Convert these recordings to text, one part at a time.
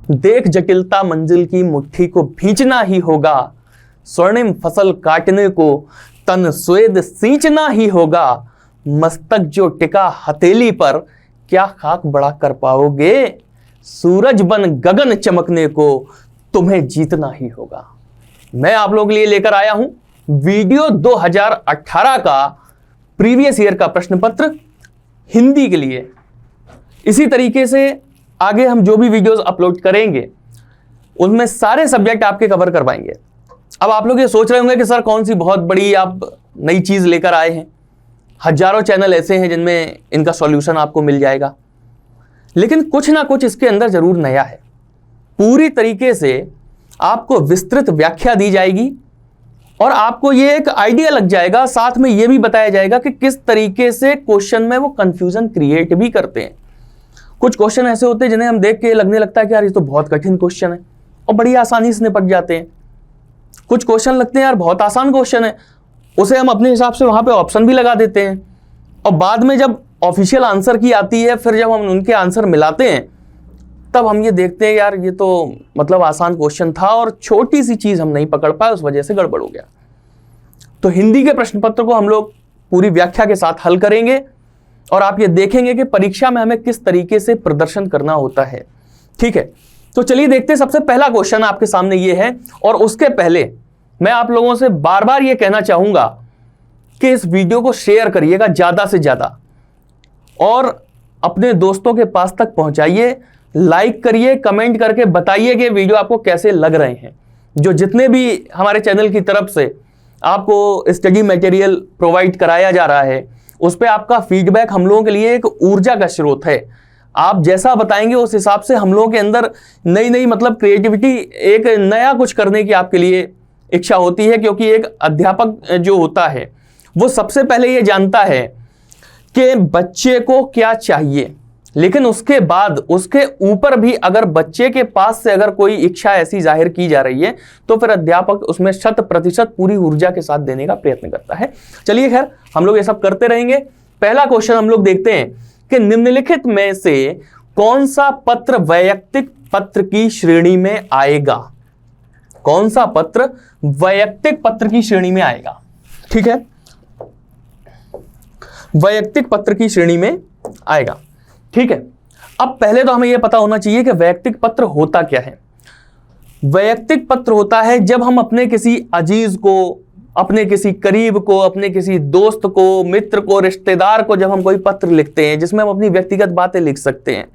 देख जटिलता मंजिल की मुट्ठी को भींचना ही होगा, स्वर्णिम फसल काटने को तन स्वेद सींचना ही होगा, मस्तक जो टिका हथेली पर क्या खाक बड़ा कर पाओगे, सूरज बन गगन चमकने को तुम्हें जीतना ही होगा। मैं आप लोगों के लिए लेकर आया हूं वीडियो 2018 का प्रीवियस ईयर का प्रश्न पत्र हिंदी के लिए। इसी तरीके से आगे हम जो भी वीडियोस अपलोड करेंगे उनमें सारे सब्जेक्ट आपके कवर करवाएंगे। अब आप लोग ये सोच रहे होंगे कि सर कौन सी बहुत बड़ी आप नई चीज लेकर आए हैं, हजारों चैनल ऐसे हैं जिनमें इनका सॉल्यूशन आपको मिल जाएगा, लेकिन कुछ ना कुछ इसके अंदर जरूर नया है। पूरी तरीके से आपको विस्तृत व्याख्या दी जाएगी और आपको ये एक आइडिया लग जाएगा, साथ में ये भी बताया जाएगा कि किस तरीके से क्वेश्चन में वो कंफ्यूजन क्रिएट भी करते हैं। कुछ क्वेश्चन ऐसे होते हैं जिन्हें हम देख के लगने लगता है कि यार ये तो बहुत कठिन क्वेश्चन है और बड़ी आसानी से निपट जाते हैं। कुछ क्वेश्चन लगते हैं यार बहुत आसान क्वेश्चन है, उसे हम अपने हिसाब से वहां पे ऑप्शन भी लगा देते हैं और बाद में जब ऑफिशियल आंसर की आती है, फिर जब हम उनके आंसर मिलाते हैं तब हम ये देखते हैं यार ये तो मतलब आसान क्वेश्चन था और छोटी सी चीज हम नहीं पकड़ पाए, उस वजह से गड़बड़ हो गया। तो हिंदी के प्रश्न पत्र को हम लोग पूरी व्याख्या के साथ हल करेंगे और आप ये देखेंगे कि परीक्षा में हमें किस तरीके से प्रदर्शन करना होता है। ठीक है, तो चलिए देखते हैं। सबसे पहला क्वेश्चन आपके सामने ये है और उसके पहले मैं आप लोगों से बार बार ये कहना चाहूंगा कि इस वीडियो को शेयर करिएगा ज्यादा से ज्यादा और अपने दोस्तों के पास तक पहुंचाइए, लाइक करिए, कमेंट करके बताइए कि वीडियो आपको कैसे लग रहे हैं। जो जितने भी हमारे चैनल की तरफ से आपको स्टडी मटेरियल प्रोवाइड कराया जा रहा है उस पर आपका फीडबैक हम लोगों के लिए एक ऊर्जा का स्रोत है। आप जैसा बताएंगे उस हिसाब से हम लोगों के अंदर नई नई मतलब क्रिएटिविटी, एक नया कुछ करने की आपके लिए इच्छा होती है, क्योंकि एक अध्यापक जो होता है वो सबसे पहले ये जानता है कि बच्चे को क्या चाहिए, लेकिन उसके बाद उसके ऊपर भी अगर बच्चे के पास से अगर कोई इच्छा ऐसी जाहिर की जा रही है तो फिर अध्यापक उसमें 100% पूरी ऊर्जा के साथ देने का प्रयत्न करता है। चलिए खैर, हम लोग ये सब करते रहेंगे। पहला क्वेश्चन हम लोग देखते हैं कि निम्नलिखित में से कौन सा पत्र वैयक्तिक पत्र की श्रेणी में आएगा। कौन सा पत्र वैयक्तिक पत्र की श्रेणी में आएगा? ठीक है, वैयक्तिक पत्र की श्रेणी में आएगा। ठीक है, अब पहले तो हमें यह पता होना चाहिए कि वैयक्तिक पत्र होता क्या है। वैयक्तिक पत्र होता है जब हम अपने किसी अजीज को, अपने किसी करीब को, अपने किसी दोस्त को, मित्र को, रिश्तेदार को जब हम कोई पत्र लिखते हैं जिसमें हम अपनी व्यक्तिगत बातें लिख सकते हैं,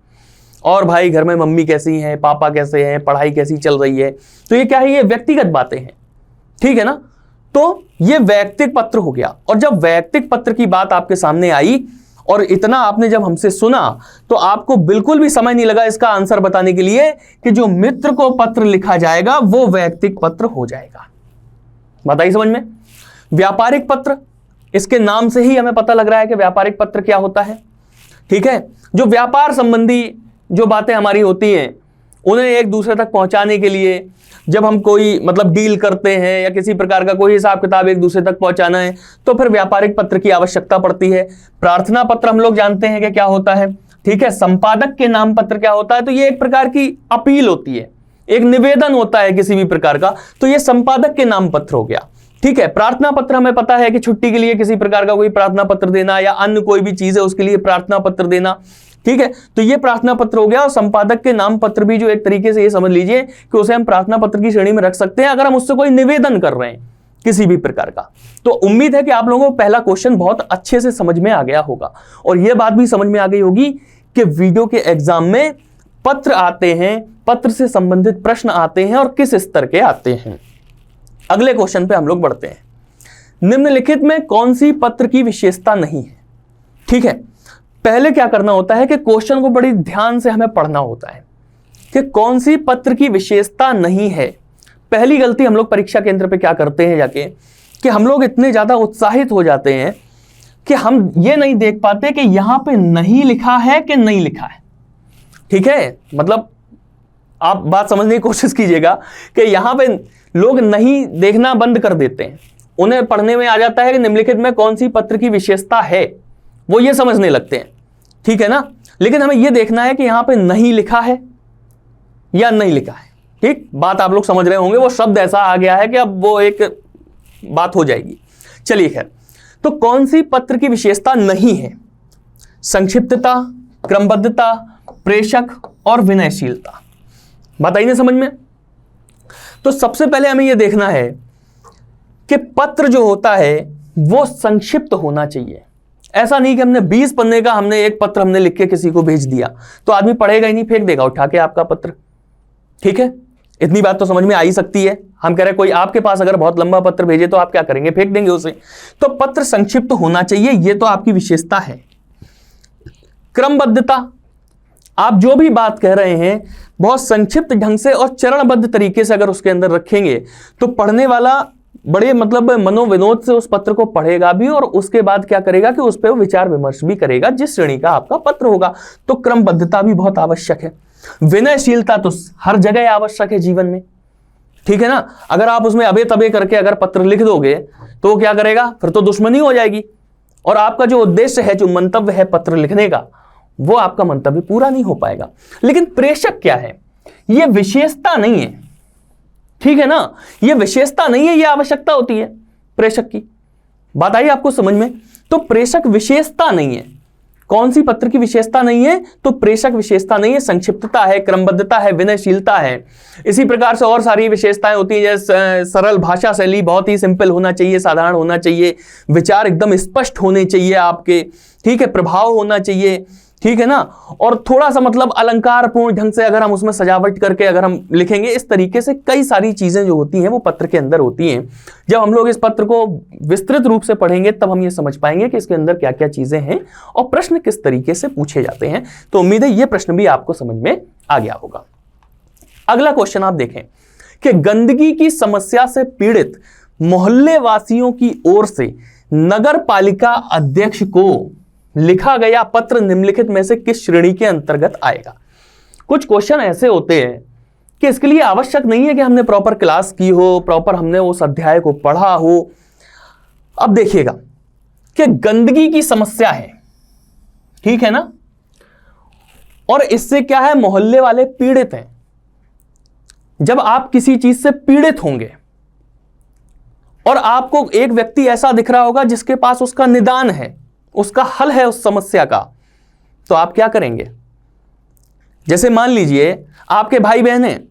और भाई घर में मम्मी कैसी हैं, पापा कैसे हैं, पढ़ाई कैसी चल रही है, तो ये क्या है, ये व्यक्तिगत बातें हैं। ठीक है ना, तो ये वैयक्तिक पत्र हो गया। और जब वैयक्तिक पत्र की बात आपके सामने आई और इतना आपने जब हमसे सुना तो आपको बिल्कुल भी समय नहीं लगा इसका आंसर बताने के लिए कि जो मित्र को पत्र लिखा जाएगा वो वैयक्तिक पत्र हो जाएगा। बताइए समझ में। व्यापारिक पत्र, इसके नाम से ही हमें पता लग रहा है कि व्यापारिक पत्र क्या होता है। ठीक है, जो व्यापार संबंधी जो बातें हमारी होती हैं उन्हें एक दूसरे तक पहुंचाने के लिए जब हम कोई मतलब डील करते हैं या किसी प्रकार का कोई हिसाब किताब एक दूसरे तक पहुंचाना है तो फिर व्यापारिक पत्र की आवश्यकता पड़ती है। प्रार्थना पत्र हम लोग जानते हैं कि क्या होता है। ठीक है, संपादक के नाम पत्र क्या होता है, तो ये एक प्रकार की अपील होती है, एक निवेदन होता है किसी भी प्रकार का, तो ये संपादक के नाम पत्र हो गया। ठीक है, प्रार्थना पत्र हमें पता है कि छुट्टी के लिए किसी प्रकार का कोई प्रार्थना पत्र देना या अन्य कोई भी चीज है उसके लिए प्रार्थना पत्र देना। ठीक है, तो ये प्रार्थना पत्र हो गया। और संपादक के नाम पत्र भी जो एक तरीके से ये समझ लीजिए कि उसे हम प्रार्थना पत्र की श्रेणी में रख सकते हैं अगर हम उससे कोई निवेदन कर रहे हैं किसी भी प्रकार का। तो उम्मीद है कि आप लोगों को पहला क्वेश्चन बहुत अच्छे से समझ में आ गया होगा और यह बात भी समझ में आ गई होगी कि वीडियो के एग्जाम में पत्र आते हैं, पत्र से संबंधित प्रश्न आते हैं और किस स्तर के आते हैं। अगले क्वेश्चन पे हम लोग बढ़ते हैं। निम्नलिखित में कौन सी पत्र की विशेषता नहीं है? ठीक है, पहले क्या करना होता है कि क्वेश्चन को बड़ी ध्यान से हमें पढ़ना होता है कि कौन सी पत्र की विशेषता नहीं है। पहली गलती हम लोग परीक्षा केंद्र पे क्या करते हैं जाके कि हम लोग इतने ज्यादा उत्साहित हो जाते हैं कि हम ये नहीं देख पाते कि यहां पे नहीं लिखा है कि नहीं लिखा है। ठीक है, मतलब आप बात समझने की कोशिश कीजिएगा कि यहां पे लोग नहीं देखना बंद कर देते हैं, उन्हें पढ़ने में आ जाता है कि निम्नलिखित में कौन सी पत्र की विशेषता है, वो ये समझने लगते हैं। ठीक है ना, लेकिन हमें ये देखना है कि यहां पे नहीं लिखा है या नहीं लिखा है। ठीक, बात आप लोग समझ रहे होंगे, वो शब्द ऐसा आ गया है कि अब वो एक बात हो जाएगी। चलिए खैर, तो कौन सी पत्र की विशेषता नहीं है? संक्षिप्तता, क्रमबद्धता, प्रेषक और विनयशीलता। बताइए ना समझ में। तो सबसे पहले हमें यह देखना है कि पत्र जो होता है वो संक्षिप्त होना चाहिए। ऐसा नहीं कि हमने 20 पन्ने का हमने एक पत्र हमने लिख के किसी को भेज दिया तो आदमी पढ़ेगा ही नहीं, फेंक देगा उठा के आपका पत्र। ठीक है, इतनी बात तो समझ में आ ही सकती है। हम कह रहे हैं कोई आपके पास अगर बहुत लंबा पत्र भेजे तो आप क्या करेंगे? फेंक देंगे उसे। तो पत्र संक्षिप्त होना चाहिए, यह तो आपकी विशेषता है। क्रमबद्धता, आप जो भी बात कह रहे हैं बहुत संक्षिप्त ढंग से और चरणबद्ध तरीके से अगर उसके अंदर रखेंगे तो पढ़ने वाला बड़े मतलब मनोविनोद से उस पत्र को पढ़ेगा भी और उसके बाद क्या करेगा कि उस पर विचार विमर्श भी करेगा, जिस श्रेणी का आपका पत्र होगा। तो क्रमबद्धता भी बहुत आवश्यक है। विनयशीलता तो हर जगह आवश्यक है जीवन में। ठीक है ना, अगर आप उसमें अबे तबे करके अगर पत्र लिख दोगे तो वो क्या करेगा? फिर तो दुश्मनी हो जाएगी और आपका जो उद्देश्य है, जो मंतव्य है पत्र लिखने का, वो आपका मंतव्य पूरा नहीं हो पाएगा। लेकिन प्रेषक क्या है? यह विशेषता नहीं है। ठीक है ना, यह विशेषता नहीं है, यह आवश्यकता होती है प्रेषक की। बात आई आपको समझ में? तो प्रेषक विशेषता नहीं है। कौन सी पत्र की विशेषता नहीं है? तो प्रेषक विशेषता नहीं है। संक्षिप्तता है, क्रमबद्धता है, विनयशीलता है। इसी प्रकार से और सारी विशेषताएं होती हैं, जैसे सरल भाषा शैली, बहुत ही सिंपल होना चाहिए, साधारण होना चाहिए, विचार एकदम स्पष्ट होने चाहिए आपके। ठीक है, प्रभाव होना चाहिए। ठीक है ना, और थोड़ा सा मतलब अलंकारपूर्ण ढंग से अगर हम उसमें सजावट करके अगर हम लिखेंगे, इस तरीके से कई सारी चीजें जो होती हैं वो पत्र के अंदर होती हैं। जब हम लोग इस पत्र को विस्तृत रूप से पढ़ेंगे तब हम ये समझ पाएंगे कि इसके अंदर क्या क्या चीजें हैं और प्रश्न किस तरीके से पूछे जाते हैं। तो उम्मीद है ये प्रश्न भी आपको समझ में आ गया होगा। अगला क्वेश्चन आप देखें कि गंदगी की समस्या से पीड़ित मोहल्ले वासियों की ओर से नगर पालिका अध्यक्ष को लिखा गया पत्र निम्नलिखित में से किस श्रेणी के अंतर्गत आएगा? कुछ क्वेश्चन ऐसे होते हैं कि इसके लिए आवश्यक नहीं है कि हमने प्रॉपर क्लास की हो, प्रॉपर हमने उस अध्याय को पढ़ा हो। अब देखिएगा कि गंदगी की समस्या है, ठीक है ना, और इससे क्या है, मोहल्ले वाले पीड़ित हैं। जब आप किसी चीज से पीड़ित होंगे और आपको एक व्यक्ति ऐसा दिख रहा होगा जिसके पास उसका निदान है, उसका हल है उस समस्या का, तो आप क्या करेंगे? जैसे मान लीजिए आपके भाई बहन हैं,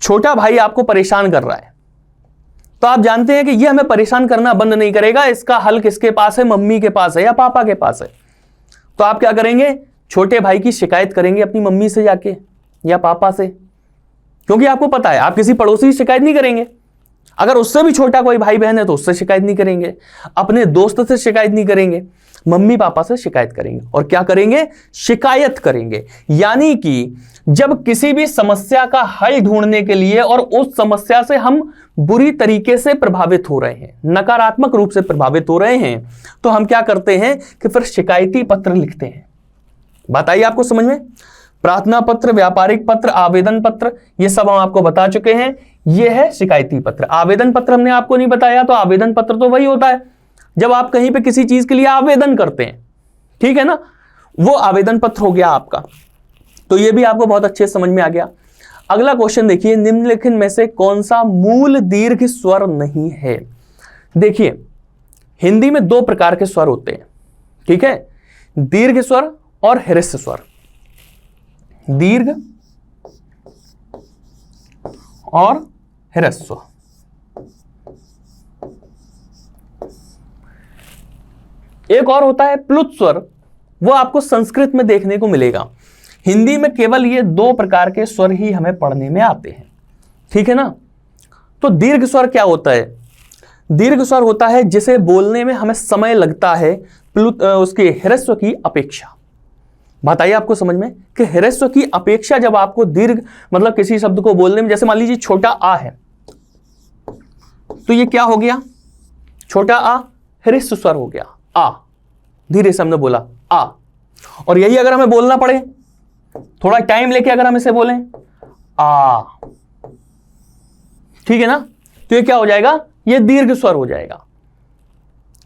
छोटा भाई आपको परेशान कर रहा है, तो आप जानते हैं कि यह हमें परेशान करना बंद नहीं करेगा, इसका हल किसके पास है? मम्मी के पास है या पापा के पास है। तो आप क्या करेंगे? छोटे भाई की शिकायत करेंगे अपनी मम्मी से जाके या पापा से, क्योंकि आपको पता है आप किसी पड़ोसी की शिकायत नहीं करेंगे। अगर उससे भी छोटा कोई भाई बहन है तो उससे शिकायत नहीं करेंगे, अपने दोस्त से शिकायत नहीं करेंगे, मम्मी पापा से शिकायत करेंगे। और क्या करेंगे? शिकायत करेंगे। यानी कि जब किसी भी समस्या का हल ढूंढने के लिए और उस समस्या से हम बुरी तरीके से प्रभावित हो रहे हैं, नकारात्मक रूप से प्रभावित हो रहे हैं, तो हम क्या करते हैं कि फिर शिकायती पत्र लिखते हैं। बताइए आपको समझ में? प्रार्थना पत्र, व्यापारिक पत्र, आवेदन पत्र, ये सब हम आपको बता चुके हैं। ये है शिकायती पत्र। आवेदन पत्र हमने आपको नहीं बताया, तो आवेदन पत्र तो वही होता है जब आप कहीं पे किसी चीज के लिए आवेदन करते हैं, ठीक है ना, वो आवेदन पत्र हो गया आपका। तो ये भी आपको बहुत अच्छे समझ में आ गया। अगला क्वेश्चन देखिए, निम्नलिखित में से कौन सा मूल दीर्घ स्वर नहीं है? देखिए, हिंदी में दो प्रकार के स्वर होते हैं, ठीक है, दीर्घ स्वर और ह्रस्व स्वर। दीर्घ और ह्रस्व। एक और होता है प्लुत स्वर, वो आपको संस्कृत में देखने को मिलेगा। हिंदी में केवल ये दो प्रकार के स्वर ही हमें पढ़ने में आते हैं, ठीक है ना। तो दीर्घ स्वर क्या होता है? दीर्घ स्वर होता है जिसे बोलने में हमें समय लगता है उसके ह्रस्व की अपेक्षा। बताइए आपको समझ में कि ह्रस्व की अपेक्षा जब आपको दीर्घ मतलब किसी शब्द को बोलने में, जैसे मान लीजिए छोटा आ है, तो ये क्या हो गया? छोटा आ ह्रस्व स्वर हो गया, आ। धीरे से हमने बोला आ। और यही अगर हमें बोलना पड़े, थोड़ा टाइम लेके अगर हम इसे बोलें आ, ठीक है ना, तो ये क्या हो जाएगा? ये दीर्घ स्वर हो जाएगा।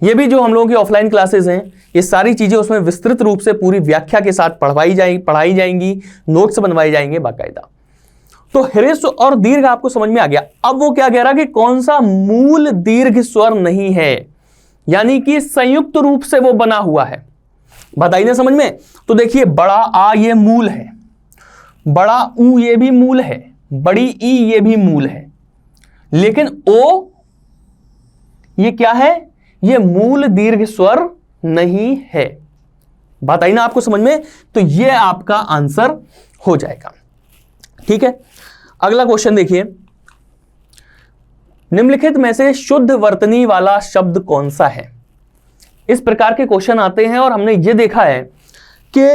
ये भी जो हम लोगों की ऑफलाइन क्लासेस हैं, ये सारी चीजें उसमें विस्तृत रूप से पूरी व्याख्या के साथ पढ़ाई जाएंगी, नोट्स बनवाए जाएंगे बाकायदा। तो ह्रस्व और दीर्घ आपको समझ में आ गया। अब वो क्या कह रहा कि कौन सा मूल दीर्घ स्वर नहीं है, यानी कि संयुक्त रूप से वो बना हुआ है, बताइए ना समझ में। तो देखिए बड़ा आ ये मूल है, बड़ा ऊ ये भी मूल है, बड़ी ई ये भी मूल है, लेकिन ओ ये क्या है, ये मूल दीर्घ स्वर नहीं है। बात आई ना आपको समझ में। तो ये आपका आंसर हो जाएगा। ठीक है, अगला क्वेश्चन देखिए, निम्नलिखित में से शुद्ध वर्तनी वाला शब्द कौन सा है। इस प्रकार के क्वेश्चन आते हैं और हमने ये देखा है कि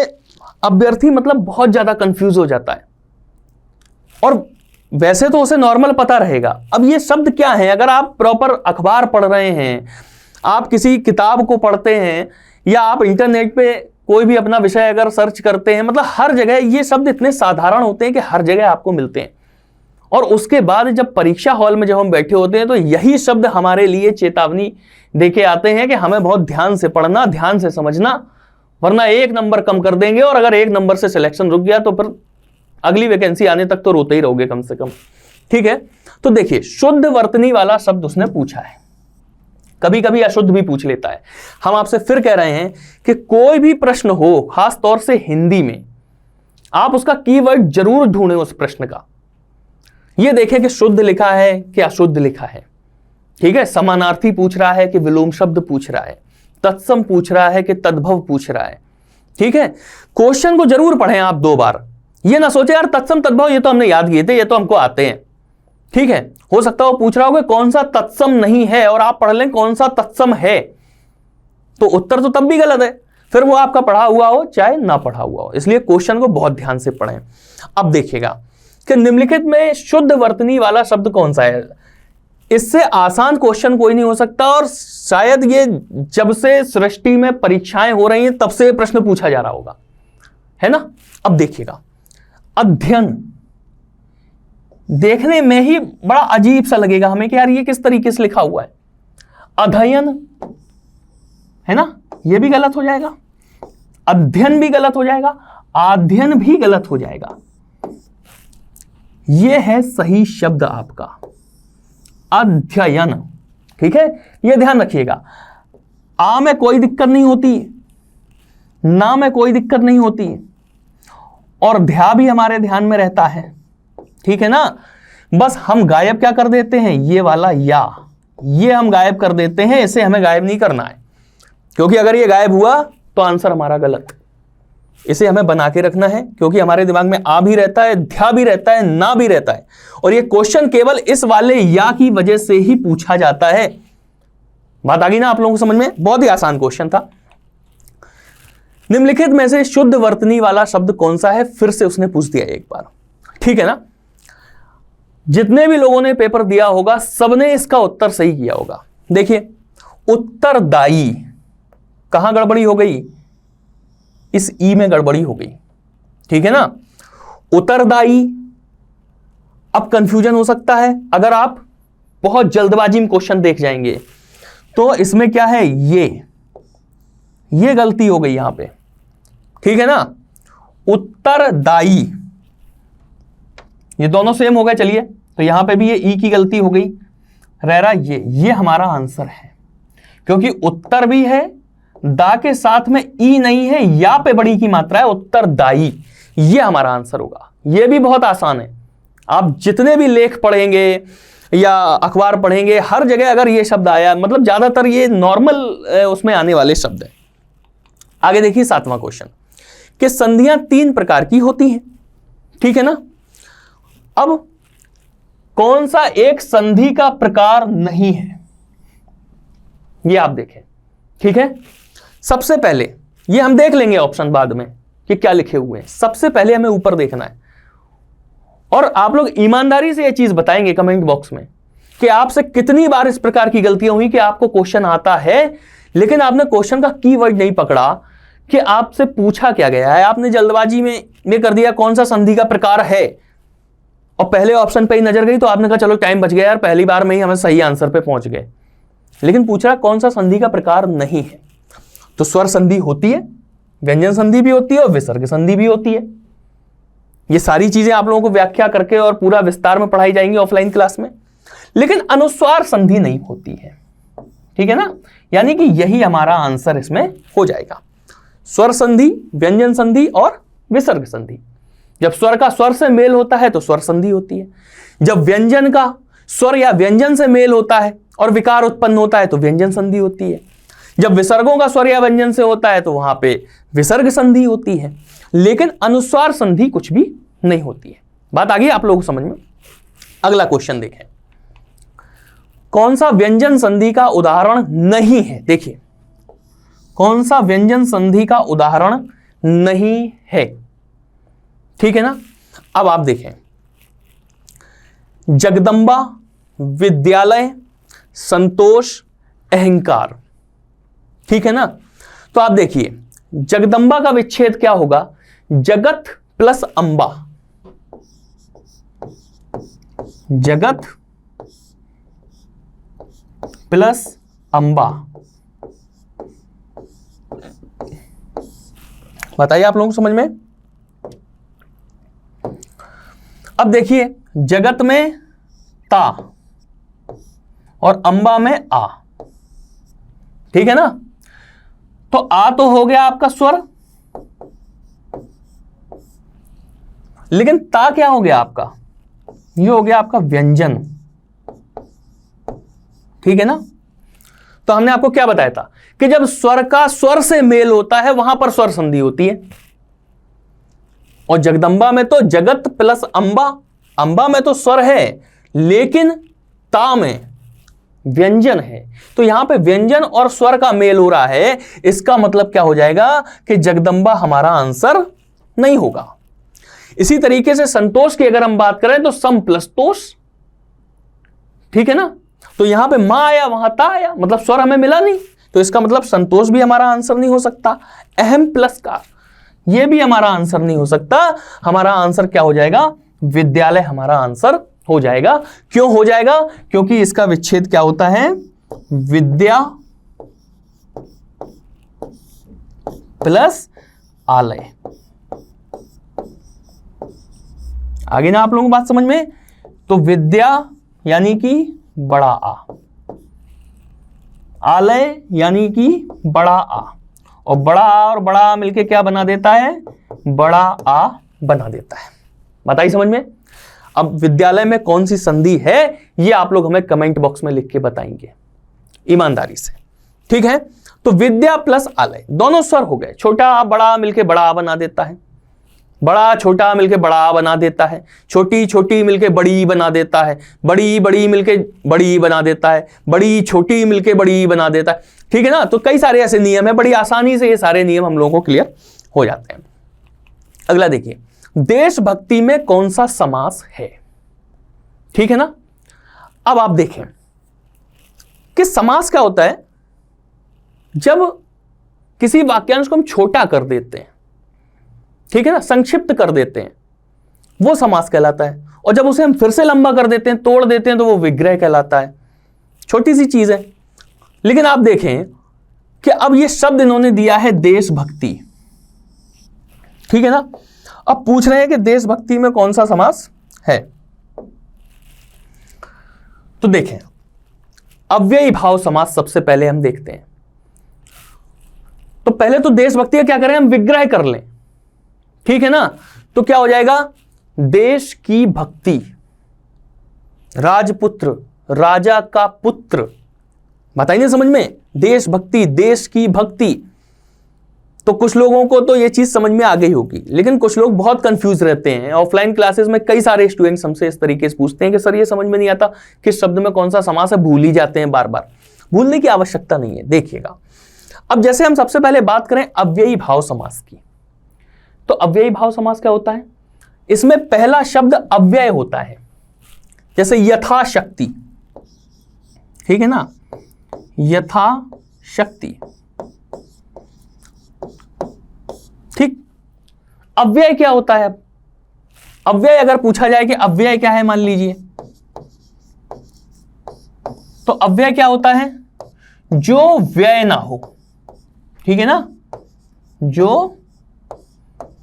अभ्यर्थी मतलब बहुत ज्यादा कंफ्यूज हो जाता है, और वैसे तो उसे नॉर्मल पता रहेगा, अब ये शब्द क्या है। अगर आप प्रॉपर अखबार पढ़ रहे हैं, आप किसी किताब को पढ़ते हैं, या आप इंटरनेट पे कोई भी अपना विषय अगर सर्च करते हैं, मतलब हर जगह ये शब्द इतने साधारण होते हैं कि हर जगह आपको मिलते हैं, और उसके बाद जब परीक्षा हॉल में जब हम बैठे होते हैं तो यही शब्द हमारे लिए चेतावनी देके आते हैं कि हमें बहुत ध्यान से पढ़ना, ध्यान से समझना, वरना 1 नंबर कम कर देंगे, और अगर 1 नंबर से सिलेक्शन रुक गया तो फिर अगली वैकेंसी आने तक तो रोते ही रहोगे कम से कम। ठीक है, तो देखिए शुद्ध वर्तनी वाला शब्द उसने पूछा है, कभी कभी अशुद्ध भी पूछ लेता है। हम आपसे फिर कह रहे हैं कि कोई भी प्रश्न हो, खास तौर से हिंदी में, आप उसका कीवर्ड जरूर ढूंढें उस प्रश्न का। यह देखें कि शुद्ध लिखा है कि अशुद्ध लिखा है। ठीक है, समानार्थी पूछ रहा है कि विलोम शब्द पूछ रहा है, तत्सम पूछ रहा है कि तद्भव पूछ रहा है। ठीक है, क्वेश्चन को जरूर पढ़ें आप 2 बार, ये ना सोचे यार तत्सम तद्भव ये तो हमने याद किए थे, ये तो हमको आते हैं। ठीक है, हो सकता है वो पूछ रहा होगा कौन सा तत्सम नहीं है, और आप पढ़ लें कौन सा तत्सम है, तो उत्तर तो तब भी गलत है, फिर वो आपका पढ़ा हुआ हो चाहे ना पढ़ा हुआ हो। इसलिए क्वेश्चन को बहुत ध्यान से पढ़ें। अब देखिएगा कि निम्नलिखित में शुद्ध वर्तनी वाला शब्द कौन सा है। इससे आसान क्वेश्चन कोई नहीं हो सकता, और शायद ये जब से सृष्टि में परीक्षाएं हो रही हैं तब से प्रश्न पूछा जा रहा होगा, है ना। अब देखिएगा, अध्ययन देखने में ही बड़ा अजीब सा लगेगा हमें कि यार ये किस तरीके से लिखा हुआ है। अध्ययन है ना, ये भी गलत हो जाएगा, अध्ययन भी गलत हो जाएगा, अध्ययन भी गलत हो जाएगा। ये है सही शब्द आपका अध्ययन। ठीक है, ये ध्यान रखिएगा। आ में कोई दिक्कत नहीं होती, ना में कोई दिक्कत नहीं होती, और ध्या भी हमारे ध्यान में रहता है। ठीक है ना, बस हम गायब क्या कर देते हैं, ये वाला या, ये हम गायब कर देते हैं, इसे हमें गायब नहीं करना है, क्योंकि अगर ये गायब हुआ तो आंसर हमारा गलत। इसे हमें बना के रखना है, क्योंकि हमारे दिमाग में आ भी रहता है, ध्या भी रहता है, ना भी रहता है, और ये क्वेश्चन केवल इस वाले या की वजह से ही पूछा जाता है। बात आ गई ना आप लोगों को समझ में। बहुत ही आसान क्वेश्चन था। निम्नलिखित में से शुद्ध वर्तनी वाला शब्द कौन सा है, फिर से उसने पूछ दिया एक बार। ठीक है ना, जितने भी लोगों ने पेपर दिया होगा सबने इसका उत्तर सही किया होगा। देखिए उत्तरदायी, कहां गड़बड़ी हो गई, इस ई में गड़बड़ी हो गई। ठीक है ना, उत्तरदायी। अब कंफ्यूजन हो सकता है अगर आप बहुत जल्दबाजी में क्वेश्चन देख जाएंगे, तो इसमें क्या है, ये गलती हो गई यहां पे। ठीक है ना, उत्तरदायी, ये दोनों सेम हो गए। चलिए, तो यहां पे भी ये ई की गलती हो गई, रह रहा ये हमारा आंसर है, क्योंकि उत्तर भी है, दा के साथ में ई नहीं है, या पे बड़ी की मात्रा है, उत्तरदायी, ये हमारा आंसर होगा। ये भी बहुत आसान है, आप जितने भी लेख पढ़ेंगे या अखबार पढ़ेंगे, हर जगह अगर ये शब्द आया, मतलब ज्यादातर ये नॉर्मल उसमें आने वाले शब्द है। आगे देखिए 7वां क्वेश्चन, कि संधियां 3 प्रकार की होती हैं। ठीक है ना, अब कौन सा एक संधि का प्रकार नहीं है, ये आप देखें। ठीक है, सबसे पहले ये हम देख लेंगे ऑप्शन बाद में कि क्या लिखे हुए हैं, सबसे पहले हमें ऊपर देखना है। और आप लोग ईमानदारी से ये चीज बताएंगे कमेंट बॉक्स में कि आपसे कितनी बार इस प्रकार की गलतियां हुई कि आपको क्वेश्चन आता है लेकिन आपने क्वेश्चन का कीवर्ड नहीं पकड़ा कि आपसे पूछा क्या गया है। आपने जल्दबाजी में ये कर दिया कौन सा संधि का प्रकार है, और पहले ऑप्शन पे ही नजर गई तो आपने कहा चलो टाइम बच गया यार, पहली बार में ही हमें सही आंसर पे पहुंच गए। लेकिन पूछ रहा कौन सा संधि का प्रकार नहीं है। तो स्वर संधि होती है, व्यंजन संधि भी होती है और विसर्ग संधि भी होती है। ये सारी चीजें आप लोगों को व्याख्या करके और पूरा विस्तार में पढ़ाई जाएंगी ऑफलाइन क्लास में। लेकिन अनुस्वार संधि नहीं होती है, ठीक है ना। यानी कि यही हमारा आंसर इसमें हो जाएगा। स्वर संधि, व्यंजन संधि और विसर्ग संधि। जब स्वर का स्वर से मेल होता है तो स्वर संधि होती है। जब व्यंजन का स्वर या व्यंजन से मेल होता है और विकार उत्पन्न होता है तो व्यंजन संधि होती है। जब विसर्गों का स्वर या व्यंजन से होता है तो वहां पे विसर्ग संधि होती है। लेकिन अनुस्वार संधि कुछ भी नहीं होती है। बात आ गई आप लोगों को समझ में। अगला क्वेश्चन देखें, कौन सा व्यंजन संधि का उदाहरण नहीं है। देखिए कौन सा व्यंजन संधि का उदाहरण नहीं है, ठीक है ना। अब आप देखें, जगदंबा, विद्यालय, संतोष, अहंकार, ठीक है ना। तो आप देखिए जगदंबा का विच्छेद क्या होगा, जगत प्लस अंबा। जगत प्लस अंबा। बताइए आप लोगों को समझ में। अब देखिए जगत में ता और अंबा में आ, ठीक है ना। तो आ तो हो गया आपका स्वर, लेकिन ता क्या हो गया आपका, ये हो गया आपका व्यंजन, ठीक है ना। तो हमने आपको क्या बताया था कि जब स्वर का स्वर से मेल होता है वहां पर स्वर संधि होती है। और जगदंबा में तो जगत प्लस अंबा, अंबा में तो स्वर है लेकिन ता में व्यंजन है। तो यहां पे व्यंजन और स्वर का मेल हो रहा है, इसका मतलब क्या हो जाएगा कि जगदंबा हमारा आंसर नहीं होगा। इसी तरीके से संतोष की अगर हम बात करें तो सम प्लस तोष, ठीक है ना। तो यहां पे मां आया वहां ता आया, मतलब स्वर हमें मिला नहीं, तो इसका मतलब संतोष भी हमारा आंसर नहीं हो सकता। अहम प्लस कार, यह भी हमारा आंसर नहीं हो सकता। हमारा आंसर क्या हो जाएगा, विद्यालय हमारा आंसर हो जाएगा। क्यों हो जाएगा, क्योंकि इसका विच्छेद क्या होता है, विद्या प्लस आलय। आगे ना आप लोगों को बात समझ में। तो विद्या यानी कि बड़ा आ, आलय यानी कि बड़ा आ, और बड़ा आ और बड़ा आ मिलके क्या बना देता है, बड़ा आ बना देता है। बताइए समझ में। अब विद्यालय में कौन सी संधि है ये आप लोग हमें कमेंट बॉक्स में लिख के बताएंगे ईमानदारी से, ठीक है। तो विद्या प्लस आलय दोनों स्वर हो गए। छोटा आ बड़ा आ मिलके बड़ा आ बना देता है, बड़ा छोटा मिलके बड़ा आ बना देता है, छोटी छोटी मिलके बड़ी बना देता है, बड़ी बड़ी मिलके बड़ी बना देता है, बड़ी छोटी मिलके बड़ी बना देता है, ठीक है ना। तो कई सारे ऐसे नियम है, बड़ी आसानी से ये सारे नियम हम लोगों को क्लियर हो जाते हैं। अगला देखिए, देशभक्ति में कौन सा समास है, ठीक है ना। अब आप देखें कि समास क्या होता है, जब किसी वाक्यांश को हम छोटा कर देते हैं, ठीक है ना, संक्षिप्त कर देते हैं, वो समास कहलाता है। और जब उसे हम फिर से लंबा कर देते हैं, तोड़ देते हैं, तो वो विग्रह कहलाता है। छोटी सी चीज है, लेकिन आप देखें कि अब ये शब्द इन्होंने दिया है देशभक्ति, ठीक है ना। अब पूछ रहे हैं कि देशभक्ति में कौन सा समास है। तो देखें, अव्ययी भाव समास सबसे पहले हम देखते हैं। तो पहले तो देशभक्ति का क्या करें, हम विग्रह कर लें, ठीक है ना। तो क्या हो जाएगा, देश की भक्ति, राजपुत्र, राजा का पुत्र। बताइए समझ में, देशभक्ति, देश की भक्ति। तो कुछ लोगों को तो ये चीज समझ में आ गई होगी, लेकिन कुछ लोग बहुत कंफ्यूज रहते हैं। ऑफलाइन क्लासेस में कई सारे स्टूडेंट्स हमसे इस तरीके से पूछते हैं कि सर ये समझ में नहीं आता किस शब्द में कौन सा समास है, भूल ही जाते हैं बार बार। भूलने की आवश्यकता नहीं है। देखिएगा, अब जैसे हम सबसे पहले बात करें अव्ययी भाव समास की, तो अव्ययी भाव समास क्या होता है, इसमें पहला शब्द अव्यय होता है। जैसे यथाशक्ति, ठीक है ना, यथाशक्ति, ठीक। अव्यय क्या होता है, अव्यय अगर पूछा जाए कि अव्यय क्या है, मान लीजिए, तो अव्यय क्या होता है, जो व्यय ना हो, ठीक है ना, जो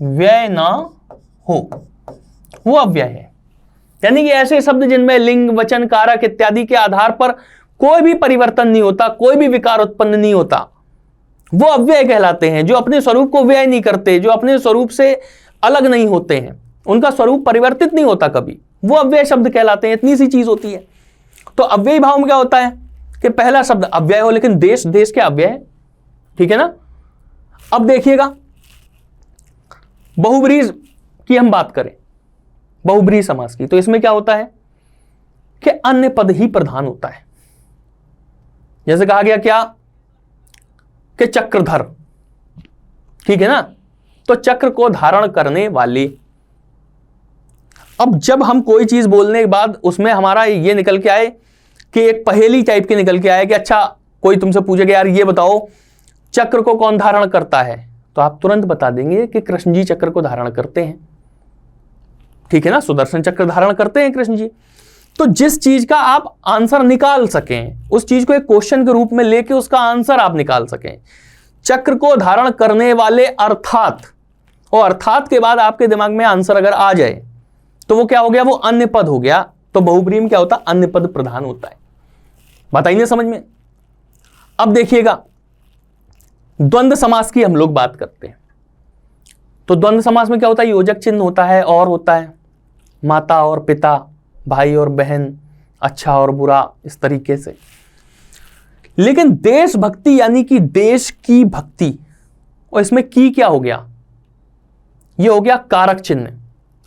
व्यय ना हो वो अव्यय है। यानी कि ऐसे शब्द जिनमें लिंग, वचन, कारक इत्यादि के आधार पर कोई भी परिवर्तन नहीं होता, कोई भी विकार उत्पन्न नहीं होता, वो अव्यय कहलाते हैं। जो अपने स्वरूप को व्यय नहीं करते, जो अपने स्वरूप से अलग नहीं होते हैं, उनका स्वरूप परिवर्तित नहीं होता कभी, वो अव्यय शब्द कहलाते हैं। इतनी सी चीज होती है। तो अव्ययी भाव में क्या होता है कि पहला शब्द अव्यय हो, लेकिन देश, देश क्या अव्यय है, ठीक है ना। अब देखिएगा, बहुब्रीहि की हम बात करें, बहुब्रीहि समास की, तो इसमें क्या होता है कि अन्य पद ही प्रधान होता है। जैसे कहा गया क्या कि चक्रधर, ठीक है ना, तो चक्र को धारण करने वाले। अब जब हम कोई चीज बोलने के बाद उसमें हमारा ये निकल के आए कि एक पहेली टाइप के निकल के आए कि अच्छा कोई तुमसे पूछेगा यार ये बताओ चक्र को कौन धारण करता है, तो आप तुरंत बता देंगे कि कृष्ण जी चक्र को धारण करते हैं, ठीक है ना, सुदर्शन चक्र धारण करते हैं कृष्ण जी। तो जिस चीज का आप आंसर निकाल सकें, उस चीज को एक क्वेश्चन के रूप में लेके उसका आंसर आप निकाल सकें, चक्र को धारण करने वाले अर्थात, और अर्थात के बाद आपके दिमाग में आंसर अगर आ जाए तो वो क्या हो गया, वो अन्य पद हो गया। तो बहुब्रीहि में क्या होता है, अन्य पद प्रधान होता है। बताइए समझ में। अब देखिएगा, द्वंद्व समास की हम लोग बात करते हैं। तो द्वंद्व समास में क्या होता है, योजक चिन्ह होता है, और होता है माता और पिता, भाई और बहन, अच्छा और बुरा, इस तरीके से। लेकिन देशभक्ति यानी कि देश की भक्ति, और इसमें की क्या हो गया, ये हो गया कारक चिन्ह।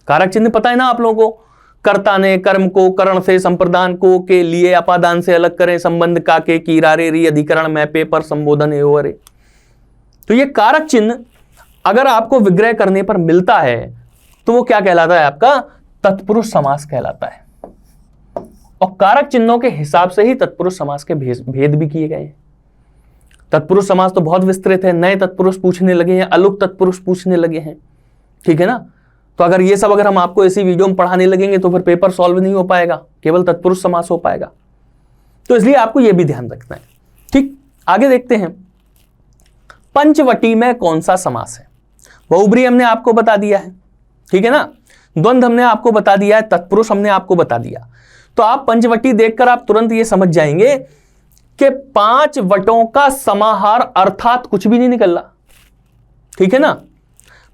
कारक चिन्ह पता है ना आप लोगों को, कर्ता ने कर्म को करण से संप्रदान को के लिए अपादान से अलग करें, संबंध का के कीरारे री अधिकरण में पे पर संबोधन एवरे। तो ये कारक चिन्ह अगर आपको विग्रह करने पर मिलता है तो वो क्या कहलाता है, आपका तत्पुरुष समास कहलाता है। और कारक चिन्हों के हिसाब से ही तत्पुरुष समास के भेद भी किए गए हैं। तत्पुरुष समास तो बहुत विस्तृत है, नए तत्पुरुष पूछने लगे हैं, अलुक तत्पुरुष पूछने लगे हैं, ठीक है ना। तो अगर ये सब अगर हम आपको इसी वीडियो में पढ़ाने लगेंगे तो फिर पेपर सॉल्व नहीं हो पाएगा, केवल तत्पुरुष समास हो पाएगा। तो इसलिए आपको यह भी ध्यान रखना है। ठीक, आगे देखते हैं, पंचवटी में कौन सा समास है। बहुब्रीहि हमने आपको बता दिया है, ठीक है ना, द्वंद्व हमने आपको बता दिया है, तत्पुरुष हमने आपको बता दिया। तो आप पंचवटी देखकर आप तुरंत ये समझ जाएंगे कि 5 वटों का समाहार अर्थात कुछ भी नहीं निकल रहा, ठीक है ना।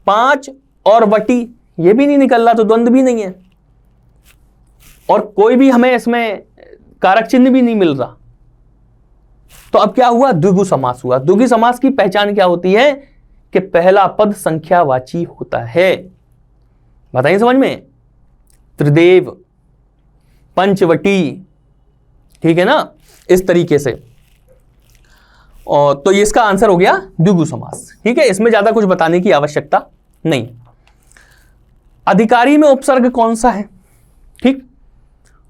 5 और वटी ये भी नहीं निकल रहा, तो द्वंद्व भी नहीं है, और कोई भी हमें इसमें कारक चिन्ह भी नहीं मिल रहा। तो अब क्या हुआ, द्विगु समास हुआ। द्विगु समास की पहचान क्या होती है कि पहला पद संख्यावाची होता है। बताइए समझ में, त्रिदेव, पंचवटी, ठीक है ना, इस तरीके से। और तो इसका आंसर हो गया द्विगु समास, ठीक है। इसमें ज्यादा कुछ बताने की आवश्यकता नहीं। अधिकारी में उपसर्ग कौन सा है, ठीक।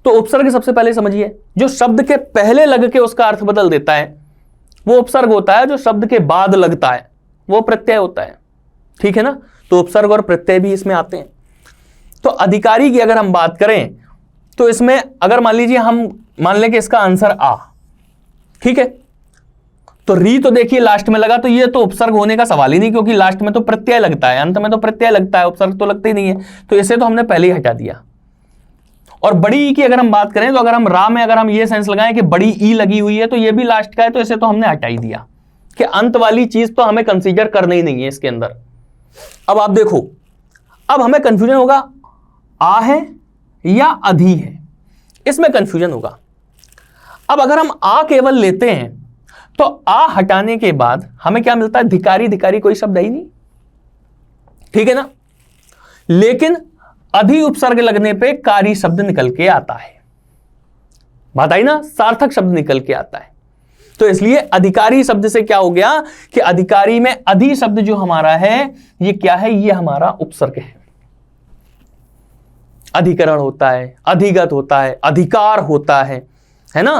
तो उपसर्ग सबसे पहले समझिए, जो शब्द के पहले लग के उसका अर्थ बदल देता है वो उपसर्ग होता है, जो शब्द के बाद लगता है वो प्रत्यय होता है, ठीक है ना। तो उपसर्ग और प्रत्यय भी इसमें आते हैं। तो अधिकारी की अगर हम बात करें तो इसमें अगर मान लीजिए हम मान लें कि इसका आंसर आ, ठीक है, तो री तो देखिए लास्ट में लगा, तो ये तो उपसर्ग होने का सवाल ही नहीं, क्योंकि लास्ट में तो प्रत्यय लगता है, अंत में तो प्रत्यय लगता है, उपसर्ग तो लगता ही नहीं है। तो इसे तो हमने पहले ही हटा दिया। और बड़ी ई की अगर हम बात करें तो अगर हम रा में अगर हम ये सेंस लगाएं कि बड़ी ई लगी हुई है तो ये भी लास्ट का है, तो इसे तो हमने हटा ही दिया कि अंत वाली चीज तो हमें कंसीडर करना ही नहीं है इसके अंदर। अब आप देखो, अब हमें कंफ्यूजन होगा आ है या अधि है, इसमें कंफ्यूजन होगा। अब अगर हम आ केवल लेते हैं तो आ हटाने के बाद हमें क्या मिलता है, धिकारी, धिकारी कोई शब्द है ही नहीं, ठीक है ना। लेकिन अधि उपसर्ग लगने पे कारी शब्द निकल के आता है, बात आई ना, सार्थक शब्द निकल के आता है। तो इसलिए अधिकारी शब्द से क्या हो गया कि अधिकारी में अधि शब्द जो हमारा है ये क्या है, ये हमारा उपसर्ग है। अधिकरण होता है, अधिगत होता है, अधिकार होता है ना।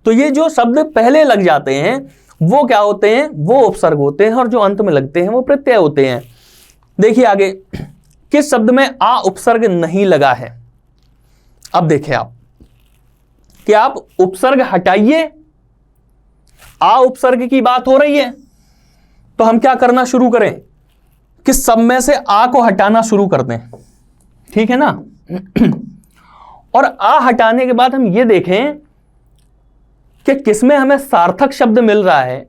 तो ये जो शब्द पहले लग जाते हैं वो क्या होते हैं, वो उपसर्ग होते हैं, और जो अंत में लगते हैं वो प्रत्यय होते हैं। देखिए आगे, किस शब्द में आ उपसर्ग नहीं लगा है। अब देखिए आप कि आप उपसर्ग हटाइए, आ उपसर्ग की बात हो रही है तो हम क्या करना शुरू करें कि सब में से आ को हटाना शुरू कर दें, ठीक है ना। और आ हटाने के बाद हम ये देखें कि किसमें हमें सार्थक शब्द मिल रहा है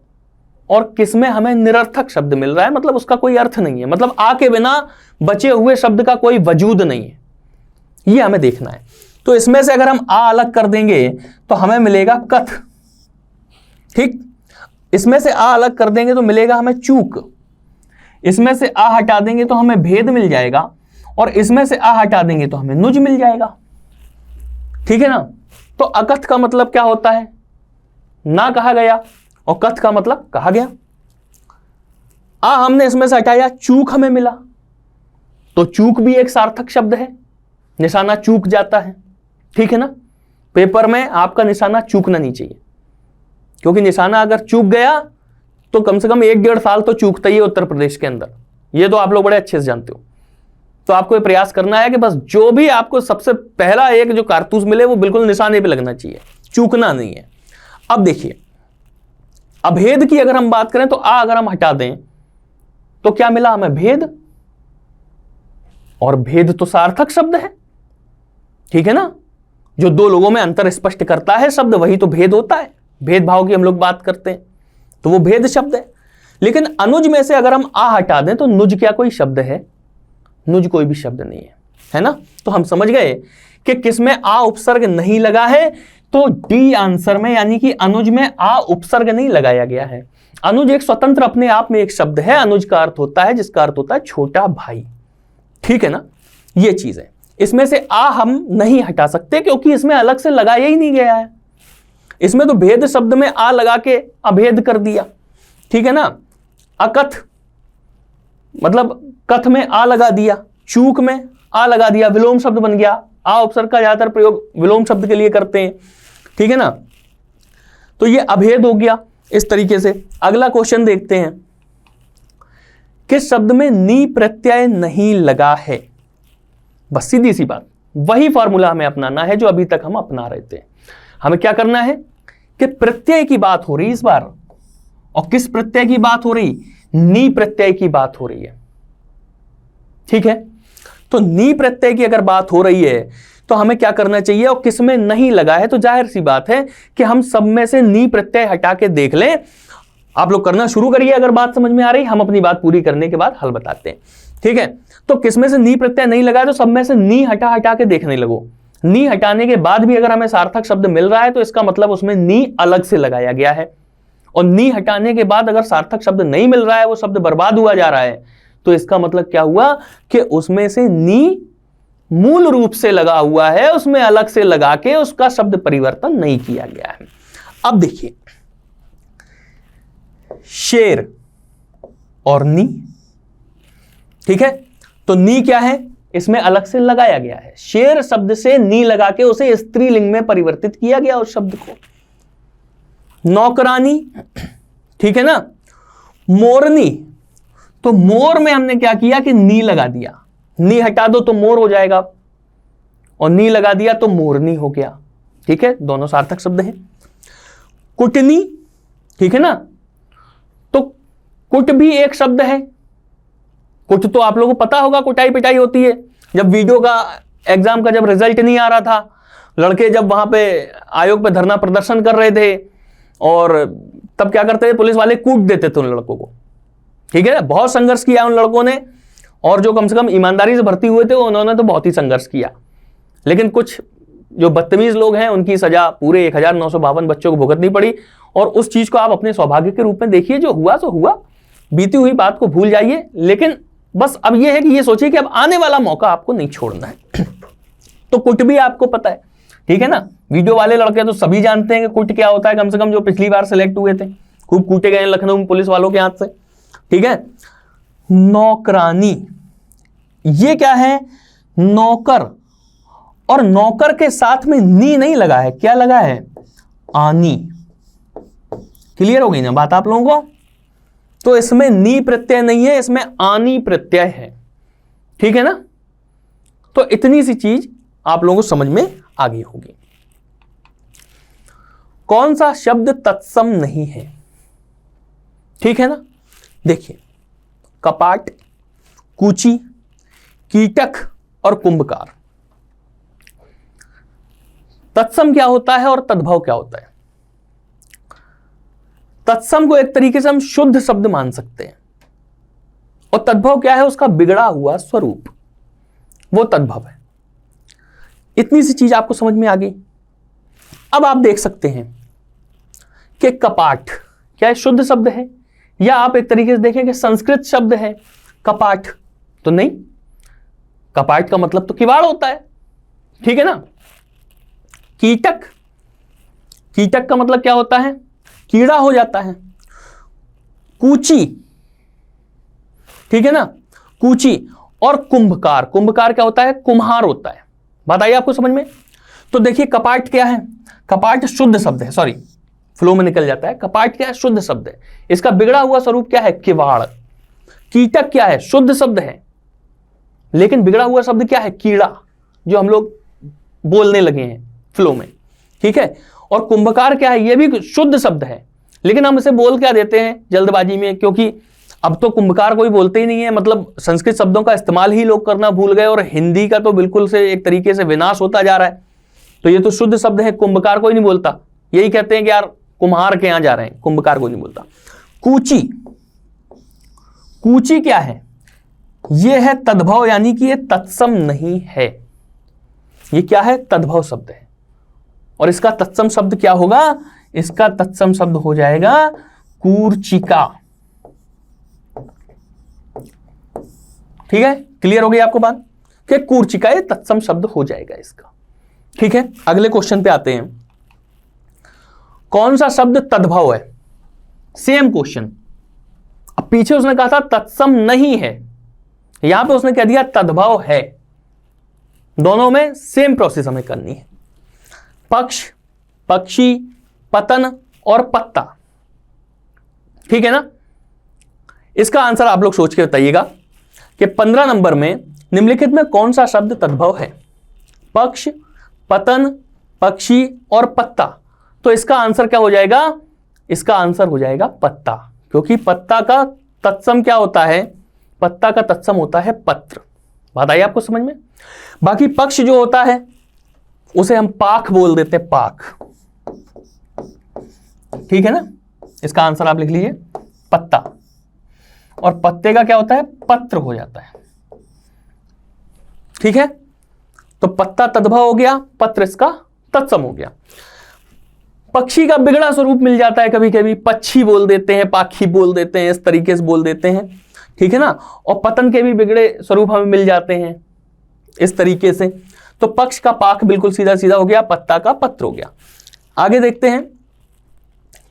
और किसमें हमें निरर्थक शब्द मिल रहा है, मतलब उसका कोई अर्थ नहीं है, मतलब आ के बिना बचे हुए शब्द का कोई वजूद नहीं है, ये हमें देखना है। तो इसमें से अगर हम आ अलग कर देंगे तो हमें मिलेगा कथ, ठीक। इसमें से आ अलग कर देंगे तो मिलेगा हमें चूक, इसमें से आ हटा देंगे तो हमें भेद मिल जाएगा, और इसमें से आ हटा देंगे तो हमें नुज मिल जाएगा, ठीक है ना। तो अकथ का मतलब क्या होता है, ना कहा गया, और कथ का मतलब कहा गया। आ हमने इसमें से हटाया, चूक हमें मिला, तो चूक भी एक सार्थक शब्द है, निशाना चूक जाता है, ठीक है ना। पेपर में आपका निशाना चूकना नहीं चाहिए, क्योंकि निशाना अगर चूक गया तो कम से कम 1-1.5 साल तो चूकता ही है उत्तर प्रदेश के अंदर, ये तो आप लोग बड़े अच्छे से जानते हो। तो आपको ये प्रयास करना है कि बस जो भी आपको सबसे पहला एक जो कारतूस मिले वो बिल्कुल निशाने पे लगना चाहिए, चूकना नहीं है। अब देखिए अभेद की अगर हम बात करें तो आ अगर हम हटा दें तो क्या मिला हमें, भेद, और भेद तो सार्थक शब्द है, ठीक है ना। जो दो लोगों में अंतर स्पष्ट करता है शब्द वही तो भेद होता है, भेदभाव की हम लोग बात करते हैं तो वो भेद शब्द है। लेकिन अनुज में से अगर हम आ हटा दें तो नुज क्या कोई शब्द है, नुज कोई भी शब्द नहीं है ना। तो हम समझ गए कि किसमें आ उपसर्ग नहीं लगा है, तो डी आंसर में, यानी कि अनुज में आ उपसर्ग नहीं लगाया गया है। अनुज एक स्वतंत्र अपने आप में एक शब्द है, अनुज का अर्थ होता है जिसका अर्थ होता है छोटा भाई, ठीक है ना। ये चीज है, इसमें से आ हम नहीं हटा सकते क्योंकि इसमें अलग से लगाया ही नहीं गया है, इसमें तो भेद शब्द में आ लगा के अभेद कर दिया, ठीक है ना। अकथ मतलब कथ में आ लगा दिया, चूक में आ लगा दिया, विलोम शब्द बन गया। आ उपसर्ग का ज्यादातर प्रयोग विलोम शब्द के लिए करते हैं, ठीक है ना। तो ये अभेद हो गया इस तरीके से। अगला क्वेश्चन देखते हैं, किस शब्द में नी प्रत्यय नहीं लगा है। बस सीधी सी बात, वही फॉर्मूला हमें अपनाना है जो अभी तक हम अपना रहे थे। हमें क्या करना है कि प्रत्यय की बात हो रही इस बार, और किस प्रत्यय की बात हो रही, नी प्रत्यय की बात हो रही है, ठीक है। तो नी प्रत्यय की अगर बात हो रही है तो हमें क्या करना चाहिए, और किसमें नहीं लगा है, तो जाहिर सी बात है कि हम सब में से नी प्रत्यय हटा के देख लें। आप लोग करना शुरू करिए अगर बात समझ में आ रही, हम अपनी बात पूरी करने के बाद हल बताते हैं, ठीक है। तो किसमें से नी प्रत्यय नहीं लगा है तो सब में से नी हटा हटा के देखने लगो। नी हटाने के बाद भी अगर हमें सार्थक शब्द मिल रहा है तो इसका मतलब उसमें नी अलग से लगाया गया है, और नी हटाने के बाद अगर सार्थक शब्द नहीं मिल रहा है, वो शब्द बर्बाद हुआ जा रहा है, तो इसका मतलब क्या हुआ कि उसमें से नी मूल रूप से लगा हुआ है, उसमें अलग से लगा के उसका शब्द परिवर्तन नहीं किया गया है। अब देखिए शेर और नी, ठीक है। तो नी क्या है, इसमें अलग से लगाया गया है, शेर शब्द से नी लगा के उसे स्त्रीलिंग में परिवर्तित किया गया उस शब्द को। नौकरानी, ठीक है ना। मोरनी, तो मोर में हमने क्या किया कि नी लगा दिया, नी हटा दो तो मोर हो जाएगा, और नी लगा दिया तो मोरनी हो गया, ठीक है। दोनों सार्थक शब्द हैं। कुटनी, ठीक है ना। तो कुट भी एक शब्द है, कुट तो आप लोगों को पता होगा, कुटाई पिटाई होती है। जब वीडियो का एग्जाम का जब रिजल्ट नहीं आ रहा था, लड़के जब वहां पे आयोग पे धरना प्रदर्शन कर रहे थे, और तब क्या करते थे, पुलिस वाले कूट देते थे उन लड़कों को, ठीक है। बहुत संघर्ष किया उन लड़कों ने, और जो कम से कम ईमानदारी से भर्ती हुए थे उन्होंने तो बहुत ही संघर्ष किया। लेकिन कुछ जो बदतमीज लोग हैं उनकी सजा पूरे 1952 बच्चों को भुगतनी पड़ी, और उस चीज को आप अपने सौभाग्य के रूप में देखिए, जो हुआ सो हुआ, बीती हुई बात को भूल जाइए। लेकिन बस अब यह है कि ये सोचिए कि अब आने वाला मौका आपको नहीं छोड़ना है। तो कुट भी आपको पता है, ठीक है ना। वीडियो वाले लड़के तो सभी जानते हैं कि कुट क्या होता है, कम से कम जो पिछली बार सिलेक्ट हुए थे, खूब कूटे गए लखनऊ में पुलिस वालों के हाथ से, ठीक है। नौकरानी, ये क्या है, नौकर, और नौकर के साथ में नी नहीं लगा है, क्या लगा है, आनी। क्लियर हो गई ना बात आप लोगों को। तो इसमें नी प्रत्यय नहीं है, इसमें आनी प्रत्यय है, ठीक है ना। तो इतनी सी चीज आप लोगों को समझ में आ गई होगी। कौन सा शब्द तत्सम नहीं है, ठीक है ना। देखिए, कपाट, कूची, कीटक और कुंभकार। तत्सम क्या होता है और तद्भव क्या होता है? तत्सम को एक तरीके से हम शुद्ध शब्द मान सकते हैं, और तद्भव क्या है? उसका बिगड़ा हुआ स्वरूप, वो तद्भव है। इतनी सी चीज आपको समझ में आ गई। अब आप देख सकते हैं कि कपाट क्या है? शुद्ध शब्द है, या आप एक तरीके से देखें कि संस्कृत शब्द है कपाट? तो नहीं, कपाट का मतलब तो किवाड़ होता है, ठीक है ना। कीटक, कीटक का मतलब क्या होता है? कीड़ा हो जाता है। कूची, ठीक है ना, कूची। और कुंभकार, कुंभकार क्या होता है? कुम्हार होता है। बात आई आपको समझ में? तो देखिए, कपाट क्या है? कपाट शुद्ध शब्द है, सॉरी फ्लो में निकल जाता है। कपाट क्या है? शुद्ध शब्द है। इसका बिगड़ा हुआ स्वरूप क्या है? किवाड़। कीटक क्या है? शुद्ध शब्द है, लेकिन बिगड़ा हुआ शब्द क्या है? कीड़ा, जो हम लोग बोलने लगे हैं फ्लो में, ठीक है। और कुंभकार क्या है? यह भी शुद्ध शब्द है, लेकिन हम इसे बोल क्या देते हैं जल्दबाजी में, क्योंकि अब तो कुंभकार कोई बोलते ही नहीं है, मतलब संस्कृत शब्दों का इस्तेमाल ही लोग करना भूल गए, और हिंदी का तो बिल्कुल से एक तरीके से विनाश होता जा रहा है। तो ये तो शुद्ध शब्द है, कुंभकार कोई नहीं बोलता। यही कहते हैं कि यार कुम्हार के यहां जा रहे हैं, कुंभकार कोई नहीं बोलता। कूची, कूची क्या है? यह है तद्भव, यानी कि यह तत्सम नहीं है। यह क्या है? तद्भव शब्द है। और इसका तत्सम शब्द क्या होगा? इसका तत्सम शब्द हो जाएगा कूर्चिका। ठीक है, क्लियर हो गई आपको बात कि कूर्चिका ये तत्सम शब्द हो जाएगा इसका। ठीक है, अगले क्वेश्चन पे आते हैं। कौन सा शब्द तद्भव है? Same question. अब पीछे उसने कहा था तत्सम नहीं है, यहां पे उसने कह दिया तद्भव है। दोनों में सेम प्रोसेस हमें करनी है। पक्ष, पक्षी, पतन और पत्ता, ठीक है ना। इसका आंसर आप लोग सोच के बताइएगा कि 15 नंबर में निम्नलिखित में कौन सा शब्द तद्भव है? पक्ष, पतन, पक्षी और पत्ता। तो इसका आंसर क्या हो जाएगा? इसका आंसर हो जाएगा पत्ता, क्योंकि पत्ता का तत्सम क्या होता है? पत्ता का तत्सम होता है पत्र। बात आई आपको समझ में? बाकी पक्ष जो होता है उसे हम पाख बोल देते हैं, पाख, ठीक है ना। इसका आंसर आप लिख लीजिए पत्ता। और पत्ते का क्या होता है? पत्र हो जाता है, ठीक है। तो पत्ता तद्भव हो गया, पत्र इसका तत्सम हो गया। पक्षी का बिगड़ा स्वरूप मिल जाता है, कभी कभी पक्षी बोल देते हैं, पाखी बोल देते हैं, इस तरीके से बोल देते हैं, ठीक है ना। और पतन के भी बिगड़े स्वरूप हमें मिल जाते हैं इस तरीके से। तो पक्ष का पाख बिल्कुल सीधा सीधा हो गया, पत्ता का पत्र हो गया। आगे देखते हैं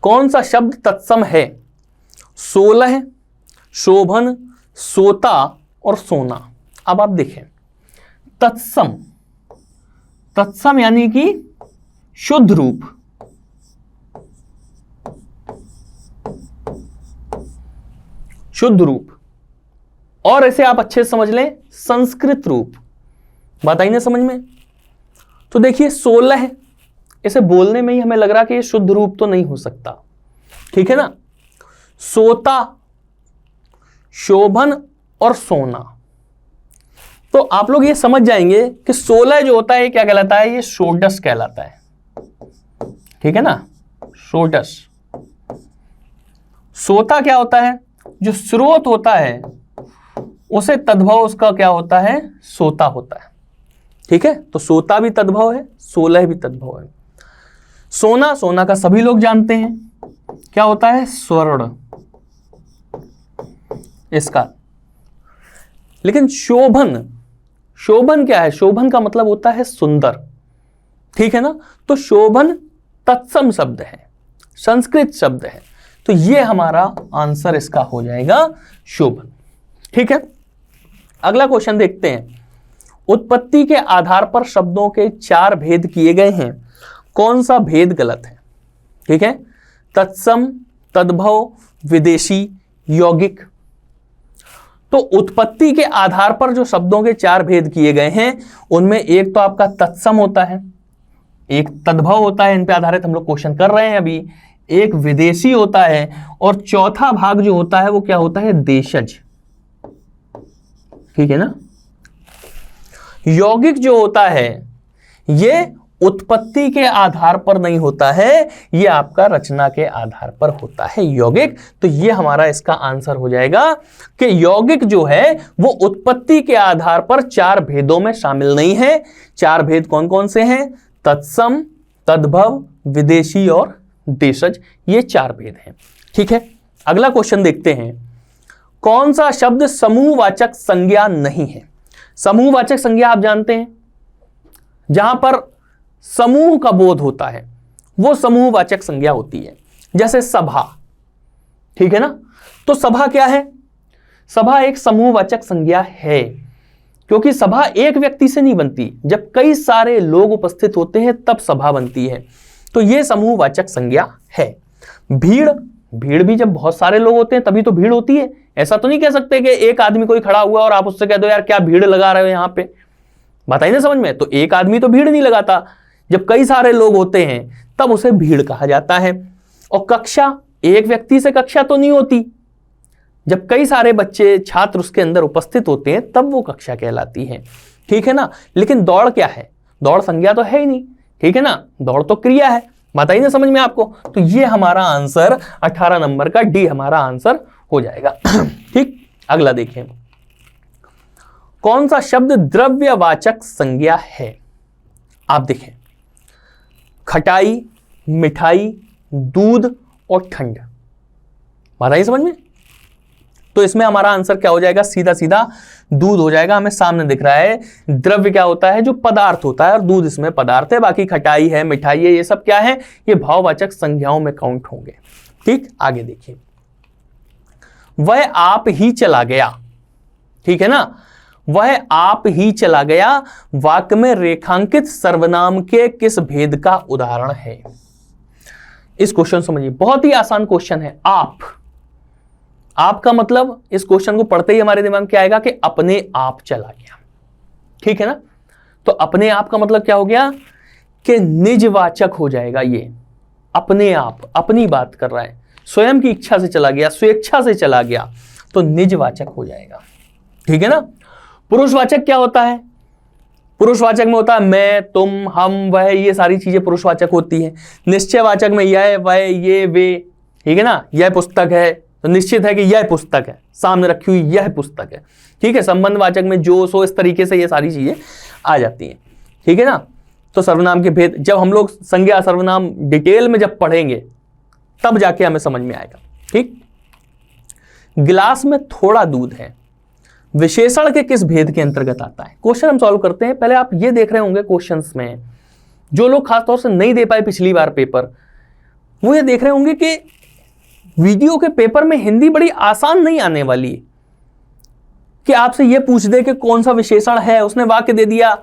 कौन सा शब्द तत्सम है? 16, शोभन, सोता और सोना। अब आप देखें, तत्सम, तत्सम यानी कि शुद्ध रूप, शुद्ध रूप, और इसे आप अच्छे से समझ लें संस्कृत रूप। बात आई ना समझ में? तो देखिए 16 है, इसे बोलने में ही हमें लग रहा कि ये शुद्ध रूप तो नहीं हो सकता, ठीक है ना। सोता, शोभन और सोना। तो आप लोग ये समझ जाएंगे कि 16 जो होता है क्या कहलाता है? ये षोडश कहलाता है, ठीक है ना, षोडश। सोता क्या होता है? जो स्रोत होता है उसे तद्भव उसका क्या होता है? सोता होता है, ठीक है। तो सोता भी तद्भव है, 16 भी तद्भव है। सोना, सोना का सभी लोग जानते हैं क्या होता है? स्वर्ण, इसका। लेकिन शोभन, शोभन क्या है? शोभन का मतलब होता है सुंदर, ठीक है ना। तो शोभन तत्सम शब्द है, संस्कृत शब्द है। तो ये हमारा आंसर इसका हो जाएगा शोभन, ठीक है। अगला क्वेश्चन देखते हैं। उत्पत्ति के आधार पर शब्दों के 4 भेद किए गए हैं, कौन सा भेद गलत है? ठीक है, तत्सम, तद्भव, विदेशी, यौगिक। तो उत्पत्ति के आधार पर जो शब्दों के 4 भेद किए गए हैं उनमें एक तो आपका तत्सम होता है, एक तद्भव होता है, इन पे आधारित हम लोग क्वेश्चन कर रहे हैं अभी, एक विदेशी होता है और चौथा भाग जो होता है वो क्या होता है, देशज। ठीक है ना। यौगिक जो होता है ये उत्पत्ति के आधार पर नहीं होता है, ये आपका रचना के आधार पर होता है यौगिक। तो ये हमारा इसका आंसर हो जाएगा कि यौगिक जो है वो उत्पत्ति के आधार पर 4 भेदों में शामिल नहीं है। 4 भेद कौन कौन से हैं, तत्सम, तद्भव, विदेशी और देशज, ये 4 भेद हैं। ठीक है, अगला क्वेश्चन देखते हैं। कौन सा शब्द समूहवाचक संज्ञा नहीं है। समूहवाचक संज्ञा आप जानते हैं, जहां पर समूह का बोध होता है वो समूहवाचक संज्ञा होती है, जैसे सभा। ठीक है ना। तो सभा क्या है, सभा एक समूहवाचक संज्ञा है, क्योंकि सभा एक व्यक्ति से नहीं बनती, जब कई सारे लोग उपस्थित होते हैं तब सभा बनती है। तो ये समूहवाचक संज्ञा है। भीड़, भीड़ भी जब बहुत सारे लोग होते हैं तभी तो भीड़ होती है। ऐसा तो नहीं कह सकते कि एक आदमी कोई खड़ा हुआ और आप उससे कह दो यार क्या भीड़ लगा रहे हो यहां पे, बताइए ना समझ में। तो एक आदमी तो भीड़ नहीं लगाता, जब कई सारे लोग होते हैं तब उसे भीड़ कहा जाता है। और कक्षा, एक व्यक्ति से कक्षा तो नहीं होती, जब कई सारे बच्चे छात्र उसके अंदर उपस्थित होते हैं तब वो कक्षा कहलाती है। ठीक है ना। लेकिन दौड़ क्या है, दौड़ संज्ञा तो है ही नहीं। ठीक है ना, दौड़ तो क्रिया है। बताइए ना समझ में आपको। तो ये हमारा आंसर 18 नंबर का डी हमारा आंसर हो जाएगा। ठीक, अगला देखें। कौन सा शब्द द्रव्यवाचक संज्ञा है। आप देखें, खटाई, मिठाई, दूध और ठंड। बताइए समझ में। तो इसमें हमारा आंसर क्या हो जाएगा, सीधा सीधा दूध हो जाएगा। हमें सामने दिख रहा है द्रव्य क्या होता है, जो पदार्थ होता है, और दूध इसमें पदार्थ है। बाकी खटाई है, मिठाई है, ये सब क्या है, ये भाववाचक संज्ञाओं में काउंट होंगे। ठीक, आगे देखिए। वह आप ही चला गया। ठीक है ना, वह आप ही चला गया वाक्य में रेखांकित सर्वनाम के किस भेद का उदाहरण है। इस क्वेश्चन समझिए, बहुत ही आसान क्वेश्चन है। आपका मतलब इस क्वेश्चन को पढ़ते ही हमारे दिमाग में क्या आएगा कि अपने आप चला गया। ठीक है ना। तो अपने आप का मतलब क्या हो गया कि निजवाचक हो जाएगा। ये अपने आप, अपनी बात कर रहा है, स्वयं की इच्छा से चला गया, स्वेच्छा से चला गया, तो निजवाचक हो जाएगा। ठीक है ना। पुरुषवाचक क्या होता है, पुरुषवाचक में होता है मैं, तुम, हम, वह, ये सारी चीजें पुरुषवाचक होती है। निश्चयवाचक में यह, वह, ये, वे। ठीक है ना। यह पुस्तक है तो निश्चित है कि यह पुस्तक है, सामने रखी हुई यह पुस्तक है। ठीक है। संबंधवाचक में जो, सो, इस तरीके से ये सारी चीजें आ जाती हैं। ठीक है ना। तो सर्वनाम के भेद जब हम लोग संज्ञा सर्वनाम डिटेल में जब पढ़ेंगे तब जाके हमें समझ में आएगा। ठीक। गिलास में थोड़ा दूध है, विशेषण के किस भेद के अंतर्गत आता है। क्वेश्चन हम सॉल्व करते हैं। पहले आप ये देख रहे होंगे क्वेश्चंस में, जो लोग खासतौर से नहीं दे पाए पिछली बार पेपर, वो ये देख रहे होंगे कि वीडियो के पेपर में हिंदी बड़ी आसान नहीं आने वाली है कि आपसे ये पूछ दे कि कौन सा विशेषण है, उसने वाक्य दे दिया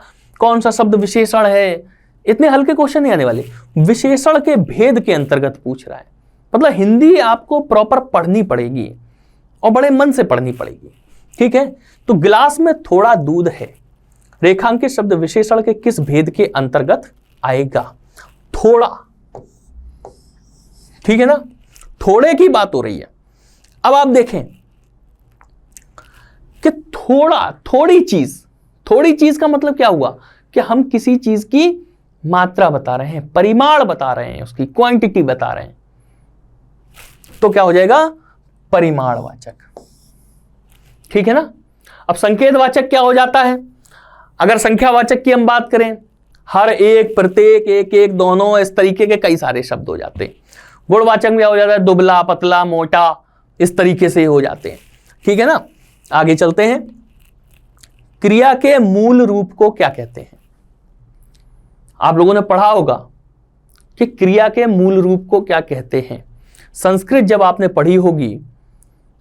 कौन सा शब्द विशेषण है। इतने हल्के क्वेश्चन नहीं आने वाले, विशेषण के भेद के अंतर्गत पूछ रहा है। मतलब हिंदी आपको प्रॉपर पढ़नी पड़ेगी और बड़े मन से पढ़नी पड़ेगी। ठीक है। तो गिलास में थोड़ा दूध है, रेखांकित शब्द विशेषण के किस भेद के अंतर्गत आएगा। थोड़ा। ठीक है ना, थोड़े की बात हो रही है। अब आप देखें कि थोड़ा, थोड़ी चीज का मतलब क्या हुआ कि हम किसी चीज की मात्रा बता रहे हैं, परिमाण बता रहे हैं, उसकी क्वांटिटी बता रहे हैं, तो क्या हो जाएगा, परिमाणवाचक। ठीक है ना। अब संकेतवाचक क्या हो जाता है, अगर संख्यावाचक की हम बात करें, हर एक, प्रत्येक, एक एक, दोनों, इस तरीके के कई सारे शब्द हो जाते हैं। गुणवाचक में हो जाता है दुबला, पतला, मोटा, इस तरीके से हो जाते हैं। ठीक है ना। आगे चलते हैं। क्रिया के मूल रूप को क्या कहते हैं। आप लोगों ने पढ़ा होगा कि क्रिया के मूल रूप को क्या कहते हैं। संस्कृत जब आपने पढ़ी होगी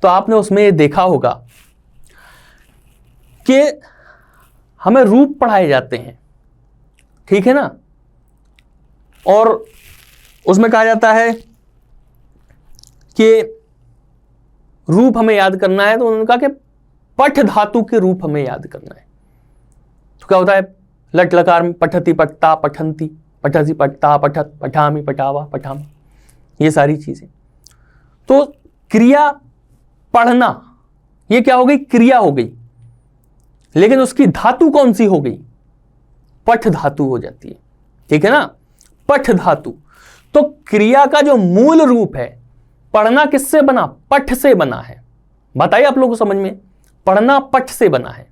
तो आपने उसमें देखा होगा कि हमें रूप पढ़ाए जाते हैं। ठीक है ना। और उसमें कहा जाता है कि रूप हमें याद करना है, तो उन्होंने कहा कि पठ धातु के रूप हमें याद करना है। तो क्या होता है, लट लकार में पठति, पठता, पठंती, पठसी, पठता, पठत, पठामी, पठावा, पठामा। ये सारी चीजें। तो क्रिया पढ़ना ये क्या हो गई, क्रिया हो गई, लेकिन उसकी धातु कौन सी हो गई, पठ धातु हो जाती है, ठीक है ना, पठ धातु। तो क्रिया का जो मूल रूप है, पढ़ना किससे बना, पठ से बना है। बताइए आप लोगों को समझ में, पढ़ना पठ से बना है।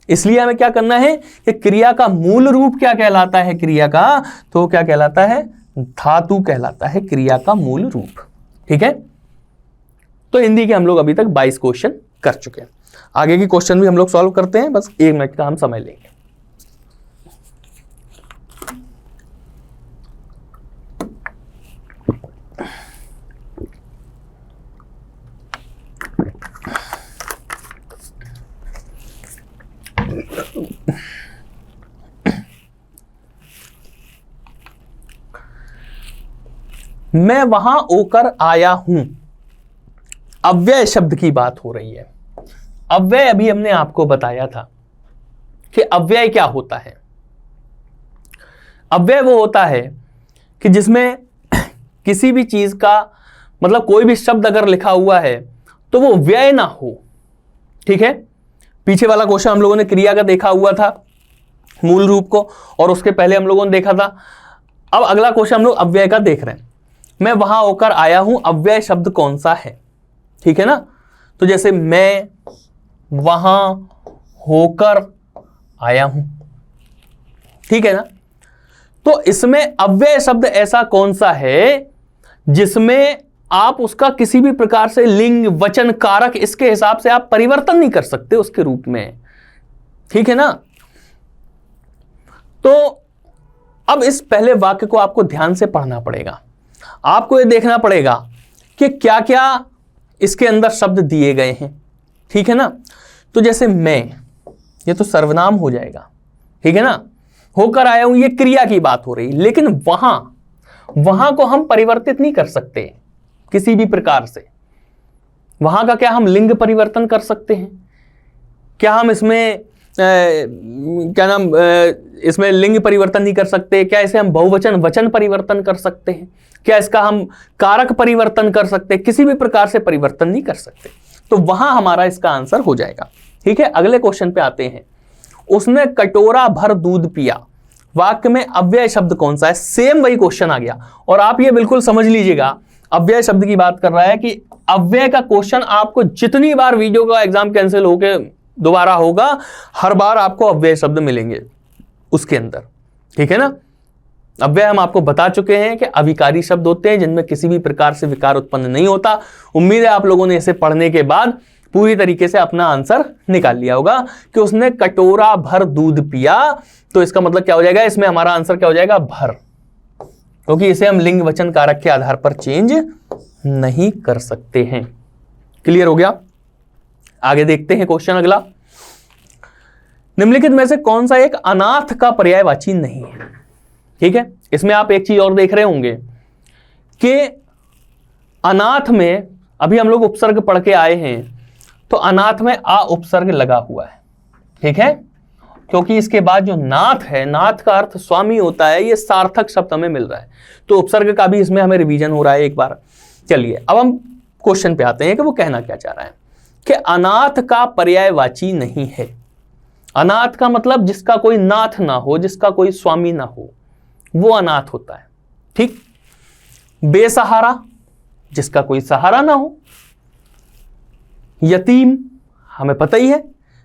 इसलिए हमें क्या करना है कि क्रिया का मूल रूप क्या कहलाता है, क्रिया का, तो क्या कहलाता है, धातु कहलाता है क्रिया का मूल रूप। ठीक है, तो हिंदी के हम लोग अभी तक 22 क्वेश्चन कर चुके हैं। आगे की क्वेश्चन भी हम लोग सॉल्व करते हैं, बस 1 मिनट का हम समय लेंगे। मैं वहां होकर आया हूं, अव्यय शब्द की बात हो रही है। अव्यय अभी हमने आपको बताया था कि अव्यय क्या होता है। अव्यय वो होता है कि जिसमें किसी भी चीज का मतलब कोई भी शब्द अगर लिखा हुआ है तो वो व्यय ना हो। ठीक है, पीछे वाला क्वेश्चन हम लोगों ने क्रिया का देखा हुआ था मूल रूप को, और उसके पहले हम लोगों ने देखा था। अब अगला क्वेश्चन हम लोग अव्यय का देख रहे हैं। मैं वहां होकर आया हूं, अव्यय शब्द कौन सा है, ठीक है ना। तो जैसे मैं वहां होकर आया हूं, ठीक है ना। तो इसमें अव्यय शब्द ऐसा कौन सा है जिसमें आप उसका किसी भी प्रकार से लिंग, वचन, कारक, इसके हिसाब से आप परिवर्तन नहीं कर सकते उसके रूप में, ठीक है ना। तो अब इस पहले वाक्य को आपको ध्यान से पढ़ना पड़ेगा। आपको यह देखना पड़ेगा कि क्या क्या इसके अंदर शब्द दिए गए हैं, ठीक है ना। तो जैसे मैं, ये तो सर्वनाम हो जाएगा, ठीक है ना। होकर आया हूं, ये क्रिया की बात हो रही, लेकिन वहां को हम परिवर्तित नहीं कर सकते किसी भी प्रकार से। वहां का क्या हम लिंग परिवर्तन कर सकते हैं, क्या हम इसमें क्या नाम इसमें लिंग परिवर्तन नहीं कर सकते, क्या इसे हम बहुवचन वचन परिवर्तन कर सकते हैं, क्या इसका हम कारक परिवर्तन कर सकते हैं, किसी भी प्रकार से परिवर्तन नहीं कर सकते। तो वहां हमारा इसका आंसर हो जाएगा। ठीक है, अगले क्वेश्चन पे आते हैं। उसने कटोरा भर दूध पिया, वाक्य में अव्यय शब्द कौन सा है। सेम वही क्वेश्चन आ गया, और आप ये बिल्कुल समझ लीजिएगा, अव्यय शब्द की बात कर रहा है कि अव्यय का क्वेश्चन आपको जितनी बार वीडियो का एग्जाम कैंसिल होके दोबारा होगा, हर बार आपको अव्यय शब्द मिलेंगे उसके अंदर, ठीक है ना। अव्यय हम आपको बता चुके हैं कि अविकारी शब्द होते हैं जिनमें किसी भी प्रकार से विकार उत्पन्न नहीं होता। उम्मीद है आप लोगों ने इसे पढ़ने के बाद पूरी तरीके से अपना आंसर निकाल लिया होगा कि उसने कटोरा भर दूध पिया। तो इसका मतलब क्या हो जाएगा, इसमें हमारा आंसर क्या हो जाएगा, भर, क्योंकि इसे हम लिंग वचन कारक के आधार पर चेंज नहीं कर सकते हैं। क्लियर हो गया। आगे देखते हैं क्वेश्चन अगला। निम्नलिखित में से कौन सा एक अनाथ का पर्यायवाची नहीं है। ठीक है, इसमें आप एक चीज और देख रहे होंगे कि अनाथ में अभी हम लोग उपसर्ग पढ़ के आए हैं, तो अनाथ में आ उपसर्ग लगा हुआ है, ठीक है, क्योंकि इसके बाद जो नाथ है, नाथ का अर्थ स्वामी होता है, ये सार्थक शब्द हमें मिल रहा है, तो उपसर्ग का भी इसमें हमें रिवीजन हो रहा है एक बार। चलिए अब हम क्वेश्चन पे आते हैं कि वो कहना क्या चाह रहा है कि अनाथ का पर्यायवाची नहीं है। अनाथ का मतलब जिसका कोई नाथ ना हो, जिसका कोई स्वामी ना हो, वो अनाथ होता है। ठीक, बेसहारा, जिसका कोई सहारा ना हो, यतीम हमें पता ही है,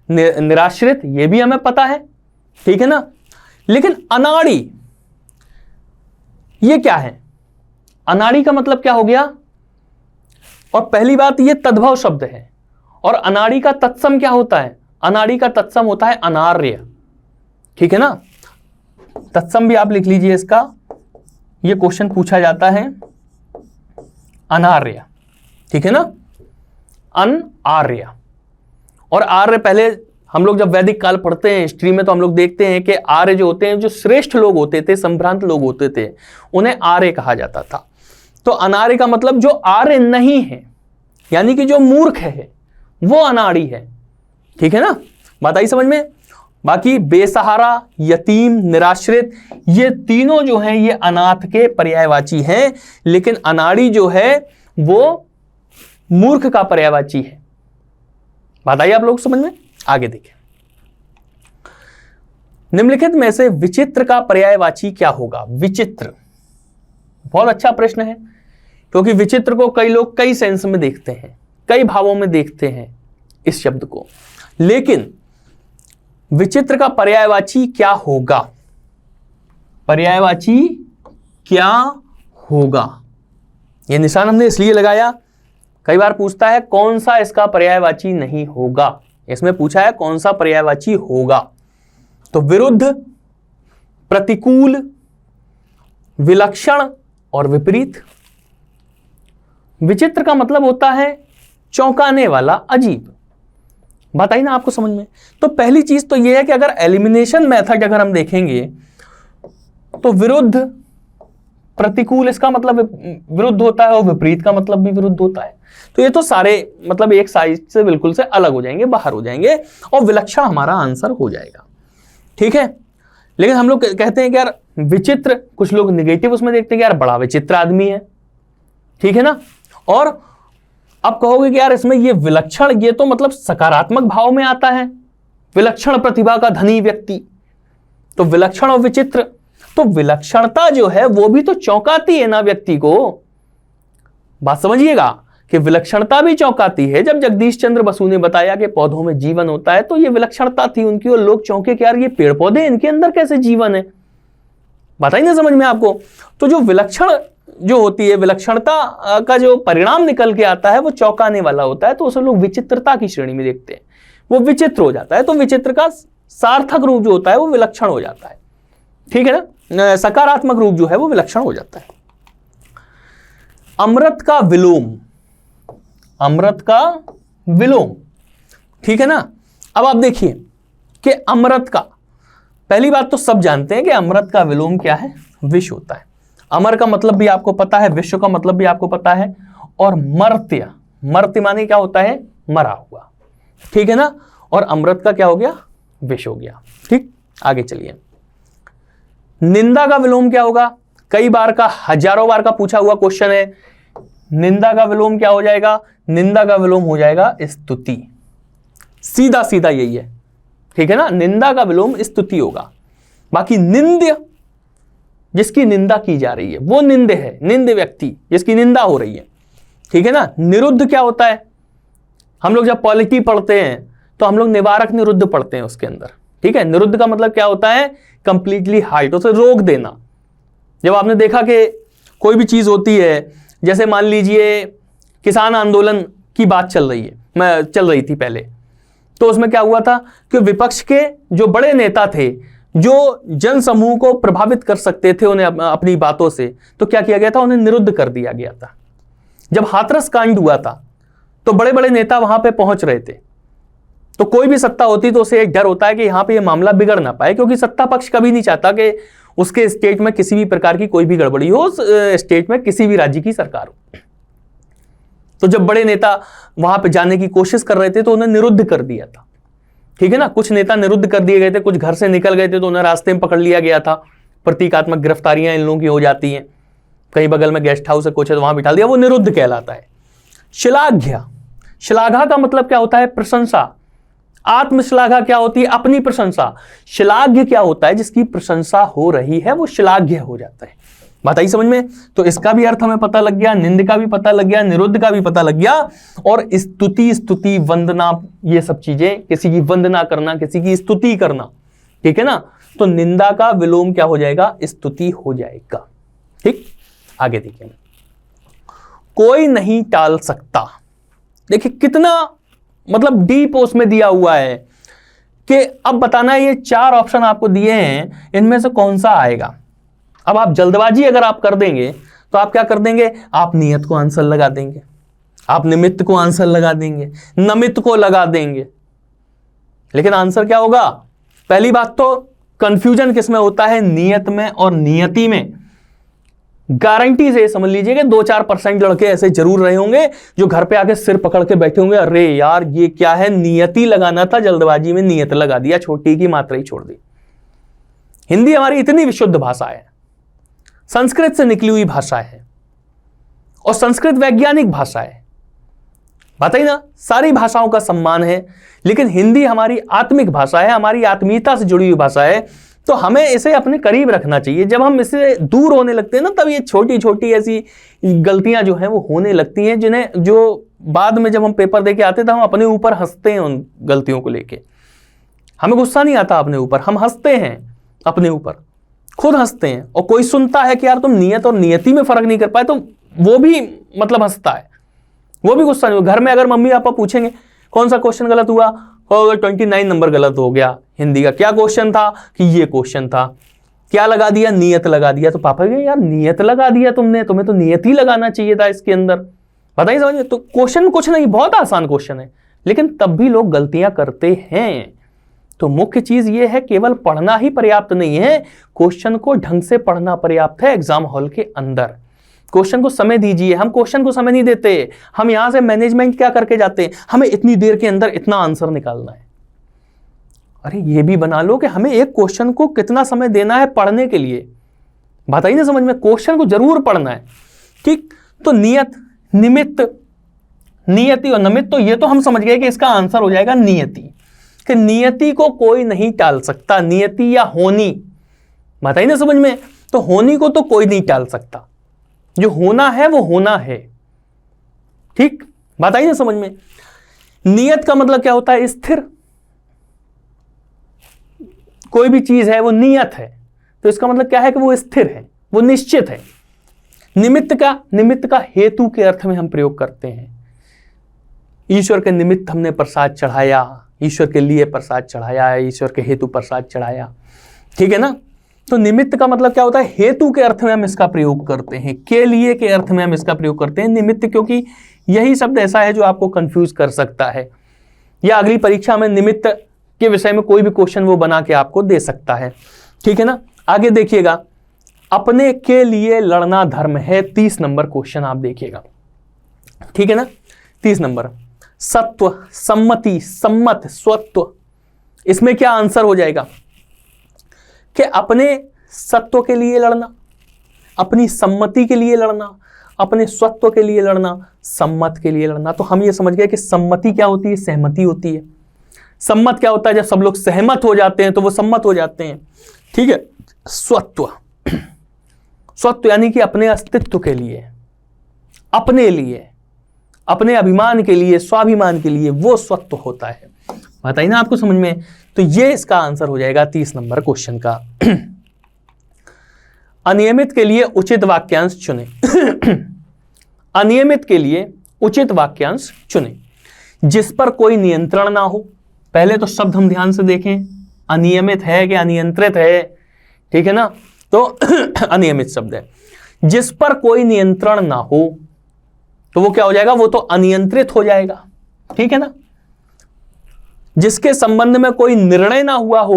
निराश्रित ये भी हमें पता है, ठीक है ना। लेकिन अनाड़ी ये क्या है, अनाड़ी का मतलब क्या हो गया। और पहली बात, ये तद्भव शब्द है, और अनाड़ी का तत्सम क्या होता है, अनाड़ी का तत्सम होता है अनार्य, ठीक है ना। तत्सम भी आप लिख लीजिए इसका, ये क्वेश्चन पूछा जाता है अनार्य, ठीक है ना, अनार्य। और आर्य पहले हम लोग जब वैदिक काल पढ़ते हैं हिस्ट्री में, तो हम लोग देखते हैं कि आर्य जो होते हैं, जो श्रेष्ठ लोग होते थे, संभ्रांत लोग होते थे, उन्हें आर्य कहा जाता था। तो अनार्य का मतलब जो आर्य नहीं है, यानी कि जो मूर्ख है, वो अनाड़ी है, ठीक है ना, बात आई समझ में। बाकी बेसहारा, यतीम, निराश्रित, ये तीनों जो हैं ये अनाथ के पर्यायवाची हैं, लेकिन अनाड़ी जो है वो मूर्ख का पर्यायवाची है। बात आई आप लोग समझ में? आगे देखें, निम्नलिखित में से विचित्र का पर्यायवाची क्या होगा? विचित्र बहुत अच्छा प्रश्न है, क्योंकि विचित्र को कई लोग कई सेंस में देखते हैं, कई भावों में देखते हैं इस शब्द को, लेकिन विचित्र का पर्यायवाची क्या होगा? पर्यायवाची क्या होगा? यह निशान हमने इसलिए लगाया, कई बार पूछता है कौन सा इसका पर्यायवाची नहीं होगा। इसमें पूछा है कौन सा पर्यायवाची होगा, तो विरुद्ध, प्रतिकूल, विलक्षण और विपरीत। विचित्र का मतलब होता है चौंकाने वाला, अजीब। बात आई ना आपको समझ में? तो पहली चीज तो यह है कि अगर एलिमिनेशन मेथड अगर हम देखेंगे तो विरुद्ध, प्रतिकूल इसका मतलब विरुद्ध होता है और विपरीत का मतलब भी विरुद्ध होता है। तो ये तो सारे मतलब एक साइज से बिल्कुल से अलग हो जाएंगे, बाहर हो जाएंगे, और विलक्षण हमारा आंसर हो जाएगा। ठीक है, लेकिन हम लोग कहते हैं कि यार विचित्र, कुछ लोग निगेटिव उसमें देखते हैं कि यार बड़ा विचित्र आदमी है, ठीक है ना। और अब कहोगे कि यार इसमें ये विलक्षण, ये तो मतलब सकारात्मक भाव में आता है, विलक्षण प्रतिभा का धनी व्यक्ति। तो विलक्षण और विचित्र, तो विलक्षणता जो है वो भी तो चौंकाती है ना व्यक्ति को। बात समझिएगा कि विलक्षणता भी चौंकाती है। जब जगदीश चंद्र बसु ने बताया कि पौधों में जीवन होता है, तो ये विलक्षणता थी उनकी, और लोग चौंके कि यार ये पेड़ पौधे, इनके अंदर कैसे जीवन है। बताइए ना समझ में आपको। तो जो विलक्षण जो होती है, विलक्षणता का जो परिणाम निकल के आता है वो चौंकाने वाला होता है, तो उसे लोग विचित्रता की श्रेणी में देखते हैं, वो विचित्र हो जाता है। तो विचित्र का सार्थक रूप जो होता है वो विलक्षण हो जाता है, ठीक है ना। सकारात्मक रूप जो है वो विलक्षण हो जाता है। अमृत का विलोम, अमृत का विलोम, ठीक है ना। अब आप देखिए कि अमृत का, पहली बात तो सब जानते हैं कि अमृत का विलोम क्या है? विष होता है। अमर का मतलब भी आपको पता है, विश्व का मतलब भी आपको पता है, और मर्त्य, मर्त्य माने क्या होता है? मरा हुआ, ठीक है ना। और अमृत का क्या हो गया? विष हो गया। ठीक, आगे चलिए। निंदा का विलोम क्या होगा? कई बार का, हजारों बार का पूछा हुआ क्वेश्चन है। निंदा का विलोम क्या हो जाएगा? निंदा का विलोम हो जाएगा स्तुति। सीधा सीधा यही है, ठीक है ना। निंदा का विलोम स्तुति होगा। बाकी निंद्य, जिसकी निंदा की जा रही है वो निंद्य है, निंद्य व्यक्ति जिसकी निंदा हो रही है, ठीक है ना। निरुद्ध क्या होता है? हम लोग जब पॉलिटी पढ़ते हैं तो हम लोग निवारक निरुद्ध पढ़ते हैं उसके अंदर, ठीक है। निरुद्ध का मतलब क्या होता है? कंप्लीटली हाइट, उसे रोक देना। जब आपने देखा कि कोई भी चीज होती है, जैसे मान लीजिए किसान आंदोलन की बात चल रही थी पहले, तो उसमें क्या हुआ था कि विपक्ष के जो बड़े नेता थे, जो जन समूह को प्रभावित कर सकते थे उन्हें अपनी बातों से, तो क्या किया गया था? उन्हें निरुद्ध कर दिया गया था। जब हाथरस कांड हुआ था तो बड़े बड़े नेता वहां पे पहुंच रहे थे, तो कोई भी सत्ता होती तो उसे एक डर होता है कि यहां पे ये मामला बिगड़ ना पाए, क्योंकि सत्ता पक्ष कभी नहीं चाहता कि उसके स्टेट में किसी भी प्रकार की कोई भी गड़बड़ी हो, स्टेट में किसी भी राज्य की सरकार हो। तो जब बड़े नेता वहां पे जाने की कोशिश कर रहे थे तो उन्हें निरुद्ध कर दिया था, ठीक है ना। कुछ नेता निरुद्ध कर दिए गए थे, कुछ घर से निकल गए थे तो उन्हें रास्ते में पकड़ लिया गया था। प्रतीकात्मक गिरफ्तारियां इन लोगों की हो जाती हैं, कहीं बगल में गेस्ट हाउस है कुछ है तो वहां बिठा दिया, वो निरुद्ध कहलाता है। श्लाघ्य, श्लाघा का मतलब क्या होता है? प्रशंसा। आत्मश्लाघा क्या होती है? अपनी प्रशंसा। श्लाघ्य क्या होता है? जिसकी प्रशंसा हो रही है वो श्लाघ्य हो जाता है। बात आई समझ में? तो इसका भी अर्थ हमें पता लग गया, निंद का भी पता लग गया, निरुद्ध का भी पता लग गया, और स्तुति, वंदना, ये सब चीजें, किसी की वंदना करना, किसी की स्तुति करना, ठीक है ना। तो निंदा का विलोम क्या हो जाएगा? स्तुति हो जाएगा। ठीक, आगे देखिए। कोई नहीं टाल सकता। देखिए कितना मतलब डीप उसमें दिया हुआ है कि अब बताना है, ये 4 ऑप्शन आपको दिए हैं, इनमें से कौन सा आएगा। अब आप जल्दबाजी अगर आप कर देंगे तो आप क्या कर देंगे? आप नियत को आंसर लगा देंगे, आप निमित्त को आंसर लगा देंगे, नमित्त को लगा देंगे, लेकिन आंसर क्या होगा? पहली बात तो कंफ्यूजन किसमें होता है? नियत में और नियति में। गारंटी से समझ लीजिए कि 2-4% लड़के ऐसे जरूर रहे होंगे जो घर पे आके सिर पकड़ के बैठे होंगे, अरे यार ये क्या है, नियति लगाना था, जल्दबाजी में नियत लगा दिया, छोटी की मात्रा ही छोड़ दी। हिंदी हमारी इतनी विशुद्ध भाषा है, संस्कृत से निकली हुई भाषा है, और संस्कृत वैज्ञानिक भाषा है। बताइए ना, सारी भाषाओं का सम्मान है, लेकिन हिंदी हमारी आत्मिक भाषा है, हमारी आत्मीयता से जुड़ी हुई भाषा है, तो हमें इसे अपने करीब रखना चाहिए। जब हम इससे दूर होने लगते हैं ना, तब ये छोटी छोटी ऐसी गलतियां जो हैं वो होने लगती हैं, जिन्हें जो बाद में जब हम पेपर देके आते हैं तो हम अपने ऊपर हंसते हैं उन गलतियों को लेके। हमें गुस्सा नहीं आता अपने ऊपर, हम हंसते हैं अपने ऊपर, खुद हंसते हैं। और कोई सुनता है कि यार तुम नियत और नियति में फर्क नहीं कर पाए, तो वो भी मतलब हंसता है, वो भी गुस्सा नहीं हुआ। घर में अगर मम्मी पापा पूछेंगे कौन सा क्वेश्चन गलत हुआ, 29 नंबर गलत हो गया हिंदी का, क्या क्वेश्चन था कि ये क्वेश्चन था, क्या लगा दिया, नियत लगा दिया, तो पापा कहेंगे यार नियत लगा दिया तुमने, तुम्हें तो नियत ही लगाना चाहिए था इसके अंदर। बताइए समझ में, तो क्वेश्चन कुछ नहीं, बहुत आसान क्वेश्चन है, लेकिन तब भी लोग गलतियां करते हैं। तो मुख्य चीज ये है, केवल पढ़ना ही पर्याप्त नहीं है, क्वेश्चन को ढंग से पढ़ना पर्याप्त है। एग्जाम हॉल के अंदर क्वेश्चन को समय दीजिए, हम क्वेश्चन को समय नहीं देते। हम यहां से मैनेजमेंट क्या करके जाते हैं, हमें इतनी देर के अंदर इतना आंसर निकालना है। अरे ये भी बना लो कि हमें एक क्वेश्चन को कितना समय देना है पढ़ने के लिए। बताइए ना समझ में, क्वेश्चन को जरूर पढ़ना है, ठीक। तो नियत, निमित्त, नियति और नमित्त, तो ये तो हम समझ गए कि इसका आंसर हो जाएगा नियति, कि नियति को कोई नहीं टाल सकता, नियति या होनी। बताइए ना समझ में, तो होनी को तो कोई नहीं टाल सकता, जो होना है वो होना है, ठीक। बताइए ना समझ में। नियत का मतलब क्या होता है, स्थिर। कोई भी चीज है वो नियत है, तो इसका मतलब क्या है कि वो स्थिर है, वो निश्चित है। निमित्त का हेतु के अर्थ में हम प्रयोग करते हैं। ईश्वर के निमित्त हमने प्रसाद चढ़ाया, ईश्वर के लिए प्रसाद चढ़ाया, ईश्वर के हेतु प्रसाद चढ़ाया, ठीक है ना। तो निमित्त का मतलब क्या होता है, हेतु के अर्थ में हम इसका प्रयोग करते हैं, के लिए के अर्थ में हम इसका प्रयोग करते हैं निमित्त, क्योंकि यही शब्द ऐसा है जो आपको कंफ्यूज कर सकता है, या अगली परीक्षा में निमित्त के विषय में कोई भी क्वेश्चन वो बना के आपको दे सकता है, ठीक है ना। आगे देखिएगा, अपने के लिए लड़ना धर्म है, 30 नंबर क्वेश्चन आप देखिएगा, ठीक है ना। 30 नंबर, सत्व, सम्मति, सम्मत, स्वत्व, इसमें क्या आंसर हो जाएगा कि अपने सत्व के लिए लड़ना, अपनी सम्मति के लिए लड़ना, अपने स्वत्व के लिए लड़ना, सम्मत के लिए लड़ना। तो हम ये समझ गए कि सम्मति क्या होती है, सहमति होती है। सम्मत क्या होता है, जब सब लोग सहमत हो जाते हैं तो वो सम्मत हो जाते हैं, ठीक है। स्वत्व, स्वत्व यानी कि अपने अस्तित्व के लिए, अपने लिए, अपने अभिमान के लिए, स्वाभिमान के लिए, वो स्वत्व होता है। बताइए ना आपको समझ में। तो ये इसका आंसर हो जाएगा 30 नंबर क्वेश्चन का। अनियमित के लिए उचित वाक्यांश चुने। अनियमित के लिए उचित वाक्यांश चुने, जिस पर कोई नियंत्रण ना हो। पहले तो शब्द हम ध्यान से देखें, अनियमित है कि अनियंत्रित है, ठीक है ना। तो अनियमित शब्द है, जिस पर कोई नियंत्रण ना हो, तो वो क्या हो जाएगा, वो तो अनियंत्रित हो जाएगा, ठीक है ना। जिसके संबंध में कोई निर्णय ना हुआ हो,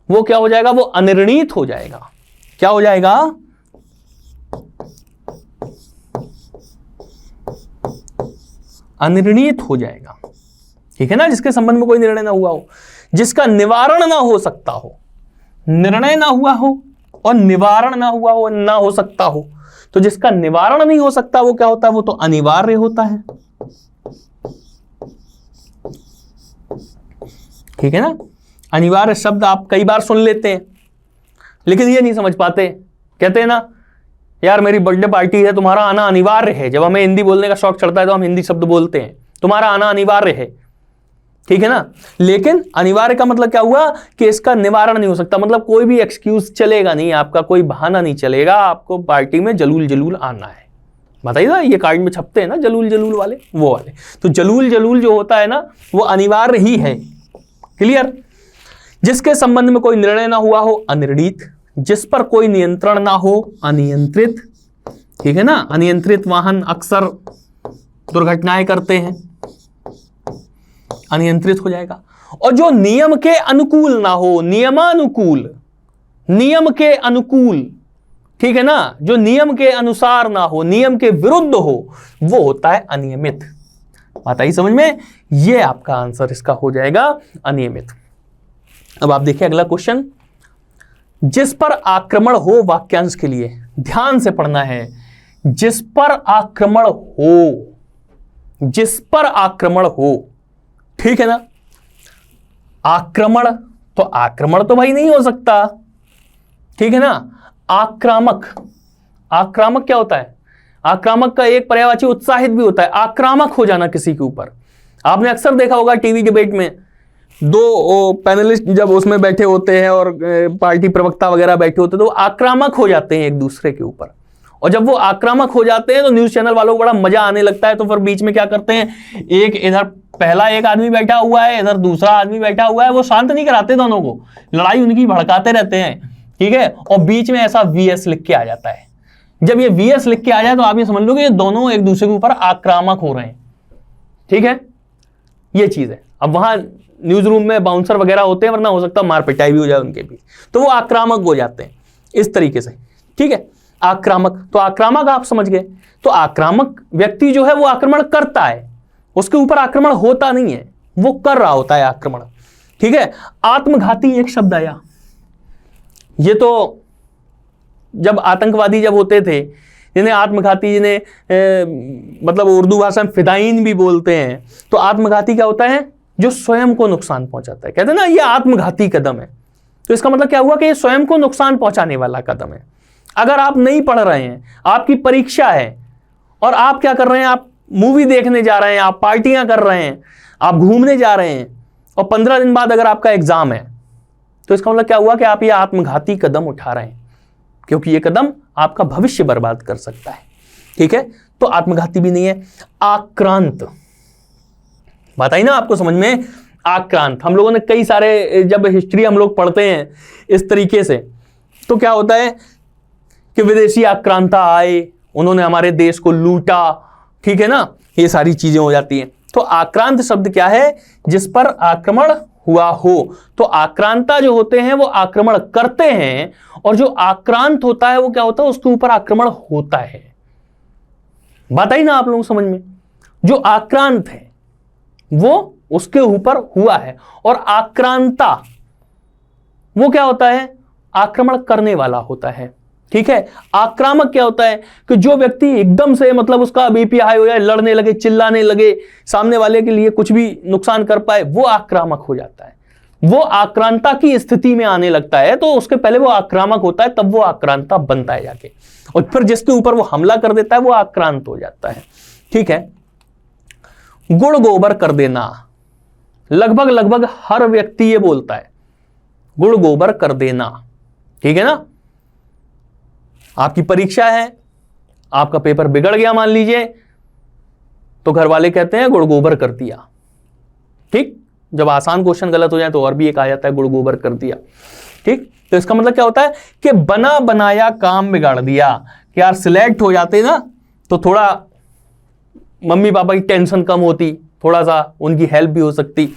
वो क्या हो जाएगा, वो अनिर्णीत हो जाएगा। क्या हो जाएगा, अनिर्णीत हो जाएगा, ठीक है ना। जिसके संबंध में कोई निर्णय ना हुआ हो, जिसका निवारण ना हो सकता हो, निर्णय ना हुआ हो और निवारण ना हुआ हो, ना हो सकता हो, तो जिसका निवारण नहीं हो सकता वो क्या होता है, वो तो अनिवार्य होता है, ठीक है ना। अनिवार्य शब्द आप कई बार सुन लेते हैं, लेकिन ये नहीं समझ पाते। कहते हैं ना, यार मेरी बर्थडे पार्टी है, तुम्हारा आना अनिवार्य है। जब हमें हिंदी बोलने का शौक चढ़ता है तो हम हिंदी शब्द बोलते हैं, तुम्हारा आना अनिवार्य है, ठीक है ना। लेकिन अनिवार्य का मतलब क्या हुआ कि इसका निवारण नहीं हो सकता, मतलब कोई भी एक्सक्यूज चलेगा नहीं, आपका कोई बहाना नहीं चलेगा, आपको पार्टी में जलूल जलूल आना है। बताइए ना, ये कार्ड में छपते हैं ना जलूल जलूल वाले, वो वाले। तो जलूल जलूल जो होता है ना, वो अनिवार्य ही है। क्लियर। जिसके संबंध में कोई निर्णय ना हुआ हो, अनिर्णीत। जिस पर कोई नियंत्रण ना हो, अनियंत्रित, ठीक है ना। अनियंत्रित वाहन अक्सर दुर्घटनाएं करते हैं, अनियंत्रित हो जाएगा। और जो नियम के अनुकूल ना हो, नियमानुकूल, नियम के अनुकूल, ठीक है ना, जो नियम के अनुसार ना हो, नियम के विरुद्ध हो, वो होता है अनियमित। बात आई समझ में? ये आपका आंसर इसका हो जाएगा अनियमित। अब आप देखिए अगला क्वेश्चन, जिस पर आक्रमण हो वाक्यांश के लिए ध्यान से पढ़ना है। जिस पर आक्रमण हो, जिस पर आक्रमण हो, ठीक है ना। आक्रमण तो भाई नहीं हो सकता, ठीक है ना। आक्रामक, आक्रामक क्या होता है? आक्रामक का एक पर्यायवाची उत्साहित भी होता है। आक्रामक हो जाना किसी के ऊपर, आपने अक्सर देखा होगा टीवी डिबेट में, दो पैनलिस्ट जब उसमें बैठे होते हैं और पार्टी प्रवक्ता वगैरह बैठे होते हैं तो वो आक्रामक हो जाते हैं एक दूसरे के ऊपर। और जब वो आक्रामक हो जाते हैं तो न्यूज चैनल वालों को बड़ा मजा आने लगता है। तो फिर बीच में क्या करते हैं, एक इधर पहला एक आदमी बैठा हुआ है, इधर दूसरा आदमी बैठा हुआ है, वो शांत नहीं कराते दोनों को, लड़ाई उनकी भड़काते रहते हैं, ठीक है। और बीच में ऐसा वीएस लिख के आ जाता है। जब ये वीएस लिख के आ जाए तो आप ये समझ लो कि ये दोनों एक दूसरे के ऊपर आक्रामक हो रहे हैं, ठीक है। ये चीज है। अब वहां न्यूज रूम में बाउंसर वगैरह होते हैं, वरना हो सकता है मार पिटाई भी हो जाए उनके बीच, तो वो आक्रामक हो जाते हैं इस तरीके से, ठीक है। आक्रामक, तो आक्रामक आप समझ गए। तो आक्रामक व्यक्ति जो है वो आक्रमण करता है, उसके ऊपर आक्रमण होता नहीं है, वो कर रहा होता है आक्रमण, ठीक है। आत्मघाती एक शब्द आया, ये तो जब आतंकवादी जब होते थे, जिन्हें आत्मघाती, जिन्हें मतलब उर्दू भाषा में फिदाइन भी बोलते हैं, तो आत्मघाती क्या होता है? जो स्वयं को नुकसान पहुंचाता है। कहते हैं ना ये आत्मघाती कदम है, तो इसका मतलब क्या हुआ कि ये स्वयं को नुकसान पहुंचाने वाला कदम है। अगर आप नहीं पढ़ रहे हैं, आपकी परीक्षा है और आप क्या कर रहे हैं, आप मूवी देखने जा रहे हैं, आप पार्टियां कर रहे हैं, आप घूमने जा रहे हैं, और 15 दिन बाद अगर आपका एग्जाम है, तो इसका मतलब क्या हुआ कि आप ये आत्मघाती कदम उठा रहे हैं, क्योंकि ये कदम आपका भविष्य बर्बाद कर सकता है, ठीक है। तो आत्मघाती भी नहीं है। आक्रांत, बात आई ना आपको समझ में? आक्रांत, हम लोगों ने कई सारे, जब हिस्ट्री हम लोग पढ़ते हैं इस तरीके से, तो क्या होता है कि विदेशी आक्रांता आए, उन्होंने हमारे देश को लूटा, ठीक है ना, ये सारी चीजें हो जाती हैं। तो आक्रांत शब्द क्या है? जिस पर आक्रमण हुआ हो। तो आक्रांता जो होते हैं वो आक्रमण करते हैं, और जो आक्रांत होता है वो क्या होता है? उसके ऊपर आक्रमण होता है। बात आई ना आप लोगों को समझ में? जो आक्रांत है वो उसके ऊपर हुआ है, और आक्रांता वो क्या होता है? आक्रमण करने वाला होता है, ठीक है। आक्रामक क्या होता है कि जो व्यक्ति एकदम से मतलब उसका बीपी हाई हो जाए, लड़ने लगे, चिल्लाने लगे, सामने वाले के लिए कुछ भी नुकसान कर पाए, वो आक्रामक हो जाता है। वो आक्रांता की स्थिति में आने लगता है, तो उसके पहले वो आक्रामक होता है, तब वो आक्रांता बनता है जाके, और फिर जिसके ऊपर वो हमला कर देता है वो आक्रांत हो जाता है, ठीक है। गुड़ गोबर कर देना, लगभग लगभग हर व्यक्ति ये बोलता है, गुड़ गोबर कर देना, ठीक है ना। आपकी परीक्षा है, आपका पेपर बिगड़ गया मान लीजिए, तो घर वाले कहते हैं गुड़ गोबर कर दिया, ठीक। जब आसान क्वेश्चन गलत हो जाए तो और भी एक आ जाता है गुड़ गोबर कर दिया, ठीक। तो इसका मतलब क्या होता है कि बना बनाया काम बिगाड़ दिया, कि यार सिलेक्ट हो जाते ना तो थोड़ा मम्मी पापा की टेंशन कम होती, थोड़ा सा उनकी हेल्प भी हो सकती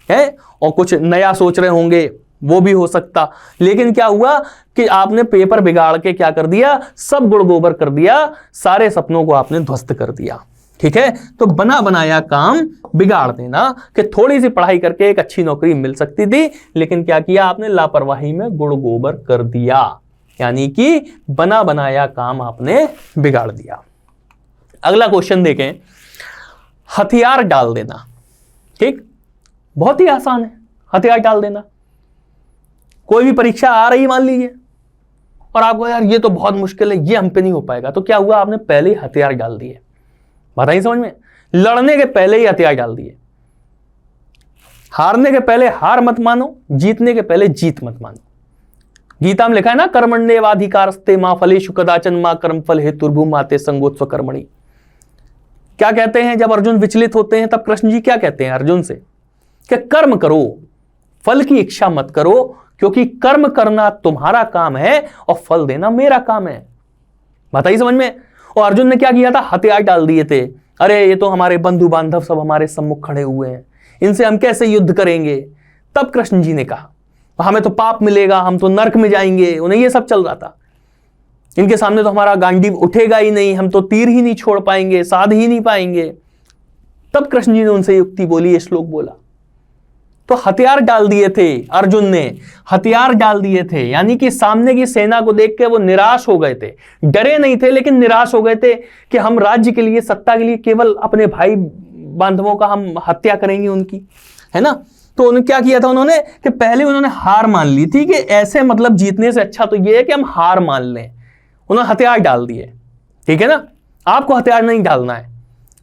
है, और कुछ नया सोच रहे होंगे वो भी हो सकता। लेकिन क्या हुआ कि आपने पेपर बिगाड़ के क्या कर दिया? सब गुड़ गोबर कर दिया, सारे सपनों को आपने ध्वस्त कर दिया, ठीक है। तो बना बनाया काम बिगाड़ देना, कि थोड़ी सी पढ़ाई करके एक अच्छी नौकरी मिल सकती थी, लेकिन क्या किया आपने? लापरवाही में गुड़ गोबर कर दिया, यानी कि बना बनाया काम आपने बिगाड़ दिया। अगला क्वेश्चन देखें, हथियार डाल देना, ठीक। बहुत ही आसान है हथियार डाल देना। कोई भी परीक्षा आ रही मान लीजिए, और आपको यार ये तो बहुत मुश्किल है, ये हम पे नहीं हो पाएगा, तो क्या हुआ? आपने पहले ही हथियार डाल दिए। बात आई समझ में? लड़ने के पहले ही हथियार डाल दिए। हारने के पहले हार मत मानो, जीतने के पहले जीत मत मानो। गीता में लिखा है ना, कर्मण्येवाधिकारस्ते मा फलेषु कदाचन मा कर्मफल हेतुर्भुमाते संगोत्स्व कर्मणि। क्या कहते हैं जब अर्जुन विचलित होते हैं, तब कृष्ण जी क्या कहते हैं अर्जुन से? कि कर्म करो, फल की इच्छा मत करो, क्योंकि कर्म करना तुम्हारा काम है और फल देना मेरा काम है। बताइए समझ में? और अर्जुन ने क्या किया था? हथियार डाल दिए थे। अरे ये तो हमारे बंधु बांधव सब हमारे सम्मुख खड़े हुए हैं, इनसे हम कैसे युद्ध करेंगे? तब कृष्ण जी ने कहा हमें तो पाप मिलेगा, हम तो नरक में जाएंगे, उन्हें ये सब चल रहा था। इनके सामने तो हमारा गांडीव उठेगा ही नहीं, हम तो तीर ही नहीं छोड़ पाएंगे, साध ही नहीं पाएंगे। तब कृष्ण जी ने उनसे युक्ति बोली, ये श्लोक बोला। तो हथियार डाल दिए थे अर्जुन ने, हथियार डाल दिए थे, यानी कि सामने की सेना को देख के वो निराश हो गए थे। डरे नहीं थे लेकिन निराश हो गए थे कि हम राज्य के लिए, सत्ता के लिए केवल अपने भाई बांधवों का हम हत्या करेंगे उनकी, है ना। तो उन्होंने क्या किया था, उन्होंने कि पहले उन्होंने हार मान ली थी कि ऐसे मतलब जीतने से अच्छा तो ये है कि हम हार मान लें। उन्होंने हथियार डाल दिए, ठीक है ना। आपको हथियार नहीं डालना है।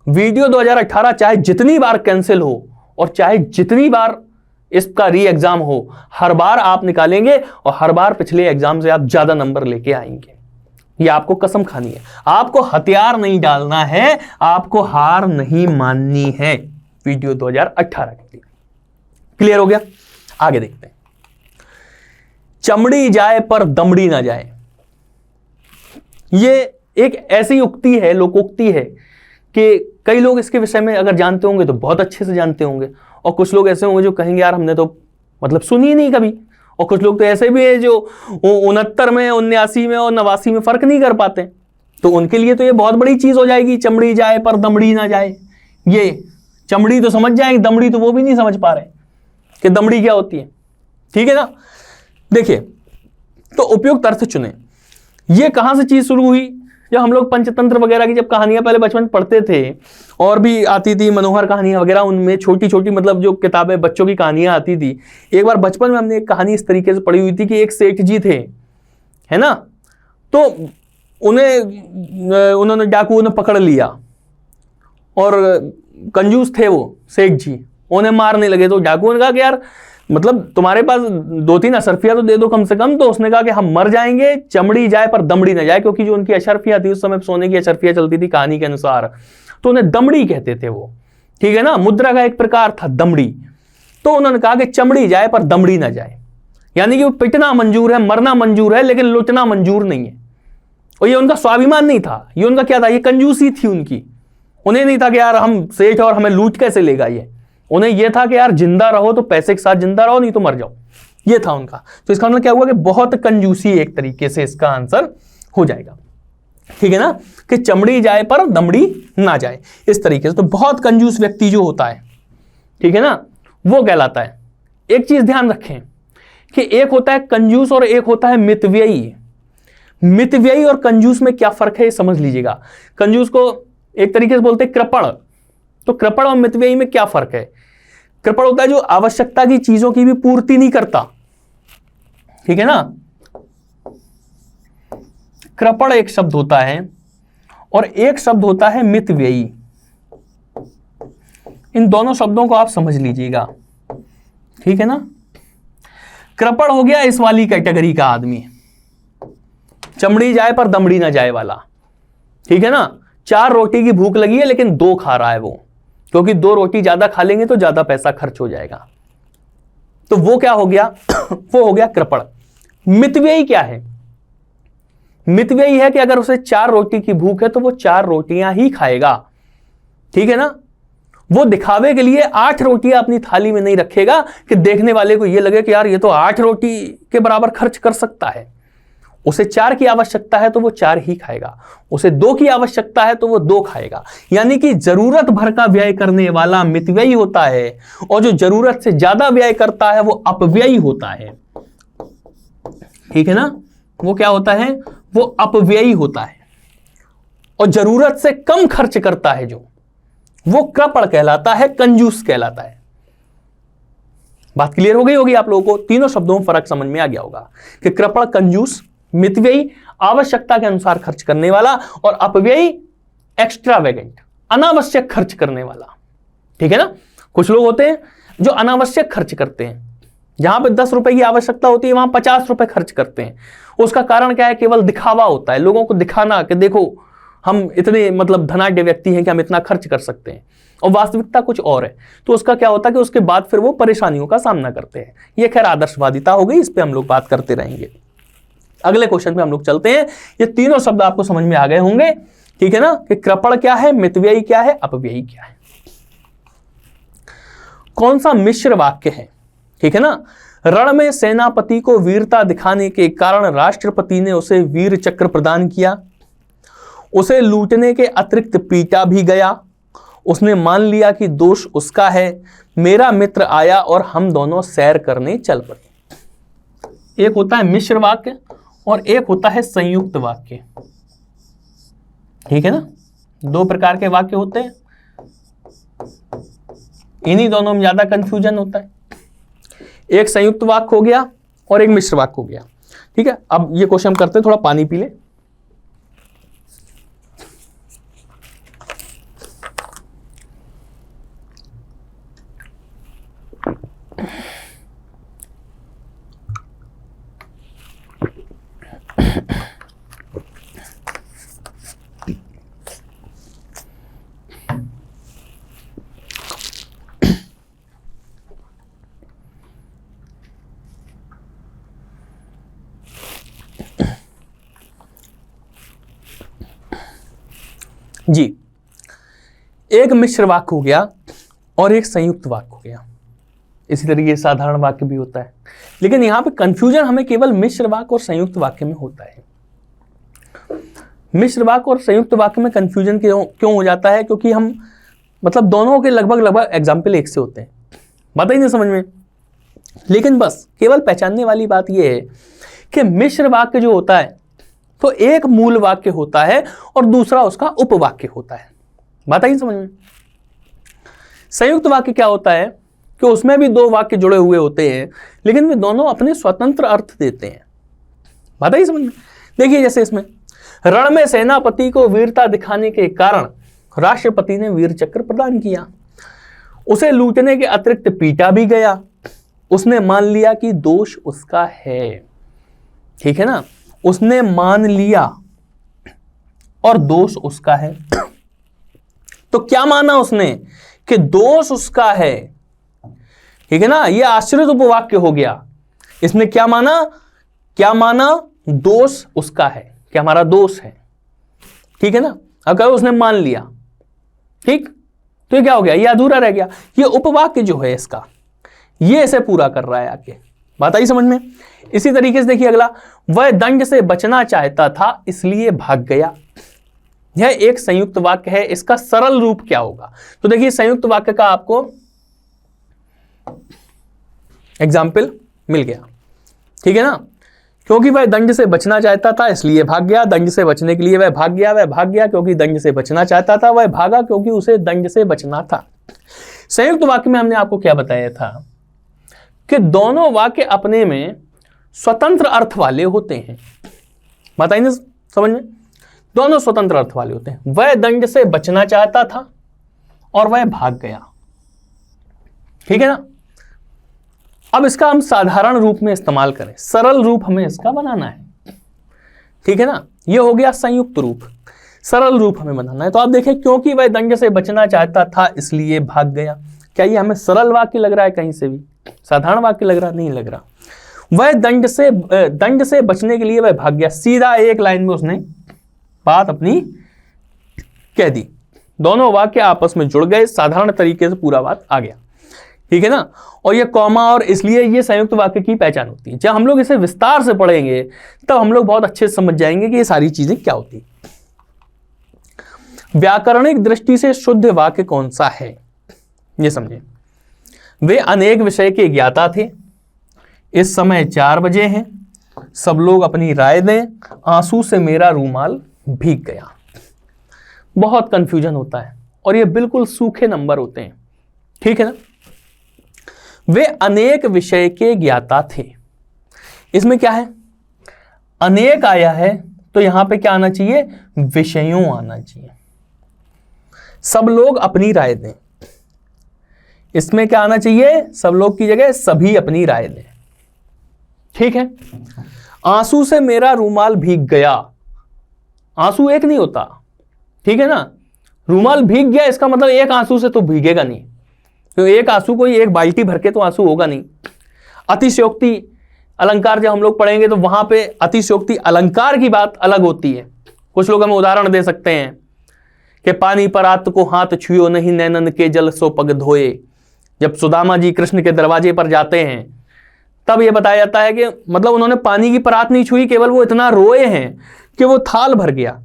वीडियो 2018 चाहे जितनी बार कैंसिल हो और चाहे जितनी बार इसका री एग्जाम हो, हर बार आप निकालेंगे और हर बार पिछले एग्जाम से आप ज्यादा नंबर लेके आएंगे। ये आपको कसम खानी है। आपको हथियार नहीं डालना है, आपको हार नहीं माननी है। वीडियो 2018 के लिए क्लियर हो गया। आगे देखते हैं। चमड़ी जाए पर दमड़ी ना जाए, ये एक ऐसी उक्ति है, लोकोक्ति है कि कई लोग इसके विषय में अगर जानते होंगे तो बहुत अच्छे से जानते होंगे, और कुछ लोग ऐसे होंगे जो कहेंगे यार हमने तो मतलब सुनी नहीं कभी, और कुछ लोग तो ऐसे भी है जो 69 में, 79 में और 89 में फर्क नहीं कर पाते। तो उनके लिए तो ये बहुत बड़ी चीज हो जाएगी, चमड़ी जाए पर दमड़ी ना जाए। ये चमड़ी तो समझ जाएंगे, दमड़ी तो वो भी नहीं समझ पा रहे कि दमड़ी क्या होती है, ठीक है ना। देखिए, तो उपयुक्त अर्थ चुने। ये कहां से चीज शुरू हुई, जब हम लोग पंचतंत्र वगैरह की जब कहानियां पहले बचपन में पढ़ते थे, और भी आती थी मनोहर कहानियां वगैरह, उनमें छोटी छोटी मतलब जो किताबें बच्चों की कहानियां आती थी। एक बार बचपन में हमने एक कहानी इस तरीके से पढ़ी हुई थी कि एक सेठ जी थे, है ना। तो उन्होंने डाकुओं ने पकड़ लिया और कंजूस थे वो सेठ जी, उन्हें मारने लगे। तो डाकुओं ने कहा कि यार मतलब तुम्हारे पास 2-3 अशर्फिया तो दे दो कम से कम। तो उसने कहा कि हम मर जाएंगे, चमड़ी जाए पर दमड़ी ना जाए, क्योंकि जो उनकी अशर्फिया थी उस समय सोने की अशर्फिया चलती थी कहानी के अनुसार, तो उन्हें दमड़ी कहते थे वो, ठीक है ना। मुद्रा का एक प्रकार था दमड़ी। तो उन्होंने कहा कि चमड़ी जाए पर दमड़ी ना जाए, यानी कि वो पिटना मंजूर है, मरना मंजूर है, लेकिन लुटना मंजूर नहीं है। और ये उनका स्वाभिमान नहीं था, ये उनका क्या था, ये कंजूसी थी उनकी। उन्हें नहीं था कि यार हम सेठ और हमें लूट कैसे लेगा ये, उन्हें यह था कि यार जिंदा रहो तो पैसे के साथ जिंदा रहो, नहीं तो मर जाओ, ये था उनका। तो इसका मतलब क्या हुआ कि बहुत कंजूसी एक तरीके से इसका आंसर हो जाएगा, ठीक है ना, कि चमड़ी जाए पर दमड़ी ना जाए, इस तरीके से। तो बहुत कंजूस व्यक्ति जो होता है, ठीक है ना, वो कहलाता है। एक चीज ध्यान रखें कि एक होता है कंजूस और एक होता है मितव्ययी। मितव्ययी और कंजूस में क्या फर्क है ये समझ लीजिएगा। कंजूस को एक तरीके से बोलते हैं कृपण। तो कृपण और मितव्ययी में क्या फर्क है। कृपण होता है जो आवश्यकता की चीजों की भी पूर्ति नहीं करता, ठीक है ना। कृपण एक शब्द होता है और एक शब्द होता है मितव्ययी। इन दोनों शब्दों को आप समझ लीजिएगा, ठीक है ना। कृपण हो गया इस वाली कैटेगरी का आदमी, चमड़ी जाए पर दमड़ी ना जाए वाला, ठीक है ना। 4 रोटी की भूख लगी है लेकिन 2 खा रहा है वो, क्योंकि 2 रोटी ज्यादा खा लेंगे तो ज्यादा पैसा खर्च हो जाएगा। तो वो क्या हो गया वो हो गया कृपण। मितव्ययी क्या है, मितव्ययी है कि अगर उसे 4 रोटी की भूख है तो वो 4 रोटियां ही खाएगा, ठीक है ना। वो दिखावे के लिए 8 रोटियां अपनी थाली में नहीं रखेगा कि देखने वाले को यह लगे कि यार ये तो 8 रोटी के बराबर खर्च कर सकता है। उसे 4 की आवश्यकता है तो वो 4 ही खाएगा, उसे 2 की आवश्यकता है तो वो 2 खाएगा। यानी कि जरूरत भर का व्यय करने वाला मितव्ययी होता है, और जो जरूरत से ज्यादा व्यय करता है वो अपव्ययी होता है, ठीक है ना। वो क्या होता है, वो अपव्ययी होता है। और जरूरत से कम खर्च करता है जो, वो कृपण कहलाता है, कंजूस कहलाता है। बात क्लियर हो गई होगी आप लोगों को। तीनों शब्दों में फर्क समझ में आ गया होगा कि कृपण कंजूस, मितव्ययी आवश्यकता के अनुसार खर्च करने वाला, और अपव्ययी एक्स्ट्रावेगेंट अनावश्यक खर्च करने वाला, ठीक है ना। कुछ लोग होते हैं जो अनावश्यक खर्च करते हैं, जहां पे 10 रुपए की आवश्यकता होती है वहां 50 रुपए खर्च करते हैं। उसका कारण क्या है, केवल दिखावा होता है, लोगों को दिखाना कि देखो हम इतने मतलब धनाढ्य व्यक्ति हैं कि हम इतना खर्च कर सकते हैं, और वास्तविकता कुछ और है। तो उसका क्या होता है कि उसके बाद फिर वो परेशानियों का सामना करते हैं। ये खैर आदर्शवादिता हो गई, इस पर हम लोग बात करते रहेंगे। अगले क्वेश्चन पे हम लोग चलते हैं। ये तीनों शब्द आपको समझ में आ गए होंगे, ठीक है ना, कि कृपण क्या है, मितव्ययी क्या है, अपव्ययी क्या है। कौन सा मिश्र वाक्य है, ठीक है ना। रण में सेनापति को वीरता दिखाने के कारण राष्ट्रपति ने उसे वीर चक्र प्रदान किया। उसे लूटने के अतिरिक्त पीटा भी गया। उसने मान लिया कि दोष उसका है। मेरा मित्र आया और हम दोनों सैर करने चल पड़े। एक होता है मिश्र वाक्य और एक होता है संयुक्त वाक्य, ठीक है ना। दो प्रकार के वाक्य होते हैं, इन्हीं दोनों में ज्यादा कंफ्यूजन होता है। एक संयुक्त वाक्य हो गया और एक मिश्र वाक्य हो गया, ठीक है। अब ये क्वेश्चन करते हैं, थोड़ा पानी पी ले। जी, एक मिश्र वाक्य हो गया और एक संयुक्त वाक्य हो गया। इसी तरीके से साधारण वाक्य भी होता है, लेकिन यहां पे कंफ्यूजन हमें केवल मिश्र वाक्य और संयुक्त वाक्य में होता है। मिश्र वाक्य और संयुक्त वाक्य में कंफ्यूजन क्यों हो जाता है? क्योंकि हम मतलब दोनों के लगभग एग्जाम्पल एक से होते हैं, बात ही नहीं समझ में। लेकिन बस केवल पहचानने वाली बात यह है कि मिश्र वाक्य जो होता है तो एक मूल वाक्य होता है और दूसरा उसका उपवाक्य होता है, बात आई समझ में। संयुक्त वाक्य क्या होता है कि उसमें भी दो वाक्य जुड़े हुए होते हैं, लेकिन वे दोनों अपने स्वतंत्र अर्थ देते हैं, बात आई समझ में। देखिए जैसे इसमें रण में सेनापति को वीरता दिखाने के कारण राष्ट्रपति ने वीर चक्र प्रदान किया। उसे लूटने के अतिरिक्त पीटा भी गया। उसने मान लिया कि दोष उसका है, ठीक है ना। उसने मान लिया और दोष उसका है। तो क्या माना उसने कि दोष उसका है, ठीक है ना। यह आश्रित उपवाक्य हो गया। इसने क्या माना? दोष उसका है, क्या हमारा दोष है, ठीक है ना। अब कहो उसने मान लिया, ठीक, तो ये क्या हो गया? ये अधूरा रह गया। ये उपवाक्य जो है इसका, ये इसे पूरा कर रहा है आगे, बात आई समझ में। इसी तरीके से देखिए अगला, वह दंड से बचना चाहता था इसलिए भाग गया। यह एक संयुक्त वाक्य है। इसका सरल रूप क्या होगा? तो देखिए संयुक्त वाक्य का आपको एग्जाम्पल मिल गया, ठीक है ना। क्योंकि वह दंड से बचना चाहता था इसलिए भाग गया। दंड से बचने के लिए वह भाग गया क्योंकि दंड से बचना चाहता था। वह भागा क्योंकि उसे दंड से बचना था। संयुक्त वाक्य में हमने आपको क्या बताया था कि दोनों वाक्य अपने में स्वतंत्र अर्थ वाले होते हैं, बताइए समझ में। दोनों स्वतंत्र अर्थ वाले होते हैं। वह दंड से बचना चाहता था और वह भाग गया, ठीक है ना। अब इसका हम साधारण रूप में इस्तेमाल करें, सरल रूप हमें इसका बनाना है, ठीक है ना। यह हो गया संयुक्त रूप। सरल रूप हमें बनाना है। तो आप देखें, क्योंकि वह दंड से बचना चाहता था इसलिए भाग गया। क्या ये हमें सरल वाक्य लग रहा है? कहीं से भी साधारण वाक्य लग रहा? नहीं लग रहा। वह दंड से बचने के लिए वह भाग गया। सीधा एक लाइन में उसने बात अपनी कह दी। दोनों वाक्य आपस में जुड़ गए, साधारण तरीके से पूरा बात आ गया, ठीक है ना। और ये कॉमा और इसलिए ये संयुक्त वाक्य की पहचान होती है। जब हम लोग इसे विस्तार से पढ़ेंगे तब हम लोग बहुत अच्छे से समझ जाएंगे कि ये सारी चीजें क्या होती। व्याकरणिक दृष्टि से शुद्ध वाक्य कौन सा है, ये समझें। वे अनेक विषय के ज्ञाता थे। इस समय 4 बजे हैं। सब लोग अपनी राय दें। आंसू से मेरा रूमाल भीग गया। बहुत कंफ्यूजन होता है और ये बिल्कुल सूखे नंबर होते हैं, ठीक है ना। वे अनेक विषय के ज्ञाता थे। इसमें क्या है? अनेक आया है तो यहां पे क्या आना चाहिए? विषयों आना चाहिए। सब लोग अपनी राय दें, इसमें क्या आना चाहिए? सब लोग की जगह सभी अपनी राय दें, ठीक है। आंसू से मेरा रूमाल भीग गया। आंसू एक नहीं होता, ठीक है ना। रूमाल भीग गया इसका मतलब एक आंसू से तो भीगेगा नहीं, तो एक आंसू कोई एक बाल्टी भर के तो आंसू होगा नहीं। अतिशयोक्ति अलंकार जब हम लोग पढ़ेंगे तो वहां पे अतिशयोक्ति अलंकार की बात अलग होती है। कुछ लोग हमें उदाहरण दे सकते हैं कि पानी पर आत को हाथ छुयो नहीं, नैनन के जल सो पग धोए। जब सुदामा जी कृष्ण के दरवाजे पर जाते हैं तब यह बताया जाता है कि मतलब उन्होंने पानी की परात नहीं छुई, केवल वो इतना रोए हैं कि वो थाल भर गया।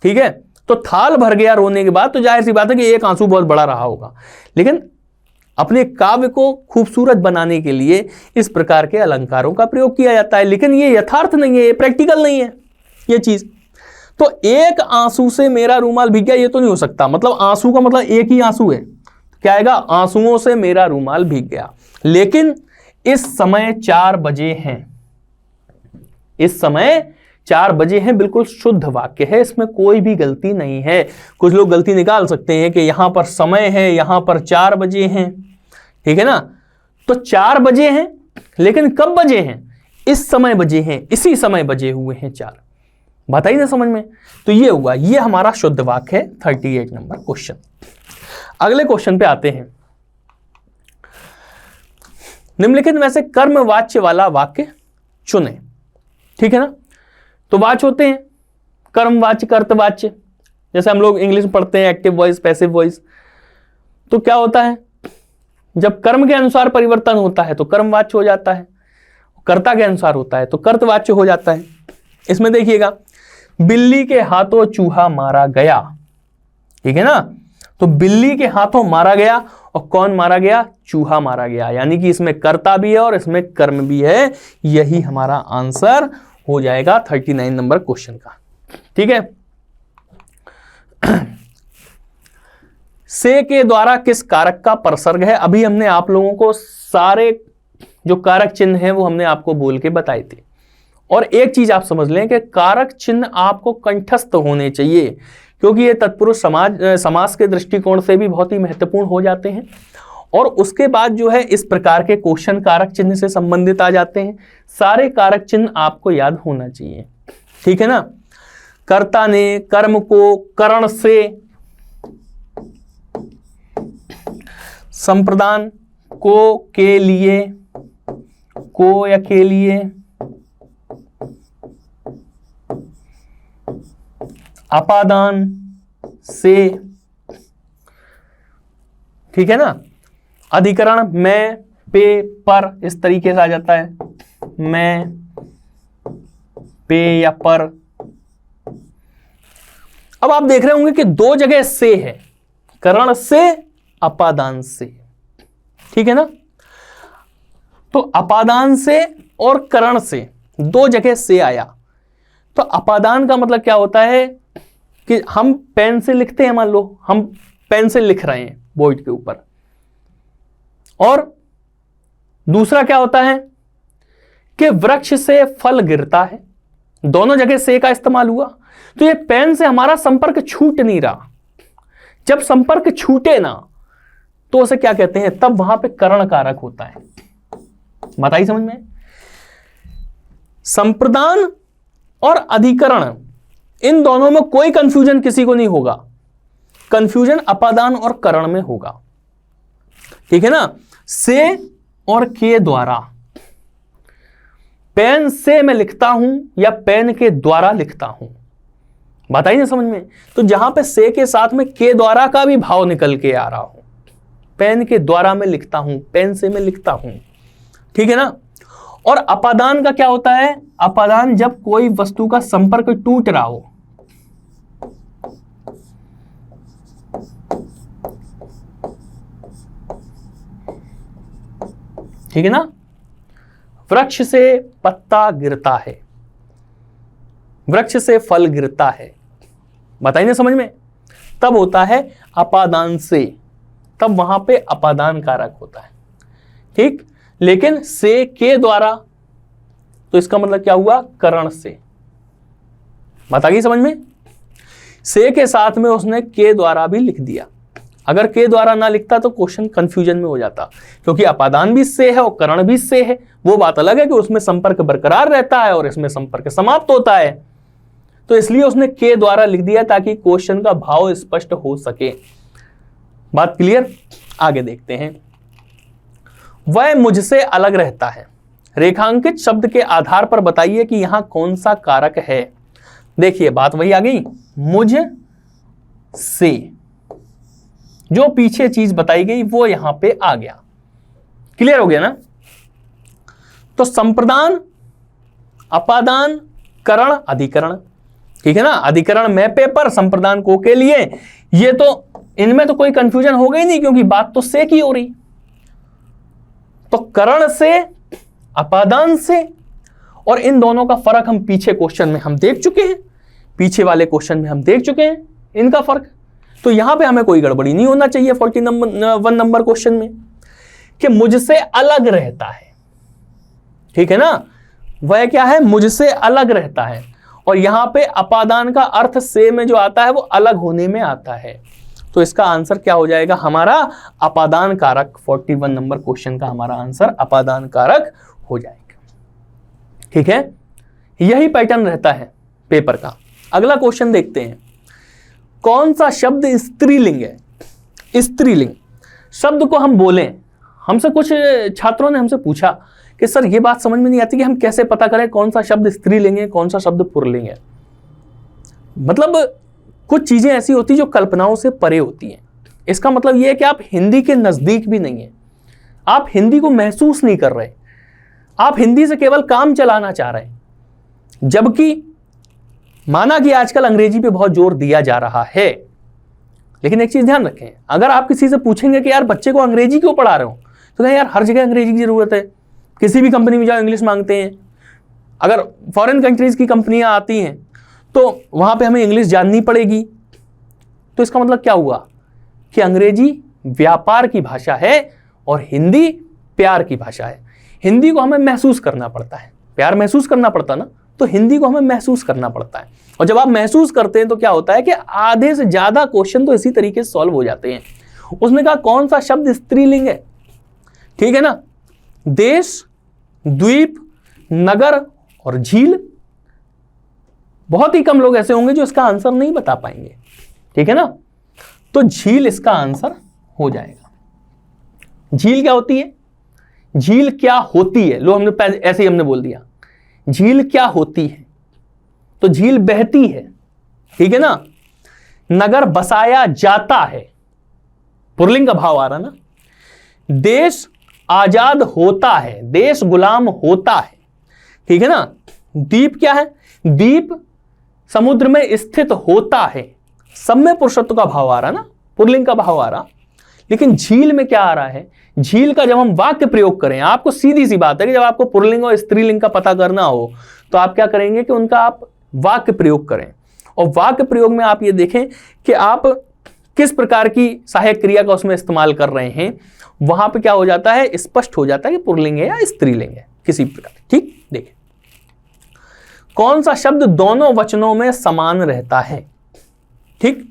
ठीक है, तो थाल भर गया रोने के बाद, तो जाहिर सी बात है कि एक आंसू बहुत बड़ा रहा होगा। लेकिन अपने काव्य को खूबसूरत बनाने के लिए इस प्रकार के अलंकारों का प्रयोग किया जाता है, लेकिन ये यथार्थ नहीं है, ये प्रैक्टिकल नहीं है ये चीज। तो एक आंसू से मेरा रूमाल भीग गया, ये तो नहीं हो सकता। मतलब आंसू का मतलब एक ही आंसू है, क्या आएगा, आंसुओं से मेरा रूमाल भीग गया। लेकिन इस समय 4 बजे हैं, इस समय 4 बजे हैं, बिल्कुल शुद्ध वाक्य है, इसमें कोई भी गलती नहीं है। कुछ लोग गलती निकाल सकते हैं कि यहां पर समय है, यहां पर 4 बजे हैं, ठीक है ना। तो 4 बजे हैं, लेकिन कब बजे हैं, इस समय बजे हैं, इसी समय बजे हुए हैं 4। बताइए ना समझ में। तो ये हुआ, ये हमारा शुद्ध वाक्य है 38 नंबर क्वेश्चन। अगले क्वेश्चन पे आते हैं। निम्नलिखित में से कर्मवाच्य वाला वाक्य चुने। ठीक है ना, तो वाच्य होते हैं कर्मवाच्य, कर्तवाच्य। जैसे हम लोग इंग्लिश में पढ़ते हैं एक्टिव वॉइस, पैसिव वॉइस। तो क्या होता है, जब कर्म के अनुसार परिवर्तन होता है तो कर्मवाच्य हो जाता है, कर्ता के अनुसार होता है तो कर्तवाच्य हो जाता है। इसमें देखिएगा, बिल्ली के हाथों चूहा मारा गया, ठीक है ना। तो बिल्ली के हाथों मारा गया, और कौन मारा गया, चूहा मारा गया। यानी कि इसमें कर्ता भी है और इसमें कर्म भी है। यही हमारा आंसर हो जाएगा 39 नंबर क्वेश्चन का। ठीक है। से के द्वारा किस कारक का परसर्ग है। अभी हमने आप लोगों को सारे जो कारक चिन्ह हैं वो हमने आपको बोल के बताए थे। और एक चीज आप समझ लें कि कारक चिन्ह आपको कंठस्थ होने चाहिए, क्योंकि ये तत्पुरुष समास के दृष्टिकोण से भी बहुत ही महत्वपूर्ण हो जाते हैं। और उसके बाद जो है इस प्रकार के क्वेश्चन कारक चिन्ह से संबंधित आ जाते हैं। सारे कारक चिन्ह आपको याद होना चाहिए, ठीक है ना। कर्ता ने कर्म को करण से, संप्रदान को के लिए, को या के लिए, अपादान से, ठीक है ना। अधिकरण में, पे, पर, इस तरीके से आ जाता है, में, पे या पर। अब आप देख रहे होंगे कि 2 जगह से है, करण से, अपादान से, ठीक है ना। तो अपादान से और करण से 2 जगह से आया। तो अपादान का मतलब क्या होता है कि हम पेन से लिखते हैं, मान लो हम पेन से लिख रहे हैं बोर्ड के ऊपर, और दूसरा क्या होता है कि वृक्ष से फल गिरता है। दोनों जगह से का इस्तेमाल हुआ। तो ये पेन से हमारा संपर्क छूट नहीं रहा। जब संपर्क छूटे ना तो उसे क्या कहते हैं, तब वहां पे करण कारक होता है। बताइए समझ में। संप्रदान और अधिकरण, इन दोनों में कोई कंफ्यूजन किसी को नहीं होगा। कंफ्यूजन अपादान और करण में होगा, ठीक है ना। से और के द्वारा, पेन से मैं लिखता हूं या पेन के द्वारा लिखता हूं, बताइए ना समझ में। तो जहां पे से के साथ में के द्वारा का भी भाव निकल के आ रहा हो, पेन के द्वारा मैं लिखता हूं, पेन से मैं लिखता हूं, ठीक है ना। और अपादान का क्या होता है, अपादान जब कोई वस्तु का संपर्क टूट रहा हो, ठीक है ना। वृक्ष से पत्ता गिरता है, वृक्ष से फल गिरता है, बताइए ना समझ में। तब होता है अपादान से, तब वहां पे अपादान कारक होता है, ठीक। लेकिन से के द्वारा, तो इसका मतलब क्या हुआ, करण से। बताइए समझ में। से के साथ में उसने के द्वारा भी लिख दिया। अगर के द्वारा ना लिखता तो क्वेश्चन कंफ्यूजन में हो जाता, क्योंकि अपादान भी से है और करण भी से है। वो बात अलग है कि उसमें संपर्क बरकरार रहता है और इसमें संपर्क समाप्त होता है। तो इसलिए उसने के द्वारा लिख दिया ताकि क्वेश्चन का भाव स्पष्ट हो सके। बात क्लियर। आगे देखते हैं। वह मुझसे अलग रहता है। रेखांकित शब्द के आधार पर बताइए कि यहां कौन सा कारक है। देखिए बात वही आ गई, मुझ से, जो पीछे चीज बताई गई वो यहां पे आ गया। क्लियर हो गया ना? तो संप्रदान, अपादान, करण, अधिकरण, ठीक है ना? अधिकरण मैं पेपर, संप्रदान को के लिए, ये तो इनमें तो कोई कंफ्यूजन हो गई नहीं क्योंकि बात तो से की हो रही। तो करण से, अपादान से, और इन दोनों का फर्क हम पीछे क्वेश्चन में हम देख चुके हैं, पीछे वाले क्वेश्चन में हम देख चुके हैं इनका फर्क। तो यहां पे हमें कोई गड़बड़ी नहीं होना चाहिए 41 नंबर क्वेश्चन में कि मुझसे अलग रहता है, ठीक है ना? वह क्या है? मुझसे अलग रहता है। और यहां पे अपादान का अर्थ से में जो आता है वो अलग होने में आता है। तो इसका आंसर क्या हो जाएगा हमारा? अपादान कारक। 41 नंबर क्वेश्चन का हमारा आंसर अपादान कारक हो जाएगा, ठीक है? यही पैटर्न रहता है पेपर का। अगला क्वेश्चन देखते हैं, कौन सा शब्द स्त्रीलिंग है? स्त्रीलिंग शब्द को हम बोलें, हमसे कुछ छात्रों ने हमसे पूछा कि सर ये बात समझ में नहीं आती कि हम कैसे पता करें कौन सा शब्द स्त्रीलिंग है, कौन सा शब्द पुल्लिंग है। मतलब कुछ चीजें ऐसी होती जो कल्पनाओं से परे होती हैं। इसका मतलब यह है कि आप हिंदी के नजदीक भी नहीं है, आप हिंदी को महसूस नहीं कर रहे, आप हिंदी से केवल काम चलाना चाह रहे हैं। जबकि माना कि आजकल अंग्रेजी पे बहुत जोर दिया जा रहा है, लेकिन एक चीज ध्यान रखें, अगर आप किसी से पूछेंगे कि यार बच्चे को अंग्रेजी क्यों पढ़ा रहे हो, तो कहें यार हर जगह अंग्रेजी की जरूरत है, किसी भी कंपनी में जाओ इंग्लिश मांगते हैं। अगर फॉरेन कंट्रीज की कंपनियां आती हैं तो वहां पे हमें इंग्लिश जाननी पड़ेगी। तो इसका मतलब क्या हुआ कि अंग्रेजी व्यापार की भाषा है और हिंदी प्यार की भाषा है। हिंदी को हमें महसूस करना पड़ता है, प्यार महसूस करना पड़ता ना, तो हिंदी को हमें महसूस करना पड़ता है। और जब आप महसूस करते हैं तो क्या होता है कि आधे से ज्यादा क्वेश्चन तो इसी तरीके से सॉल्व हो जाते हैं। उसने कहा कौन सा शब्द स्त्रीलिंग है, ठीक है ना? देश, द्वीप, नगर और झील। बहुत ही कम लोग ऐसे होंगे जो इसका आंसर नहीं बता पाएंगे, ठीक है ना? तो झील इसका आंसर हो जाएगा। झील क्या होती है? झील क्या होती है? लो हमने ऐसे ही हमने बोल दिया, झील क्या होती है? तो झील बहती है, ठीक है ना? नगर बसाया जाता है, पुल्लिंग का भाव आ रहा ना। देश आजाद होता है, देश गुलाम होता है, ठीक है ना? द्वीप क्या है? द्वीप समुद्र में स्थित होता है। सब में पुरुषत्व का भाव आ रहा ना, पुल्लिंग का भाव आ रहा। लेकिन झील में क्या आ रहा है? झील का जब हम वाक्य प्रयोग करें, आपको सीधी सी बात है कि जब आपको पुल्लिंग और स्त्रीलिंग का पता करना हो तो आप क्या करेंगे कि उनका आप वाक्य प्रयोग करें। और वाक्य प्रयोग में आप ये देखें कि आप किस प्रकार की सहायक क्रिया का उसमें इस्तेमाल कर रहे हैं। वहां पे क्या हो जाता है? स्पष्ट हो जाता है कि पुल्लिंग है या स्त्रीलिंग है किसी प्रकार। ठीक, देखिए कौन सा शब्द दोनों वचनों में समान रहता है? ठीक,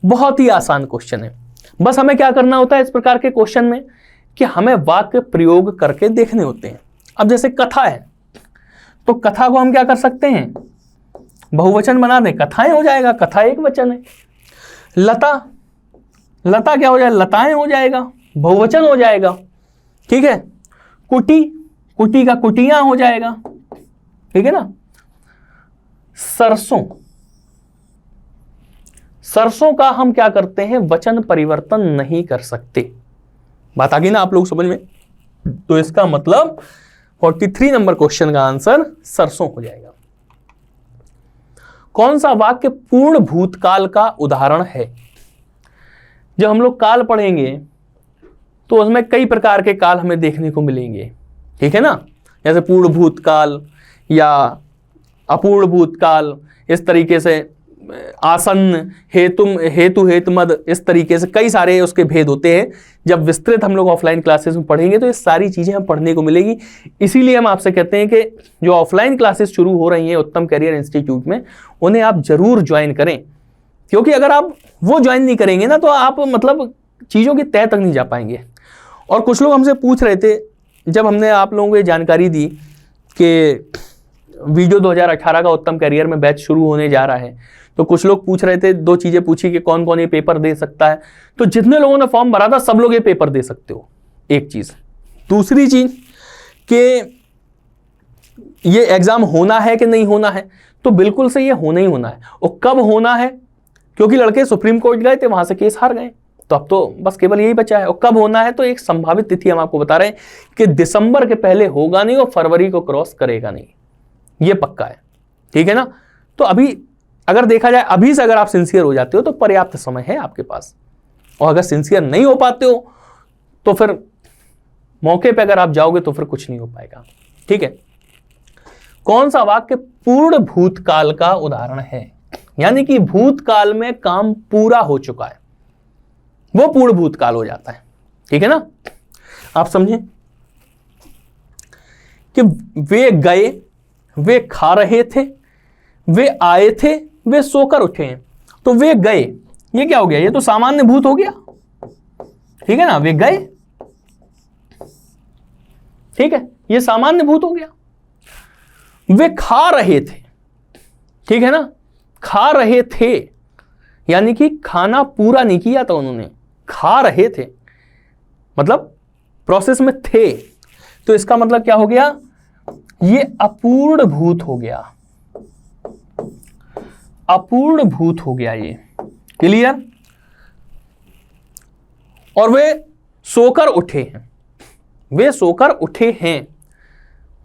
बहुत ही आसान क्वेश्चन है। बस हमें क्या करना होता है इस प्रकार के क्वेश्चन में कि हमें वाक्य प्रयोग करके देखने होते हैं। अब जैसे कथा है, तो कथा को हम क्या कर सकते हैं? बहुवचन बना दें, कथाएं हो जाएगा, कथा एक वचन है। लता, लता क्या हो जाएगा? लताएं हो जाएगा, बहुवचन हो जाएगा, ठीक है। कुटी, कुटी का कुटियां हो जाएगा, ठीक है ना। सरसों, सरसों का हम क्या करते हैं? वचन परिवर्तन नहीं कर सकते। बात आ गई ना आप लोग समझ में? तो इसका मतलब 43 नंबर क्वेश्चन का आंसर सरसों हो जाएगा। कौन सा वाक्य पूर्ण भूतकाल का उदाहरण है? जब हम लोग काल पढ़ेंगे तो उसमें कई प्रकार के काल हमें देखने को मिलेंगे, ठीक है ना। जैसे पूर्ण भूतकाल या अपूर्ण भूतकाल, इस तरीके से आसन्न, हेतु हेतुमद, इस तरीके से कई सारे उसके भेद होते हैं। जब विस्तृत हम लोग ऑफलाइन क्लासेस में पढ़ेंगे तो ये सारी चीजें हम पढ़ने को मिलेगी। इसीलिए हम आपसे कहते हैं कि जो ऑफलाइन क्लासेस शुरू हो रही हैं उत्तम करियर इंस्टीट्यूट में, उन्हें आप जरूर ज्वाइन करें, क्योंकि अगर आप वो ज्वाइन नहीं करेंगे ना तो आप मतलब चीज़ों की तह तक नहीं जा पाएंगे। और कुछ लोग हमसे पूछ रहे थे, जब हमने आप लोगों को ये जानकारी दी कि वीडियो 2018 का उत्तम करियर में बैच शुरू होने जा रहा है, तो कुछ लोग पूछ रहे थे, दो चीजें पूछी कि कौन कौन ये पेपर दे सकता है। तो जितने लोगों ने फॉर्म भरा था सब लोग ये पेपर दे सकते हो, एक चीज। दूसरी चीज कि ये एग्जाम होना है कि नहीं होना है, तो बिल्कुल से ये होना ही होना है। और कब होना है? क्योंकि लड़के सुप्रीम कोर्ट गए थे, वहां से केस हार गए, तो अब तो बस केवल यही बचा है। और कब होना है, तो एक संभावित तिथि हम आपको बता रहे हैं कि दिसंबर के पहले होगा नहीं और फरवरी को क्रॉस करेगा नहीं, ये पक्का है, ठीक है ना। तो अभी अगर देखा जाए, अभी से अगर आप सिंसियर हो जाते हो तो पर्याप्त समय है आपके पास, और अगर सिंसियर नहीं हो पाते हो तो फिर मौके पे अगर आप जाओगे तो फिर कुछ नहीं हो पाएगा, ठीक है। कौन सा वाक्य पूर्ण भूतकाल का उदाहरण है, यानी कि भूतकाल में काम पूरा हो चुका है, वो पूर्ण भूतकाल हो जाता है, ठीक है ना। आप समझें कि वे गए, वे खा रहे थे, वे आए थे, वे सोकर उठे हैं। तो वे गए, ये क्या हो गया, ये तो सामान्य भूत हो गया, ठीक है ना। वे गए, ठीक है, ये सामान्य भूत हो गया। वे खा रहे थे, ठीक है ना, खा रहे थे, यानी कि खाना पूरा नहीं किया था उन्होंने, खा रहे थे, मतलब प्रोसेस में थे। तो इसका मतलब क्या हो गया, ये अपूर्ण भूत हो गया, अपूर्ण भूत हो गया ये, क्लियर। और वे सोकर उठे हैं, वे सोकर उठे हैं,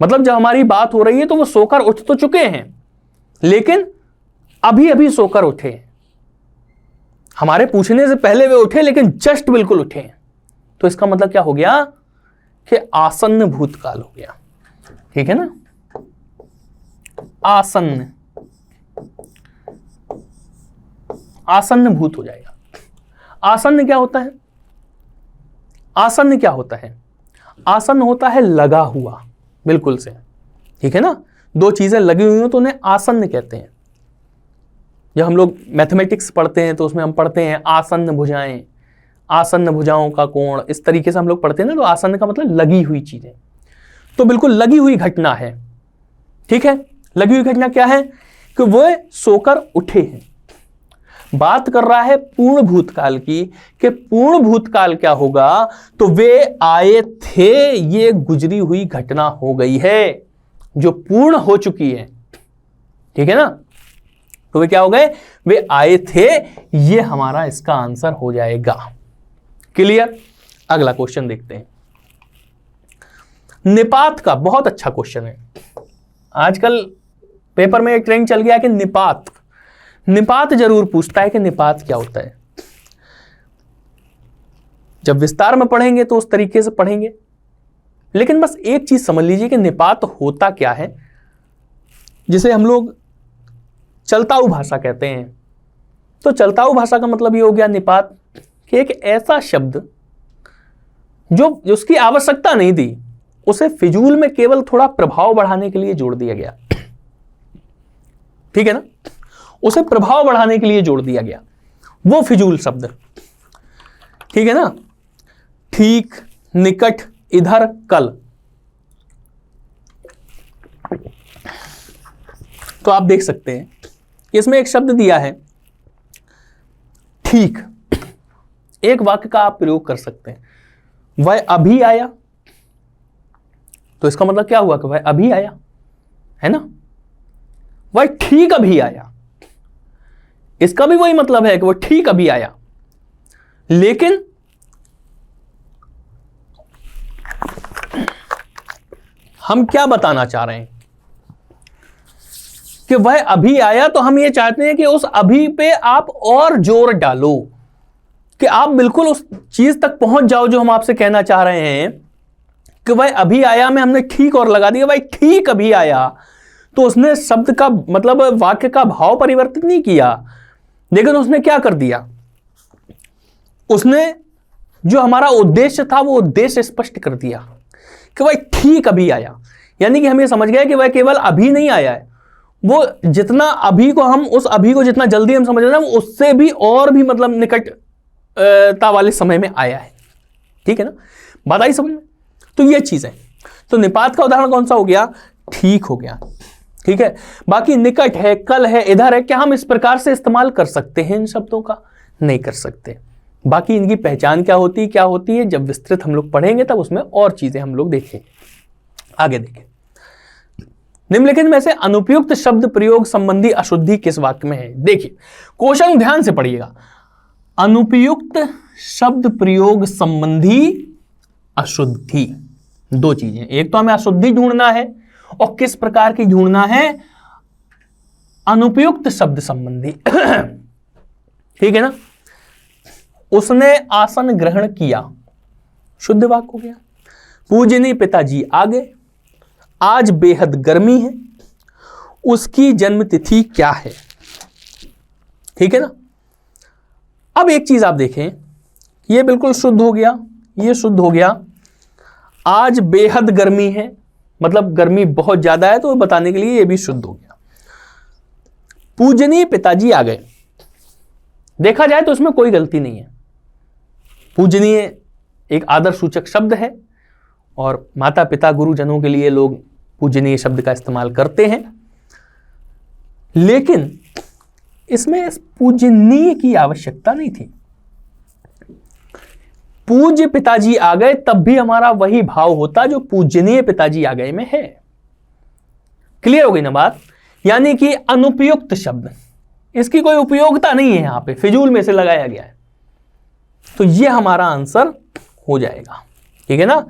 मतलब जब हमारी बात हो रही है तो वो सोकर उठ तो चुके हैं, लेकिन अभी अभी सोकर उठे हैं। हमारे पूछने से पहले वे उठे, लेकिन जस्ट बिल्कुल उठे हैं। तो इसका मतलब क्या हो गया कि आसन्न भूतकाल हो गया, ठीक है ना। आसन्न, आसन्न भूत हो जाएगा। आसन्न क्या होता है, आसन्न क्या होता है, आसन्न होता है लगा हुआ, बिल्कुल से, ठीक है ना। दो चीजें लगी हुई हो तो उन्हें आसन्न कहते हैं। जब हम लोग मैथमेटिक्स पढ़ते हैं तो उसमें हम पढ़ते हैं आसन्न भुजाएं, आसन्न भुजाओं का कोण, इस तरीके से हम लोग पढ़ते हैं ना। तो आसन्न का मतलब लगी हुई चीजें, तो बिल्कुल लगी हुई घटना है, ठीक है। लगी हुई घटना क्या है कि वो सोकर उठे हैं। बात कर रहा है पूर्ण भूतकाल की, कि पूर्ण भूतकाल क्या होगा, तो वे आए थे, ये गुजरी हुई घटना हो गई है जो पूर्ण हो चुकी है, ठीक है ना। तो वे क्या हो गए, वे आए थे, ये हमारा इसका आंसर हो जाएगा, क्लियर। अगला क्वेश्चन देखते हैं। निपात का बहुत अच्छा क्वेश्चन है, आजकल पेपर में एक ट्रेंड चल गया कि निपात, निपात जरूर पूछता है कि निपात क्या होता है। जब विस्तार में पढ़ेंगे तो उस तरीके से पढ़ेंगे, लेकिन बस एक चीज समझ लीजिए कि निपात होता क्या है, जिसे हम लोग चलताऊ भाषा कहते हैं। तो चलताऊ भाषा का मतलब ये हो गया निपात, कि एक ऐसा शब्द जो उसकी आवश्यकता नहीं थी, उसे फिजूल में केवल थोड़ा प्रभाव बढ़ाने के लिए जोड़ दिया गया, ठीक है ना। उसे प्रभाव बढ़ाने के लिए जोड़ दिया गया, वो फिजूल शब्द, ठीक है ना। ठीक, निकट, इधर, कल। तो आप देख सकते हैं इसमें एक शब्द दिया है ठीक, एक वाक्य का आप प्रयोग कर सकते हैं, वह अभी आया। तो इसका मतलब क्या हुआ कि वह अभी आया, है ना। वह ठीक अभी आया, इसका भी वही मतलब है कि वह ठीक अभी आया। लेकिन हम क्या बताना चाह रहे हैं कि वह अभी आया, तो हम ये चाहते हैं कि उस अभी पे आप और जोर डालो, कि आप बिल्कुल उस चीज तक पहुंच जाओ जो हम आपसे कहना चाह रहे हैं कि वह अभी आया में हमने ठीक और लगा दिया, वह ठीक अभी आया। तो उसने शब्द का मतलब वाक्य का भाव परिवर्तित नहीं किया, लेकिन उसने क्या कर दिया, उसने जो हमारा उद्देश्य था वो उद्देश्य स्पष्ट कर दिया कि वह ठीक अभी आया। यानी कि हम ये समझ गए कि वह केवल अभी नहीं आया है, वो जितना अभी को हम उस अभी को जितना जल्दी हम समझ रहे हैं, वो उससे भी और भी मतलब निकटता वाले समय में आया है, ठीक है ना। बात आई समझ में। तो ये चीज है। तो निपात का उदाहरण कौन सा हो गया, ठीक हो गया, ठीक है। बाकी निकट है, कल है, इधर है, क्या हम इस प्रकार से इस्तेमाल कर सकते हैं इन शब्दों का, नहीं कर सकते। बाकी इनकी पहचान क्या होती है जब विस्तृत हम लोग पढ़ेंगे तब उसमें और चीजें हम लोग देखेंगे। आगे देखें, निम्नलिखित में से अनुपयुक्त शब्द प्रयोग संबंधी अशुद्धि किस वाक्य में है। देखिए क्वेश्चन ध्यान से पढ़िएगा। अनुपयुक्त शब्द प्रयोग संबंधी अशुद्धि। दो चीजें, एक तो हमें अशुद्धि ढूंढना है और किस प्रकार की ढूंढना है, अनुपयुक्त शब्द संबंधी। ठीक है ना। उसने आसन ग्रहण किया, शुद्ध वाक्य हो गया। पूजनीय पिताजी आ गए, आज बेहद गर्मी है, उसकी जन्मतिथि क्या है। ठीक है ना। अब एक चीज आप देखें, ये बिल्कुल शुद्ध हो गया, ये शुद्ध हो गया। आज बेहद गर्मी है, मतलब गर्मी बहुत ज्यादा है, तो बताने के लिए ये भी शुद्ध हो गया। पूजनीय पिताजी आ गए, देखा जाए तो इसमें कोई गलती नहीं है। पूजनीय एक आदर सूचक शब्द है और माता पिता गुरुजनों के लिए लोग पूजनीय शब्द का इस्तेमाल करते हैं, लेकिन इसमें पूजनीय की आवश्यकता नहीं थी। पूज्य पिताजी आ गए तब भी हमारा वही भाव होता जो पूजनीय पिताजी आ गए में है। क्लियर हो गई ना बात। यानी कि अनुपयुक्त शब्द, इसकी कोई उपयोगिता नहीं है, यहां पे फिजूल में से लगाया गया है, तो ये हमारा आंसर हो जाएगा। ठीक है ना।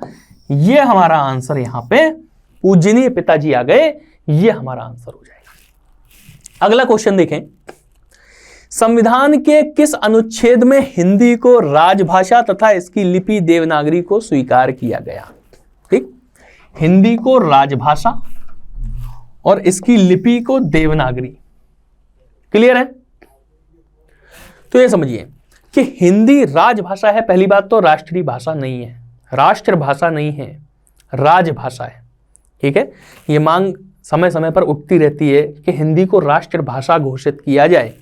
ये हमारा आंसर यहां पे पूजनीय पिताजी आ गए, ये हमारा आंसर हो जाएगा। अगला क्वेश्चन देखें, संविधान के किस अनुच्छेद में हिंदी को राजभाषा तथा इसकी लिपि देवनागरी को स्वीकार किया गया। ठीक, हिंदी को राजभाषा और इसकी लिपि को देवनागरी। क्लियर है। तो ये समझिए कि हिंदी राजभाषा है, पहली बात तो राष्ट्रीय भाषा नहीं है, राष्ट्रभाषा नहीं है, राजभाषा है। ठीक है। ये मांग समय समय पर उठती रहती है कि हिंदी को राष्ट्रभाषा घोषित किया जाए,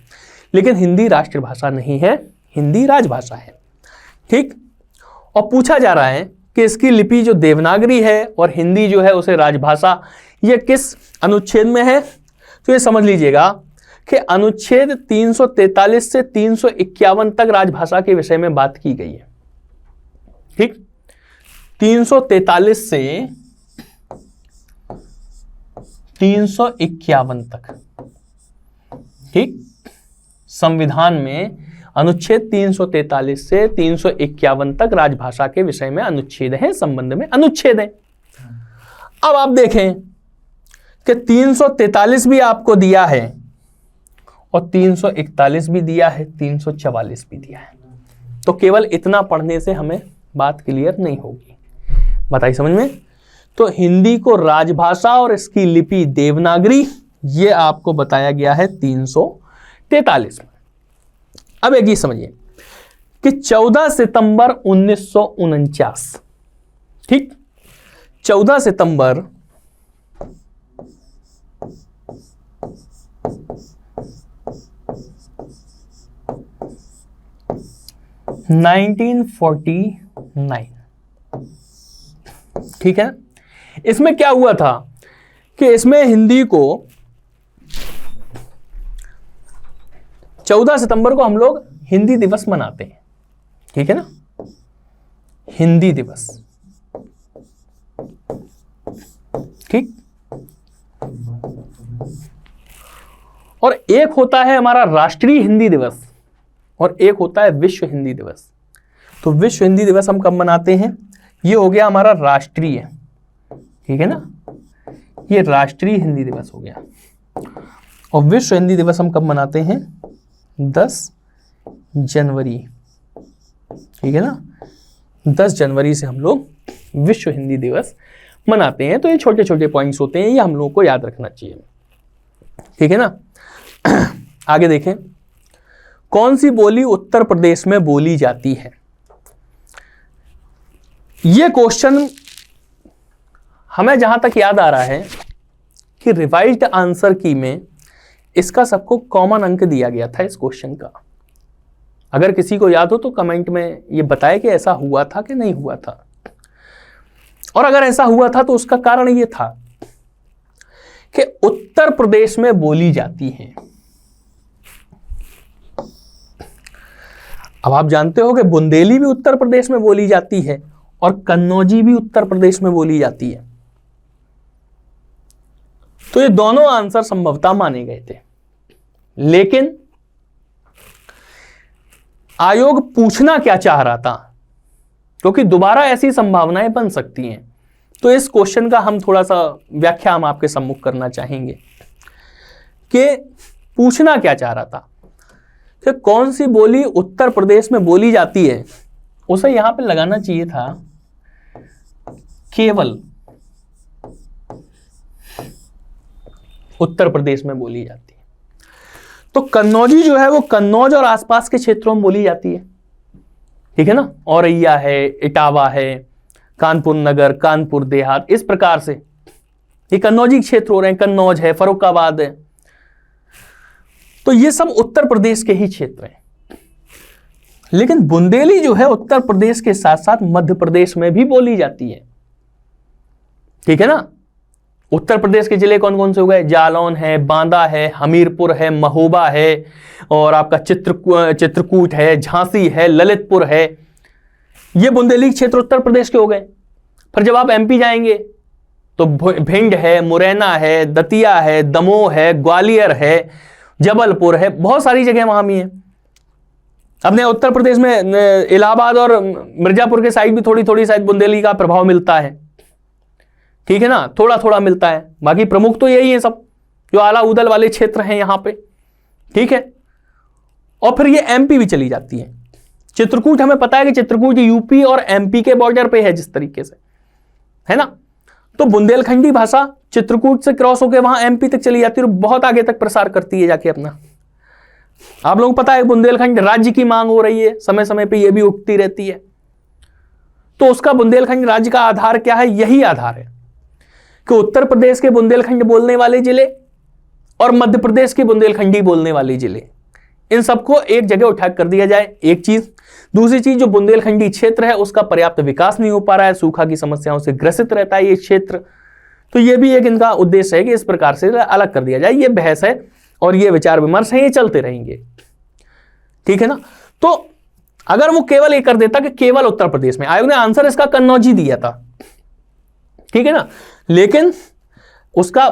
लेकिन हिंदी राष्ट्रभाषा नहीं है, हिंदी राजभाषा है। ठीक। और पूछा जा रहा है कि इसकी लिपि जो देवनागरी है और हिंदी जो है उसे राजभाषा, ये किस अनुच्छेद में है। तो ये समझ लीजिएगा कि अनुच्छेद 343 से 351 तक राजभाषा के विषय में बात की गई है। ठीक। 343 से 351 तक। ठीक। संविधान में अनुच्छेद 343 से 351 तक राजभाषा के विषय में अनुच्छेद है, संबंध में अनुच्छेद है। अब आप देखें कि 343 भी आपको दिया है और 341 भी दिया है, 344 भी दिया है, तो केवल इतना पढ़ने से हमें बात क्लियर नहीं होगी। बताइए समझ में। तो हिंदी को राजभाषा और इसकी लिपि देवनागरी, ये आपको बताया गया है 343 में। अब एक चीज समझिए कि 14 सितंबर 1949, ठीक, 14 सितंबर 1949, ठीक है। इसमें क्या हुआ था कि इसमें हिंदी को 14 सितंबर को हम लोग हिंदी दिवस मनाते हैं, ठीक है ना, हिंदी दिवस। ठीक। और एक होता है हमारा राष्ट्रीय हिंदी दिवस और एक होता है विश्व हिंदी दिवस। तो विश्व हिंदी दिवस हम कब मनाते हैं, ये हो गया हमारा राष्ट्रीय, ठीक है ना, ये राष्ट्रीय हिंदी दिवस हो गया। और विश्व हिंदी दिवस हम कब मनाते हैं, 10 जनवरी, ठीक है ना, 10 जनवरी से हम लोग विश्व हिंदी दिवस मनाते हैं। तो ये छोटे छोटे पॉइंट्स होते हैं, ये हम लोगों को याद रखना चाहिए, ठीक है ना। आगे देखें, कौन सी बोली उत्तर प्रदेश में बोली जाती है। ये क्वेश्चन हमें जहां तक याद आ रहा है कि रिवाइज्ड आंसर की में इसका सबको कॉमन अंक दिया गया था इस क्वेश्चन का। अगर किसी को याद हो तो कमेंट में ये बताए कि ऐसा हुआ था कि नहीं हुआ था, और अगर ऐसा हुआ था तो उसका कारण ये था कि उत्तर प्रदेश में बोली जाती है। अब आप जानते हो कि बुंदेली भी उत्तर प्रदेश में बोली जाती है और कन्नौजी भी उत्तर प्रदेश में बोली जाती है। तो ये दोनों आंसर संभवतः माने गए थे, लेकिन आयोग पूछना क्या चाह रहा था, क्योंकि दोबारा ऐसी संभावनाएं बन सकती हैं। तो इस क्वेश्चन का हम थोड़ा सा व्याख्या हम आपके सम्मुख करना चाहेंगे कि पूछना क्या चाह रहा था कि कौन सी बोली उत्तर प्रदेश में बोली जाती है। उसे यहां पे लगाना चाहिए था केवल उत्तर प्रदेश में बोली जाती है। तो कन्नौजी जो है वो कन्नौज और आसपास के क्षेत्रों में बोली जाती है, ठीक है ना। औरैया है, इटावा है, कानपुर नगर, कानपुर देहात, इस प्रकार से ये कन्नौजी क्षेत्र हो रहे हैं। कन्नौज है, फर्रुखाबाद है, तो ये सब उत्तर प्रदेश के ही क्षेत्र हैं। लेकिन बुंदेली जो है उत्तर प्रदेश के साथ साथ मध्य प्रदेश में भी बोली जाती है, ठीक है ना। उत्तर प्रदेश के जिले कौन कौन से हो गए? जालौन है, बांदा है, हमीरपुर है, महोबा है, और आपका चित्रकूट है, झांसी है, ललितपुर है। ये बुंदेली क्षेत्र उत्तर प्रदेश के हो गए। फिर जब आप एमपी जाएंगे तो भिंड है, मुरैना है, दतिया है, दमोह है, ग्वालियर है, जबलपुर है, बहुत सारी जगह वहां भी है। अपने उत्तर प्रदेश में इलाहाबाद और मिर्जापुर के साइड भी थोड़ी थोड़ी शायद बुंदेली का प्रभाव मिलता है, ठीक है ना, थोड़ा थोड़ा मिलता है। बाकी प्रमुख तो यही है सब जो आला उदल वाले क्षेत्र हैं यहां पे, ठीक है। और फिर ये एमपी भी चली जाती है। चित्रकूट, हमें पता है कि चित्रकूट यूपी और एमपी के बॉर्डर पे है जिस तरीके से, है ना। तो बुंदेलखंडी भाषा चित्रकूट से क्रॉस होकर वहां एमपी तक चली जाती है और बहुत आगे तक प्रसार करती है जाके अपना। आप लोगों को पता है बुंदेलखंड राज्य की मांग हो रही है, समय समय पे ये भी उठती रहती है। तो उसका बुंदेलखंड राज्य का आधार क्या है? यही आधार है कि उत्तर प्रदेश के बुंदेलखंड बोलने वाले जिले और मध्य प्रदेश के बुंदेलखंडी बोलने वाले जिले, इन सबको एक जगह उठा कर दिया जाए। एक चीज। दूसरी चीज, जो बुंदेलखंडी क्षेत्र है उसका पर्याप्त विकास नहीं हो पा रहा है, सूखा की समस्याओं से ग्रसित रहता है ये क्षेत्र, तो ये भी एक इनका उद्देश्य है कि इस प्रकार से अलग कर दिया जाए। ये बहस है और ये विचार विमर्श है, ये चलते रहेंगे, ठीक है ना। तो अगर वो केवल ये कर देता कि केवल उत्तर प्रदेश में, आयोग ने आंसर इसका कन्नौजी दिया था, ठीक है ना, लेकिन उसका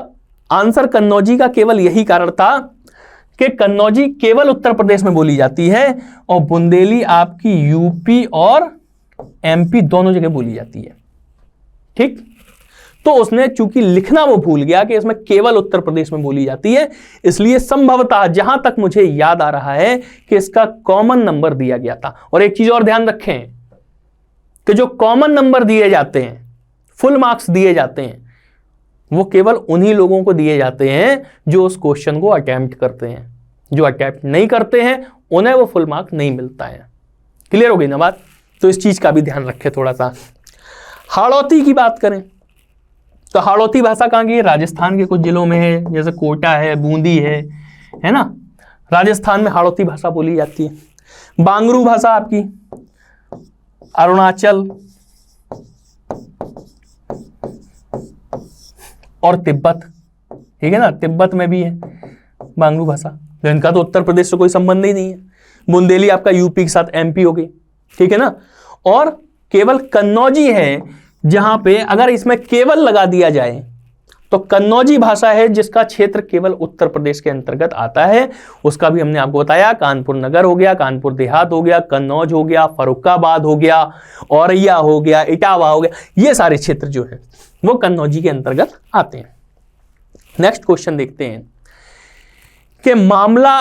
आंसर कन्नौजी का केवल यही कारण था कि कन्नौजी केवल उत्तर प्रदेश में बोली जाती है और बुंदेली आपकी यूपी और एमपी दोनों जगह बोली जाती है, ठीक। तो उसने चूंकि लिखना वो भूल गया कि इसमें केवल उत्तर प्रदेश में बोली जाती है, इसलिए संभवतः जहां तक मुझे याद आ रहा है कि इसका कॉमन नंबर दिया गया था। और एक चीज और ध्यान रखें कि जो कॉमन नंबर दिए जाते हैं, फुल मार्क्स दिए जाते हैं, वो केवल उन्हीं लोगों को दिए जाते हैं जो उस क्वेश्चन को अटेम्प्ट करते हैं। जो अटेम्प्ट नहीं करते हैं उन्हें वो फुल मार्क नहीं मिलता है। क्लियर हो गई ना बात? तो इस चीज का भी ध्यान रखें थोड़ा सा। हाड़ौती की बात करें तो हाड़ौती भाषा कहाँ की है? राजस्थान के कुछ जिलों में है, जैसे कोटा है, बूंदी है ना। राजस्थान में हाड़ौती भाषा बोली जाती है। बांगरू भाषा आपकी अरुणाचल और तिब्बत, ठीक है ना, तिब्बत में भी है बांगरू भाषा। तो इनका तो उत्तर प्रदेश से कोई संबंध ही नहीं है। बुंदेली आपका यूपी के साथ एमपी हो गई, ठीक है ना। और केवल कन्नौजी है जहां पे अगर इसमें केवल लगा दिया जाए तो कन्नौजी भाषा है जिसका क्षेत्र केवल उत्तर प्रदेश के अंतर्गत आता है। उसका भी हमने आपको बताया, कानपुर नगर हो गया, कानपुर देहात हो गया, कन्नौज हो गया, फर्रुखाबाद हो गया, औरैया हो गया, इटावा हो गया, ये सारे क्षेत्र जो है वो कन्नौजी के अंतर्गत आते हैं। नेक्स्ट क्वेश्चन देखते हैं कि मामला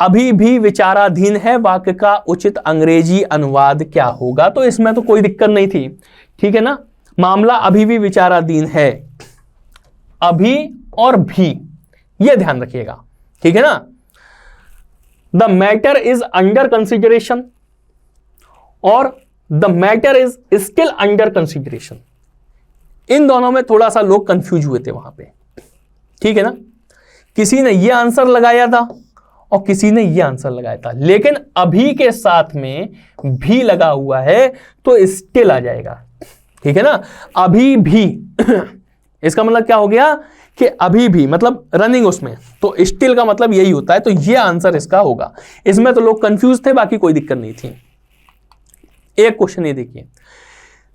अभी भी विचाराधीन है, वाक्य का उचित अंग्रेजी अनुवाद क्या होगा? तो इसमें तो कोई दिक्कत नहीं थी, ठीक है ना। मामला अभी भी विचाराधीन है, अभी और भी, यह ध्यान रखिएगा, ठीक है ना। The matter is under consideration और the matter is still under consideration, इन दोनों में थोड़ा सा लोग कंफ्यूज हुए थे वहां पे, ठीक है ना। किसी ने यह आंसर लगाया था और किसी ने यह आंसर लगाया था, लेकिन अभी के साथ में भी लगा हुआ है तो स्टिल आ जाएगा, ठीक है ना। अभी भी इसका मतलब क्या हो गया कि अभी भी मतलब रनिंग उसमें, तो स्टिल का मतलब यही होता है, तो ये आंसर इसका होगा। इसमें तो लोग कंफ्यूज थे, बाकी कोई दिक्कत नहीं थी। एक क्वेश्चन ये देखिए,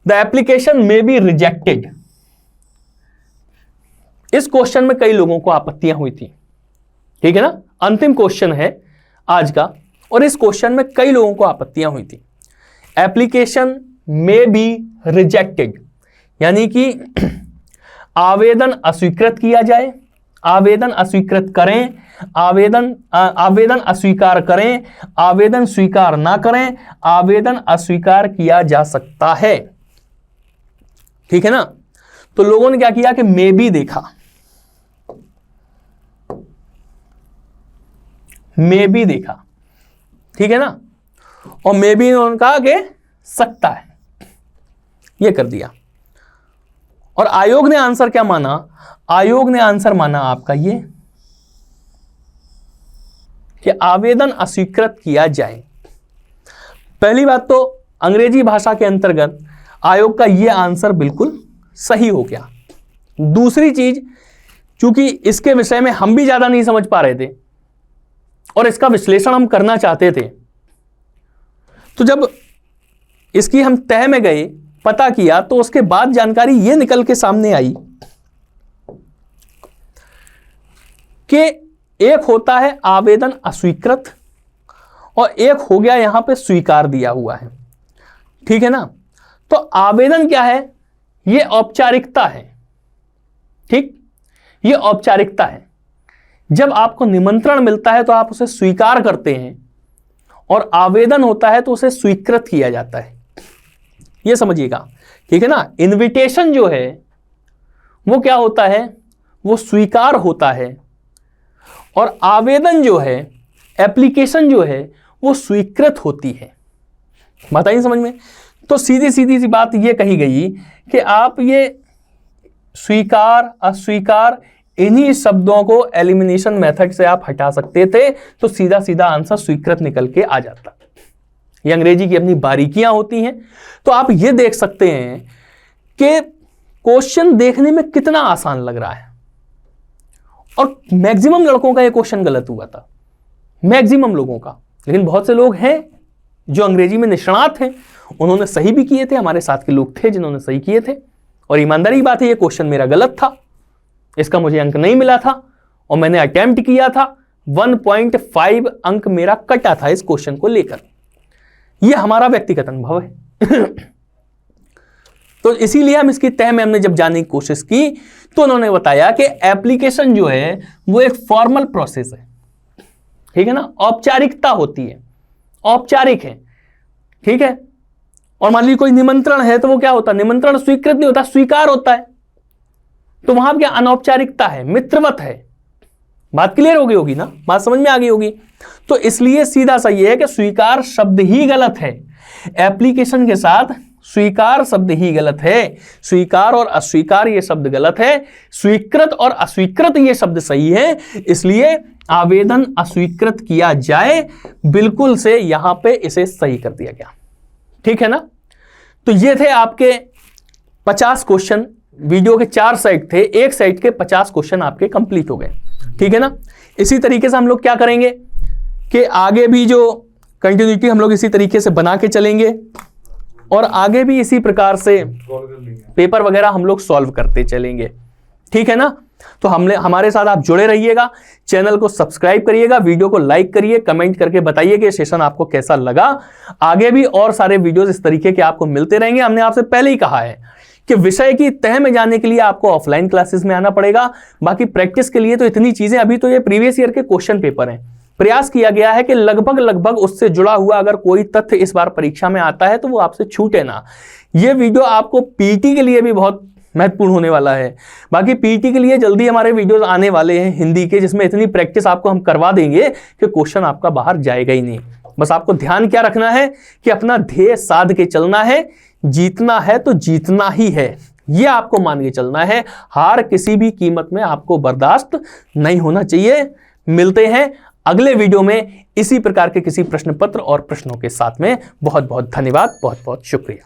the application may be rejected. इस क्वेश्चन में कई लोगों को आपत्तियां हुई थी, ठीक है ना। अंतिम क्वेश्चन है आज का, और इस क्वेश्चन में कई लोगों को आपत्तियां हुई थी। एप्लीकेशन मे बी रिजेक्टेड, यानी कि आवेदन अस्वीकृत किया जाए, आवेदन अस्वीकृत करें, आवेदन अस्वीकार करें, आवेदन स्वीकार ना करें, आवेदन अस्वीकार किया जा सकता है। ठीक है ना। तो लोगों ने क्या किया कि मे बी देखा, मे बी देखा, ठीक है ना, और मे बी उन्होंने कहा कि सकता है, यह कर दिया। और आयोग ने आंसर क्या माना? आयोग ने आंसर माना आपका ये कि आवेदन अस्वीकृत किया जाए। पहली बात तो अंग्रेजी भाषा के अंतर्गत आयोग का यह आंसर बिल्कुल सही हो गया। दूसरी चीज, चूंकि इसके विषय में हम भी ज्यादा नहीं समझ पा रहे थे और इसका विश्लेषण हम करना चाहते थे, तो जब इसकी हम तह में गए, पता किया, तो उसके बाद जानकारी यह निकल के सामने आई कि एक होता है आवेदन अस्वीकृत और एक हो गया यहां पे स्वीकार दिया हुआ है। ठीक है ना। तो आवेदन क्या है? यह औपचारिकता है। ठीक, यह औपचारिकता है। जब आपको निमंत्रण मिलता है तो आप उसे स्वीकार करते हैं, और आवेदन होता है तो उसे स्वीकृत किया जाता है। यह समझिएगा। ठीक है ना। इनविटेशन जो है वो क्या होता है? वो स्वीकार होता है, और आवेदन जो है, एप्लीकेशन जो है, वो स्वीकृत होती है। बात आई समझ में? तो सीधी सीधी सी बात यह कही गई कि आप ये स्वीकार अस्वीकार इन्हीं शब्दों को एलिमिनेशन मेथड से आप हटा सकते थे, तो सीधा सीधा आंसर स्वीकृत निकल के आ जाता। ये अंग्रेजी की अपनी बारीकियां होती हैं। तो आप ये देख सकते हैं कि क्वेश्चन देखने में कितना आसान लग रहा है, और मैक्सिमम लड़कों का ये क्वेश्चन गलत हुआ था, मैक्सिमम लोगों का। लेकिन बहुत से लोग हैं जो अंग्रेजी में निष्णात हैं, उन्होंने सही भी किए थे। हमारे साथ के लोग थे जिन्होंने सही किए थे, और ईमानदारी की बात है, ये क्वेश्चन मेरा गलत था, इसका मुझे अंक नहीं मिला था, और मैंने अटेम्प्ट किया था। 1.5 अंक मेरा कटा था इस क्वेश्चन को लेकर। यह हमारा व्यक्तिगत अनुभव है। तो इसीलिए हम इसकी तह में हमने जब जानने की कोशिश की, तो उन्होंने बताया कि एप्लीकेशन जो है वो एक फॉर्मल प्रोसेस है। ठीक है ना, औपचारिकता होती है, औपचारिक है। ठीक है। और मान लीजिए कोई निमंत्रण है तो वो क्या होता है? निमंत्रण स्वीकृत नहीं होता, स्वीकार होता है। तो वहां क्या अनौपचारिकता है, मित्रवत है। बात क्लियर हो गई होगी ना, बात समझ में आ गई होगी। तो इसलिए सीधा सा ये है कि स्वीकार शब्द ही गलत है, एप्लीकेशन के साथ स्वीकार शब्द ही गलत है। स्वीकार और अस्वीकार ये शब्द गलत है, स्वीकृत और अस्वीकृत ये शब्द सही है। इसलिए आवेदन अस्वीकृत किया जाए, बिल्कुल से यहां पे इसे सही कर दिया गया। ठीक है ना। तो ये थे आपके 50 क्वेश्चन। वीडियो के 4 साइड थे, एक साइड के 50 क्वेश्चन आपके कंप्लीट हो गए। ठीक है ना। इसी तरीके से हम लोग क्या करेंगे कि आगे भी जो कंटिन्यूटी हम लोग इसी तरीके से बना के चलेंगे, और आगे भी इसी प्रकार से पेपर वगैरह हम लोग सॉल्व करते चलेंगे। ठीक है ना। तो हमारे साथ आप जुड़े रहिएगा, चैनल को सब्सक्राइब करिएगा, वीडियो को लाइक करिए, कमेंट करके बताइए कि सेशन आपको कैसा लगा। आगे भी और सारे वीडियोस इस तरीके के आपको मिलते रहेंगे। हमने आपसे पहले ही कहा है कि विषय की तह में जाने के लिए आपको ऑफलाइन क्लासेस में आना पड़ेगा। बाकी प्रैक्टिस के लिए तो इतनी चीजें, अभी तो ये प्रीवियस ईयर के क्वेश्चन पेपर हैं। प्रयास किया गया है कि लगभग उससे जुड़ा हुआ अगर कोई तथ्य इस बार परीक्षा में आता है तो वो आपसे छूटे ना। ये वीडियो आपको पीटी के लिए भी बहुत महत्वपूर्ण होने वाला है। बाकी पीटी के लिए जल्दी हमारे वीडियोस आने वाले हैं हिंदी के, जिसमें इतनी प्रैक्टिस आपको हम करवा देंगे कि क्वेश्चन आपका बाहर जाएगा ही नहीं। बस आपको ध्यान क्या रखना है कि अपना ध्येय साध के चलना है, जीतना है तो जीतना ही है, ये आपको मान के चलना है। हार किसी भी कीमत में आपको बर्दाश्त नहीं होना चाहिए। मिलते हैं अगले वीडियो में इसी प्रकार के किसी प्रश्न पत्र और प्रश्नों के साथ में। बहुत बहुत धन्यवाद, बहुत बहुत शुक्रिया।